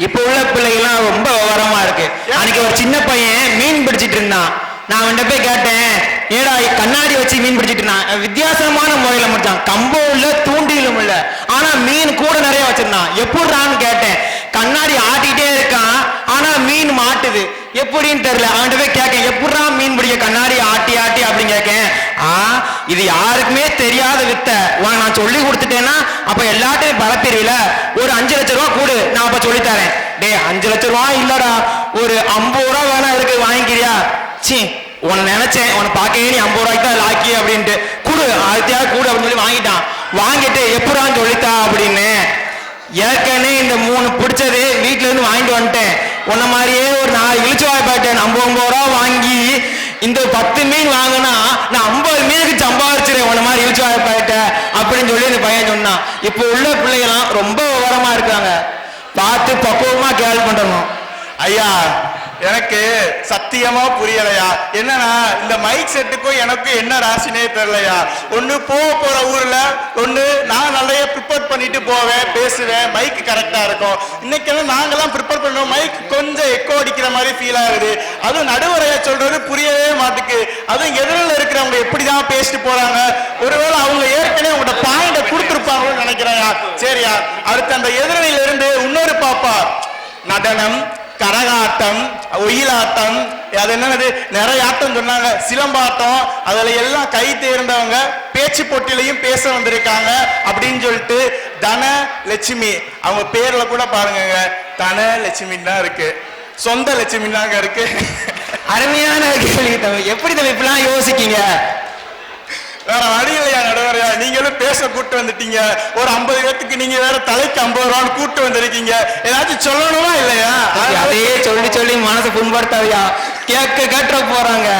இப்ப உள்ள பிள்ளைகள்லாம் ரொம்ப விவரமா இருக்கு. அன்னைக்கு ஒரு சின்ன பையன் மீன் பிடிச்சிட்டு இருந்தான். நான் அவன்கிட்ட போய் கேட்டேன், ஏடா கண்ணாடி வச்சு மீன் பிடிச்சிட்டு இருந்தான். வித்தியாசமான முறையில முடிச்சான். கம்பம் இல்ல, தூண்டிலும் இல்ல, ஆனா மீன் கூட நிறைய வச்சிருந்தான். எப்படின்னு கேட்டேன். கண்ணாடி ஆட்டிட்டே இருக்கான், ஆனா மீன் மாட்டுது. எப்படின்னு தெரியல. அவன்கிட்ட போய் கேட்கேன், எப்படா மீன் பிடிக்க கண்ணாடி ஆட்டி ஆட்டி அப்படின்னு கேட்கேன். இது யாருக்குமே தெரியாத வித்த, உனக்கு நான் சொல்லி கொடுத்துட்டேன்னா அப்ப எல்லாத்தையும் பரப்பிடுவில. ஒரு 5 லட்சம் ரூபா கூடு, நான் அப்ப சொல்லித்தரேன். டே 5 லட்சம் ரூபா இல்லடா, ஒரு 50 ரூபா வேணா இருக்கு, வாங்கிக்கிறியா? சி, உன்னை நினைச்சேன், உன்னை பார்க்கவே நீ 50 ரூபாய்க்கு தான் லாக்கி அப்படின்ட்டு கூடு, அதுக்காக கூடு அப்படின்னு சொல்லி வாங்கிட்டான். வாங்கிட்டு எப்படான்னு சொல்லித்தா அப்படின்னு. ஏற்கனவே இந்த 3 பிடிச்சது வீட்டுல இருந்து வாங்கிட்டு வந்துட்டேன். உன்ன மாதிரியே ஒரு 4 இழிச்சு வாய்ப்பாட்டேன். 50 ரூபா வாங்கி இந்த 10 மீன் வாங்கினா நான் 50 மீனுக்கு சம்பாதிச்சிருக்கேன், உன்ன மாதிரி இழிச்சு வாய்ப்பாட்டேன் அப்படின்னு சொல்லி இந்த பையன் சொன்னான். இப்போ உள்ள பிள்ளைகள்லாம் ரொம்ப விவரமா இருக்காங்க. பார்த்து பக்குவமா கேள் பண்ணணும். ஐயா, எனக்கு சத்தியமா புரியலையா. என்னன்னா இந்த மைக் செட்டுக்கும் எனக்கும் என்ன ராசினே தெரியலையா. ஒண்ணு போற ஊர்ல ஒண்ணு நான் நிறைய ப்ரிப்பேர் பண்ணிட்டு போவேன், பேசுவேன், மைக் கரெக்டா இருக்கும். இன்னைக்கு நாங்கெல்லாம் ப்ரிப்பேர் பண்ணுவோம், மைக் கொஞ்சம் எக்கோ அடிக்கிற மாதிரி ஃபீல் ஆகுது. அதுவும் நடுவரையா சொல்றது புரியவே மாட்டுக்கு. அதுவும் எதிரில் இருக்கிறவங்க எப்படிதான் பேசிட்டு போறாங்க. ஒருவேளை அவங்க ஏற்கனவே உங்களோட பாயிண்ட கொடுத்துருப்பாங்கன்னு நினைக்கிறேன். சரியா, அடுத்து அந்த எதிரணியில இருந்து இன்னொரு பாப்பா நடனம், கரகாட்டம், ஒயிலாட்டம், அது என்னது நிறைய ஆட்டம் சொன்னாங்க, சிலம்பாட்டம், அதுல எல்லாம் கை தேர்ந்தவங்க பேச்சு போட்டியிலையும் பேச வந்திருக்காங்க அப்படின்னு சொல்லிட்டு தனலட்சுமி அவங்க பேர்ல கூட பாருங்க தனலட்சுமி தான் இருக்கு, சொந்த லட்சுமி தாங்க இருக்கு. அருமையான கேள்வி தம்பி. எப்படி தம்பி இப்படிலாம் யோசிக்கீங்க? வேற வழி இல்லையா நடுவரையா, நீங்களும் பேச கூட்டு வந்துட்டீங்க, ஒரு 50 பேத்துக்கு நீங்க வேற தலைக்கு 50 ரூபான்னு கூட்டு வந்திருக்கீங்க, ஏதாச்சும் சொல்லணுமா இல்லையா? அதையே சொல்லி சொல்லி மனசு புண்படுத்தாவியா, கேட்ட போறாங்க.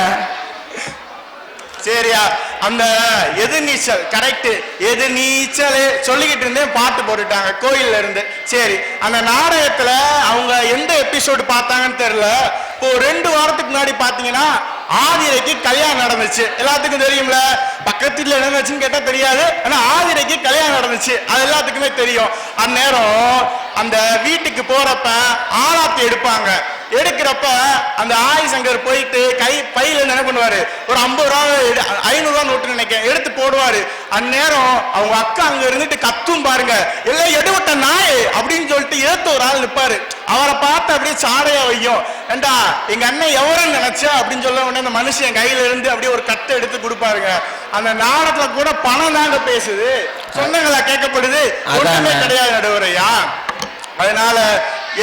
சரியா, அந்த எதிர்நீச்சல் கரெக்ட், எதிர்நீச்சல் சொல்லிக்கிட்டு இருந்தேன், பாட்டு போட்டுட்டாங்க கோயில்ல இருந்து. சரி, அந்த நாடகத்துல அவங்க எந்த எபிசோடு பார்த்தாங்கன்னு தெரியல. இப்போ 2 வாரத்துக்கு முன்னாடி பாத்தீங்கன்னா ஆதிரைக்கு கல்யாணம் நடந்துச்சு, எல்லாத்துக்கும் தெரியும்ல. பக்கத்துல என்ன நடந்துச்சுன்னு கேட்டா தெரியாது, ஆனா ஆதிரைக்கு கல்யாணம் நடந்துச்சு, அது எல்லாத்துக்குமே தெரியும். அந்நேரம் அந்த வீட்டுக்கு போறப்ப ஆராத்தி எடுப்பாங்க. எடுக்கிறப்ப அந்த ஆதிசங்கர் போயிட்டு பையில என்ன பண்ணுவாரு, ஒரு 50 ரூபா 500 ரூபா நோட்டு நினைக்கிறேன் எடுத்து போடுவாரு. அந்நேரம் அவங்க அக்கா அங்க இருந்துட்டு கத்தும் பாருங்க, எல்லாம் எடுவிட்ட நாய் அப்படின்னு சொல்லிட்டு ஏத்த ஒரு ஆள் நிற்பாரு. அவரை பார்த்து அப்படியே சாடையா வையும், ஏண்டா எங்க அண்ணன் எவரன்னு நினைச்சா அப்படின்னு சொல்ல உடனே அந்த மனுஷன் கையில இருந்து அப்படியே ஒரு கட்டை எடுத்து கொடுப்பாருங்க. அந்த நாடகத்துல கூட பணம் தாங்க பேசுது, சொந்தங்களா கேட்கப்படுது, ஒண்ணுமே கிடையாது நடுவரையா. அதனால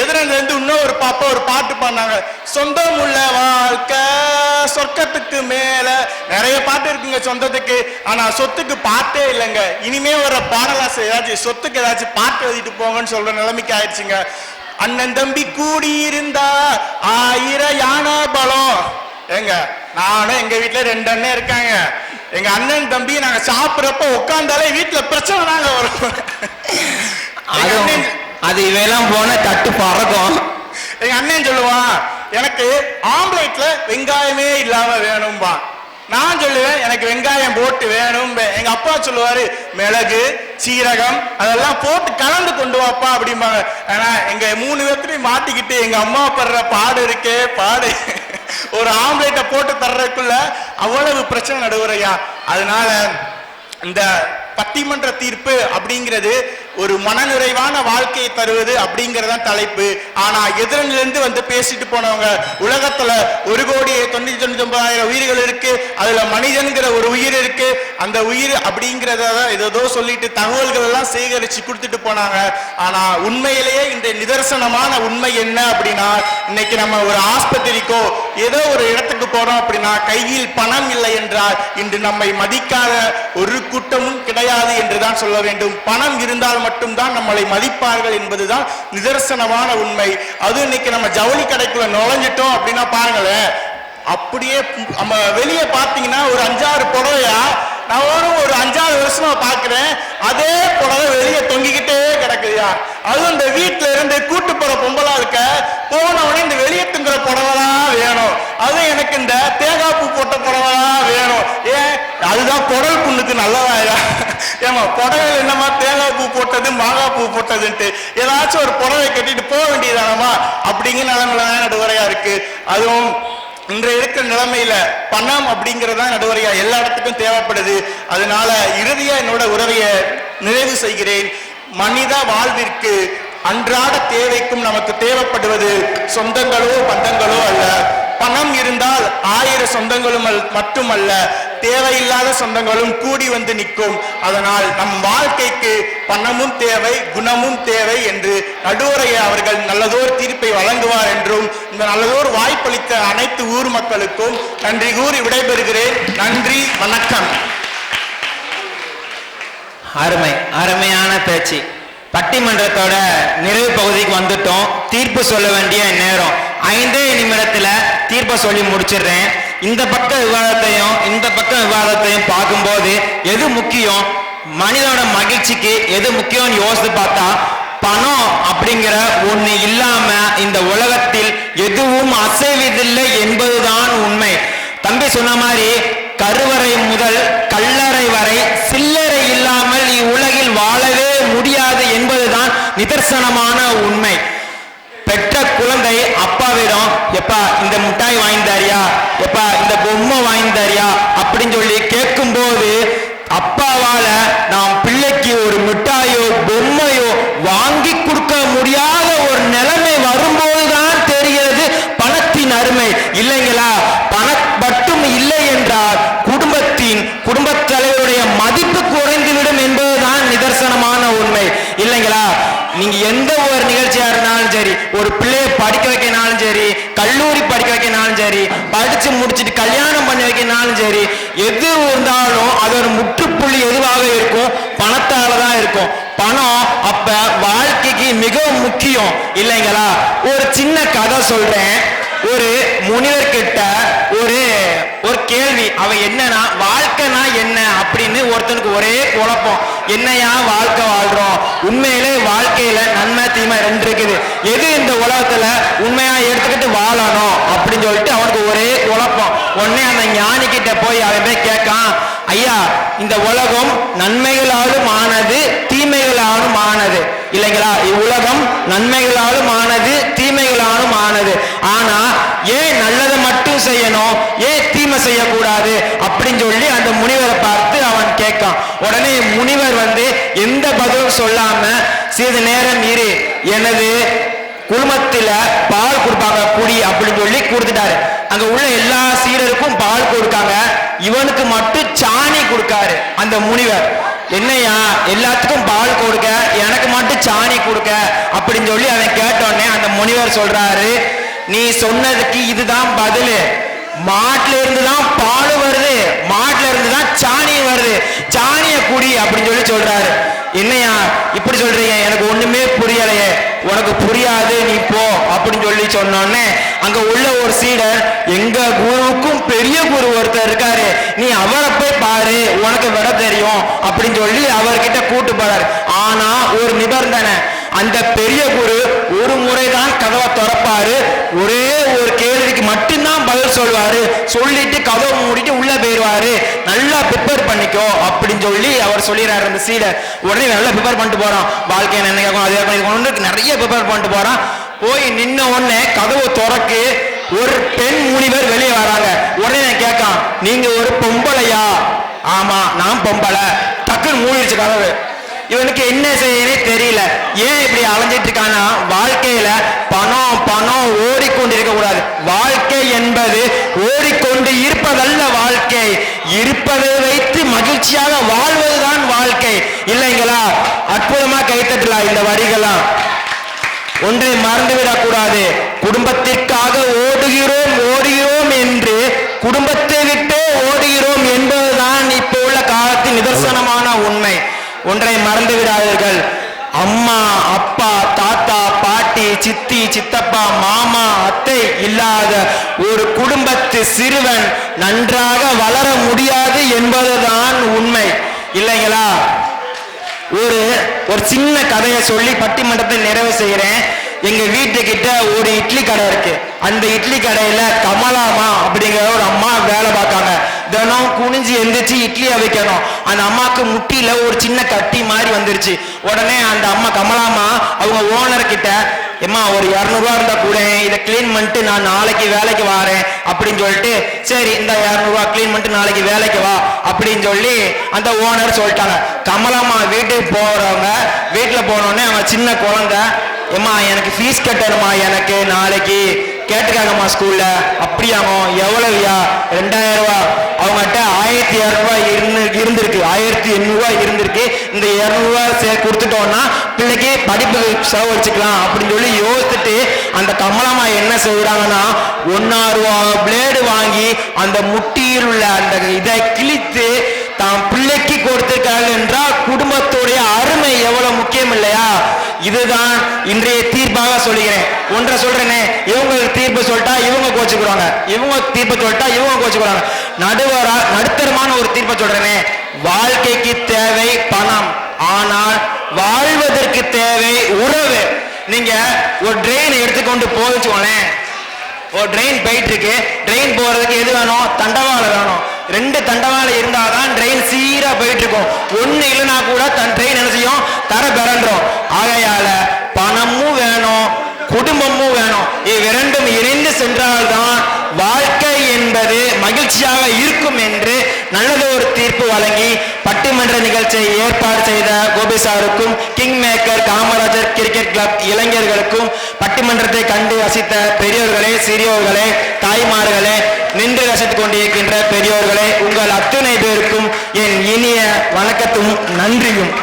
எதிரில இருந்து இன்னொரு பாப்பா ஒரு பாட்டு பாடினாங்க, சொந்தம் உள்ள வாழ்க்கை சொர்க்கத்துக்கு மேல. நிறைய பாட்டு இருக்குங்க சொந்தத்துக்கு, ஆனா சொத்துக்கு பாட்டே இல்லைங்க. இனிமே ஒரு பாடலாசை ஏதாச்சும் சொத்துக்கு ஏதாச்சும் பாட்டு எழுதிட்டு போங்கன்னு சொல்ற நிலைமைக்கு ஆயிடுச்சுங்க. அண்ணன் தம்பி கூடி இருந்தா 1000 யானை பலம். எங்க நானும் எங்க வீட்டுல 2 அண்ணன் இருக்காங்க. எங்க அண்ணன் தம்பி நாங்க சாப்பிடறப்ப உட்கார்ந்தாலே வீட்டுல பிரச்சனை தாங்க வரும். அது இவையெல்லாம் போன தட்டு பறக்கும். எங்க அண்ணன் சொல்லுவான், எனக்கு ஆம்லேட்ல வெங்காயமே இல்லாம வேணும்பா. நான் சொல்லுவேன், எனக்கு வெங்காயம் போட்டு வேணும். எங்க அப்பா சொல்லுவாரு, மிளகு சீரகம் அதெல்லாம் போட்டு கலந்து கொண்டு வாப்பா அப்படிம்பாங்க. ஆனா எங்க 3 பேர்த்தையும் மாட்டிக்கிட்டு எங்க அம்மா படுற பாடு இருக்கே பாடு, ஒரு ஆம்லேட்டை போட்டு தர்றதுக்குள்ள அவ்வளவு பிரச்சனை நடுவுறையா. அதனால இந்த பட்டிமன்ற தீர்ப்பு அப்படிங்கிறது ஒரு மனநிறைவான வாழ்க்கையை தருவது அப்படிங்கறதான் தலைப்பு. ஆனா எதிரிலிருந்து வந்து பேசிட்டு போனவங்க, உலகத்துல 1,99,00,000 உயிர்கள் இருக்கு, அதுல மனிதன்கிற ஒரு உயிர் இருக்கு, அந்த உயிர் அப்படிங்கிறத ஏதோ சொல்லிட்டு தகவல்கள் எல்லாம் சேகரிச்சு கொடுத்துட்டு போனாங்க. ஆனா உண்மையிலேயே இந்த நிதர்சனமான உண்மை என்ன அப்படின்னா, இன்னைக்கு நம்ம ஒரு ஆஸ்பத்திரிக்கோ ஏதோ ஒரு இடத்துக்கு போறோம் அப்படின்னா கையில் பணம் இல்லை என்றால் இன்று நம்மை மதிக்காத ஒரு கூட்டமும் கிடையாது என்றுதான் சொல்ல வேண்டும். பணம் இருந்தால் மட்டும்தான் நம்மளை மதிப்பார்கள் என்பதுதான் நிதர்சனமான உண்மை. அது இன்னைக்கு நம்ம ஜவுளி கடைக்குள்ள நுழைஞ்சிட்டோம் அப்படின்னா பாருங்களேன், அப்படியே நம்ம வெளியே பார்த்தீங்கன்னா ஒரு 5-6 புடவையா நான் ஒரு 5-6 வருஷமா பாக்குறேன், அதே புடவை வெளியே தொங்கிக்கிட்டே கிடக்குதுயா. அதுவும் இந்த வீட்டுல இருந்து கூட்டு போற பொம்பளா இருக்க போனவனே இந்த வெளியே துங்குற புடவைதான் வேணும், அதுவும் எனக்கு இந்த தேங்காய் பூ போட்ட புடவைதான் வேணும். ஏன் அதுதான் குடல் புண்ணுக்கு நல்லதாயா? ஏமா புடவையில் என்னமா தேங்காய் பூ போட்டது மாங்காய் பூ போட்டதுன்ட்டு ஏதாச்சும் ஒரு புடவை கட்டிட்டு போக வேண்டியதானமா அப்படிங்கிற நிலைமையில நடுவரையா இருக்கு. அதுவும் இன்றைய இருக்கிற நிலைமையில பணம் அப்படிங்கறதா நடுவரையா எல்லா இடத்துக்கும் தேவைப்படுது. அதனால இறுதியா என்னோட உறவைய நிறைவு செய்கிறேன். மனித வாழ்விற்கு அன்றாட தேவைக்கும் நமக்கு தேவைப்படுவது சொந்தங்களோ பந்தங்களோ அல்ல. பணம் இருந்தால் 1000 சொந்தங்களும் மட்டுமல்ல, தேவையில்லாத சொந்தங்களும் கூடி வந்து நிற்கும். அதனால் நம் வாழ்க்கைக்கு பணமும் தேவை, குணமும் தேவை என்று நடுவரைய அவர்கள் நல்லதோர் தீர்ப்பை வழங்குவார் என்றும் இந்த நல்லதோர் வாய்ப்பளித்த அனைத்து ஊர் மக்களுக்கும் நன்றி கூறி விடைபெறுகிறேன். நன்றி, வணக்கம். அருமையான பேச்சு. பட்டிமன்றத்தோட நிறைவு பகுதிக்கு வந்துட்டோம். தீர்ப்பு சொல்ல வேண்டிய நேரம். 5 நிமிடத்துல தீர்ப்பை சொல்லி முடிச்சிடுறேன். இந்த பக்க விவாதத்தையும் பார்க்கும்போது எது முக்கியம், மனிதனோட மகிழ்ச்சிக்கு எது முக்கியம்னு யோசித்து பார்த்தா பணம் அப்படிங்கிற ஒண்ணு இல்லாம இந்த உலகத்தில் எதுவும் அசைவதில்லை என்பதுதான் உண்மை. தம்பி சொன்ன மாதிரி கருவறை முதல் கல்லறை வரை சில்லறை இல்லாமல் இவ்வுலகில் வாழவே முடியாது என்பதுதான் நிதர்சனமான உண்மை. பெற்ற குழந்தை அப்பாவிடம் எப்பா இந்த மிட்டாய் வாங்கித்தாரியா, எப்பா இந்த பொம்மை வாங்கித்தாரியா அப்படின்னு சொல்லி கேட்கும் போது அப்பாவால நாம் பிள்ளைக்கு ஒரு மிட்டாயோ பொம்மையோ வாங்கி கொடுக்க முடியாத ஒரு நிலைமை வரும்போதுதான் தெரியும் நீங்க எந்த ஒரு நிகழ்ச்சியா இருந்தாலும் சரி, ஒரு பிள்ளைய படிக்க வைக்கனாலும் சரி, கல்லூரி படிக்க வைக்கனாலும் சரி, படிச்சு முடிச்சுட்டு கல்யாணம் பண்ணி வைக்கனாலும் சரி, எது இருந்தாலும் அது ஒரு முற்றுப்புள்ளி எதுவாக இருக்கும்? பணத்தால தான் இருக்கும். பணம் அப்ப வாழ்க்கைக்கு மிகவும் முக்கியம் இல்லைங்களா? ஒரு சின்ன கதை சொல்றேன். ஒரு முனிவர்கிட்ட ஒரு கேள்வி. அவன் என்னன்னா, வாழ்க்கைனா என்ன அப்படின்னு ஒருத்தனுக்கு ஒரே குழப்பம். என்னையா வாழ்க்கை வாழ்றோம்? உண்மையிலே வாழ்க்கையில நன்மை தீமை ரெண்டு இருக்குது. எது இந்த உலகத்துல உண்மையா எடுத்துக்கிட்டு வாழணும் அப்படின்னு சொல்லிட்டு அவனுக்கு ஒரே குழப்பம். உடனே அந்த ஞானி கிட்ட போய் அவன் போய் கேட்கான், ஐயா, இந்த உலகம் நன்மைகளாலும் ஆனது தீமைகளாலும் ஆனது இல்லைங்களா? இவ்வுலகம் நன்மைகளாலும் ஆனது தீமைகளாலும் ஆனது. ஆனா ஏன் நல்லதை மட்டும் செய்யணும், ஏன் தீமை செய்யக்கூடாது அப்படின்னு சொல்லி அந்த முனிவரை பார்த்து அவன் கேட்கான். உடனே முனிவர் எந்த பதிலும் சொல்லாம, சிறிது நேரம் இரு, எனது குடும்பத்தில பால் கொடுப்பாங்க குடி அப்படின்னு சொல்லி கொடுத்துட்டாரு. அங்க உள்ள எல்லா சீடருக்கும் பால் கொடுக்காங்க, இவனுக்கு மட்டும் சாணி கொடுக்காரு அந்த முனிவர். என்னையா எல்லாத்துக்கும் பால் கொடுக்க, எனக்கு மட்டும் சாணி கொடுக்க அப்படின்னு சொல்லி அவன் கேட்டோடனே அந்த முனிவர் சொல்றாரு, நீ சொன்னதுக்கு இதுதான் பதிலு. மாட்டுல இருந்துதான் பால் வருது, மாட்டுல இருந்துதான் சாணி வருது, சாணிய குடி அப்படின்னு சொல்லி சொல்றாரு. என்னையா இப்படி சொல்றீங்க, எனக்கு ஒண்ணுமே புரியலையே. உனக்கு புரியாது, நீ போ அப்படின்னு சொல்லி சொன்னோடனே அங்க உள்ள ஒரு சீடர், எங்க குருவுக்கும் பெரிய குரு ஒருத்தர் இருக்காரு, நீ அவரை போய் பாரு, உனக்கு விட தெரியும் அப்படின்னு சொல்லி அவர்கிட்ட கூட்டு போறாரு. ஆனா ஒரு நிபந்தனை, அந்த பெரிய குரு ஒரு முறைதான் கதவை திறப்பாரு, ஒரே ஒரு கேள்விக்கு மட்டும்தான் பதில் சொல்வாரு, சொல்லிட்டு கதவை மூடிட்டு உள்ள போயிருவாரு. நல்லா ப்ரிப்பேர் பண்ணிக்கோ அப்படின்னு சொல்லி அவர் சொல்லிடுறாரு அந்த சீடர். உடனே நல்லா ப்ரிப்பேர் பண்ணிட்டு போறான். வாழ்க்கை என்ன கேட்கும், அது கேட்கும், நிறைய ப்ரிப்பேர் பண்ணிட்டு போறான். போய் நின்ன உடனே கதவு திறக்கு, ஒரு பெண் முனிவர் வெளியே வராங்க. உடனே கேட்கான், நீங்க ஒரு பொம்பளையா? ஆமா, நான் பொம்பளை. டக்குன்னு மூடிடுச்சு கதவு. இவனுக்கு என்ன செய்யனே தெரியல. ஏன் இப்படி அலைஞ்சிட்டு இருக்கானா, வாழ்க்கையில பணம் பணம் ஓடிக்கொண்டிருக்க கூடாது. வாழ்க்கை என்பது ஓடிக்கொண்டு இருப்பதல்ல வாழ்க்கை, இருப்பதை வைத்து மகிழ்ச்சியாக வாழ்வதுதான் வாழ்க்கை இல்லைங்களா? அற்புதமா கைத்தட்டலாம் இந்த வரிகளாம். ஒன்றை மறந்துவிடக் கூடாது, குடும்பத்திற்காக ஓடுகிறோம் ஓடுகிறோம் என்று குடும்பத்தை விட்டே ஓடுகிறோம் என்பதுதான் இப்போ உள்ள காலத்தின் நிதர்சனமான உண்மை. ஒன்றை மறந்து விடாதீர்கள், அம்மா அப்பா தாத்தா பாட்டி சித்தி சித்தப்பா மாமா அத்தை இல்லாத ஒரு குடும்பத்து சிறுவன் நன்றாக வளர முடியாது என்பதுதான் உண்மை இல்லைங்களா? ஒரு சின்ன கதையை சொல்லி பட்டிமன்றத்தை நிறைவு செய்கிறேன். எங்க வீட்டுக்கிட்ட ஒரு இட்லி கடை இருக்கு. அந்த இட்லி கடையில கமலாமா அப்படிங்கிற ஒரு அம்மா வேலை பார்க்காங்க. தினம் குனிஞ்சு எந்திரிச்சு இட்லியை வைக்கணும். அந்த அம்மாவுக்கு முட்டியில ஒரு சின்ன கட்டி மாதிரி வந்துருச்சு. உடனே அந்த அம்மா கமலாமா அவங்க ஓனர் கிட்ட, எம்மா ஒரு 200 ரூபா இருந்தா கூட இதை கிளீன் பண்ணிட்டு நான் நாளைக்கு வேலைக்கு வாரேன் அப்படின்னு சொல்லிட்டு, சரி இந்த 200 ரூபா கிளீன் பண்ணிட்டு நாளைக்கு வேலைக்கு வா அப்படின்னு சொல்லி அந்த ஓனர் சொல்லிட்டாங்க. கமலாமா வீட்டுக்கு போறவங்க வீட்டுல போனோடனே அவங்க சின்ன குழந்தை, எம்மா எனக்கு ஃபீஸ் கட்டணுமா, எனக்கு நாளைக்கு கேட்டுக்காங்கம்மா ஸ்கூல்ல. அப்படியாமோ, எவ்வளவுயா? 2000 ரூபா. அவங்ககிட்ட 1200 ரூபாய் இருந்திருக்கு, 1800 ரூபாய் இருந்திருக்கு. இந்த 200 ரூபாய் கொடுத்துட்டோம்னா பிள்ளைக்கு படிப்பு செலவழிச்சுக்கலாம் அப்படின்னு சொல்லி யோசிச்சுட்டு அந்த கமலம்மா என்ன செய்யறாங்கன்னா, 1 ரூபா பிளேடு வாங்கி அந்த முட்டியில் உள்ள அந்த இதை கிழித்து தான் பிள்ளைக்கு கொடுத்திருக்காங்க என்றால் குடும்பத்துடைய அருமை எவ்வளவு முக்கியம் இல்லையா? இதுதான் இன்றைய தீர்ப்பாக சொல்லுகிறேன். ஒன்றை சொல்றேனே, இவங்க தீர்ப்பு சொல்லிட்டா இவங்க கோச்சுக்கிறாங்க, இவங்க தீர்ப்பு சொல்லிட்டா இவங்க கோச்சுக்கிறாங்க. நடுத்தரமான ஒரு தீர்ப்பை சொல்றேனே, வாழ்க்கைக்கு தேவை பணம், ஆனால் வாழ்வதற்கு தேவை உறவு. நீங்க ஒரு ட்ரெயின் எடுத்துக்கொண்டு போச்சுக்கோங்களேன், ஒரு ட்ரெயின் போயிட்டு இருக்கு. ட்ரெயின் போறதுக்கு எது வேணும்? தண்டவாளம் வேணும். 2 தண்டவாளம் இருந்தாதான் ட்ரெயின் சீரா போயிட்டு இருக்கும். ஒண்ணு இல்லைன்னா கூட ட்ரெயின் என்ன செய்யும்? தர பிறன்றோம். ஆகையால பணமும் வேணும், குடும்பமும் வேணும். இவ்விரண்டும் இணைந்து சென்றால்தான் வாழ்க்கை என்பது மகிழ்ச்சியாக இருக்கும் என்று நல்லது ஒரு தீர்ப்பு வழங்கி பட்டிமன்ற நிகழ்ச்சியை ஏற்பாடு செய்த கோபி சாருக்கும், king maker Kamarajar cricket club இளைஞர்களுக்கும், பட்டிமன்றத்தை கண்டு ரசித்த பெரியோர்களே சிறியோர்களே தாய்மார்களே நின்று ரசித்துக் கொண்டிருக்கின்ற பெரியோர்களே, உங்கள் அத்துணை பேருக்கும் என் இனிய வணக்கத்தும் நன்றியும்.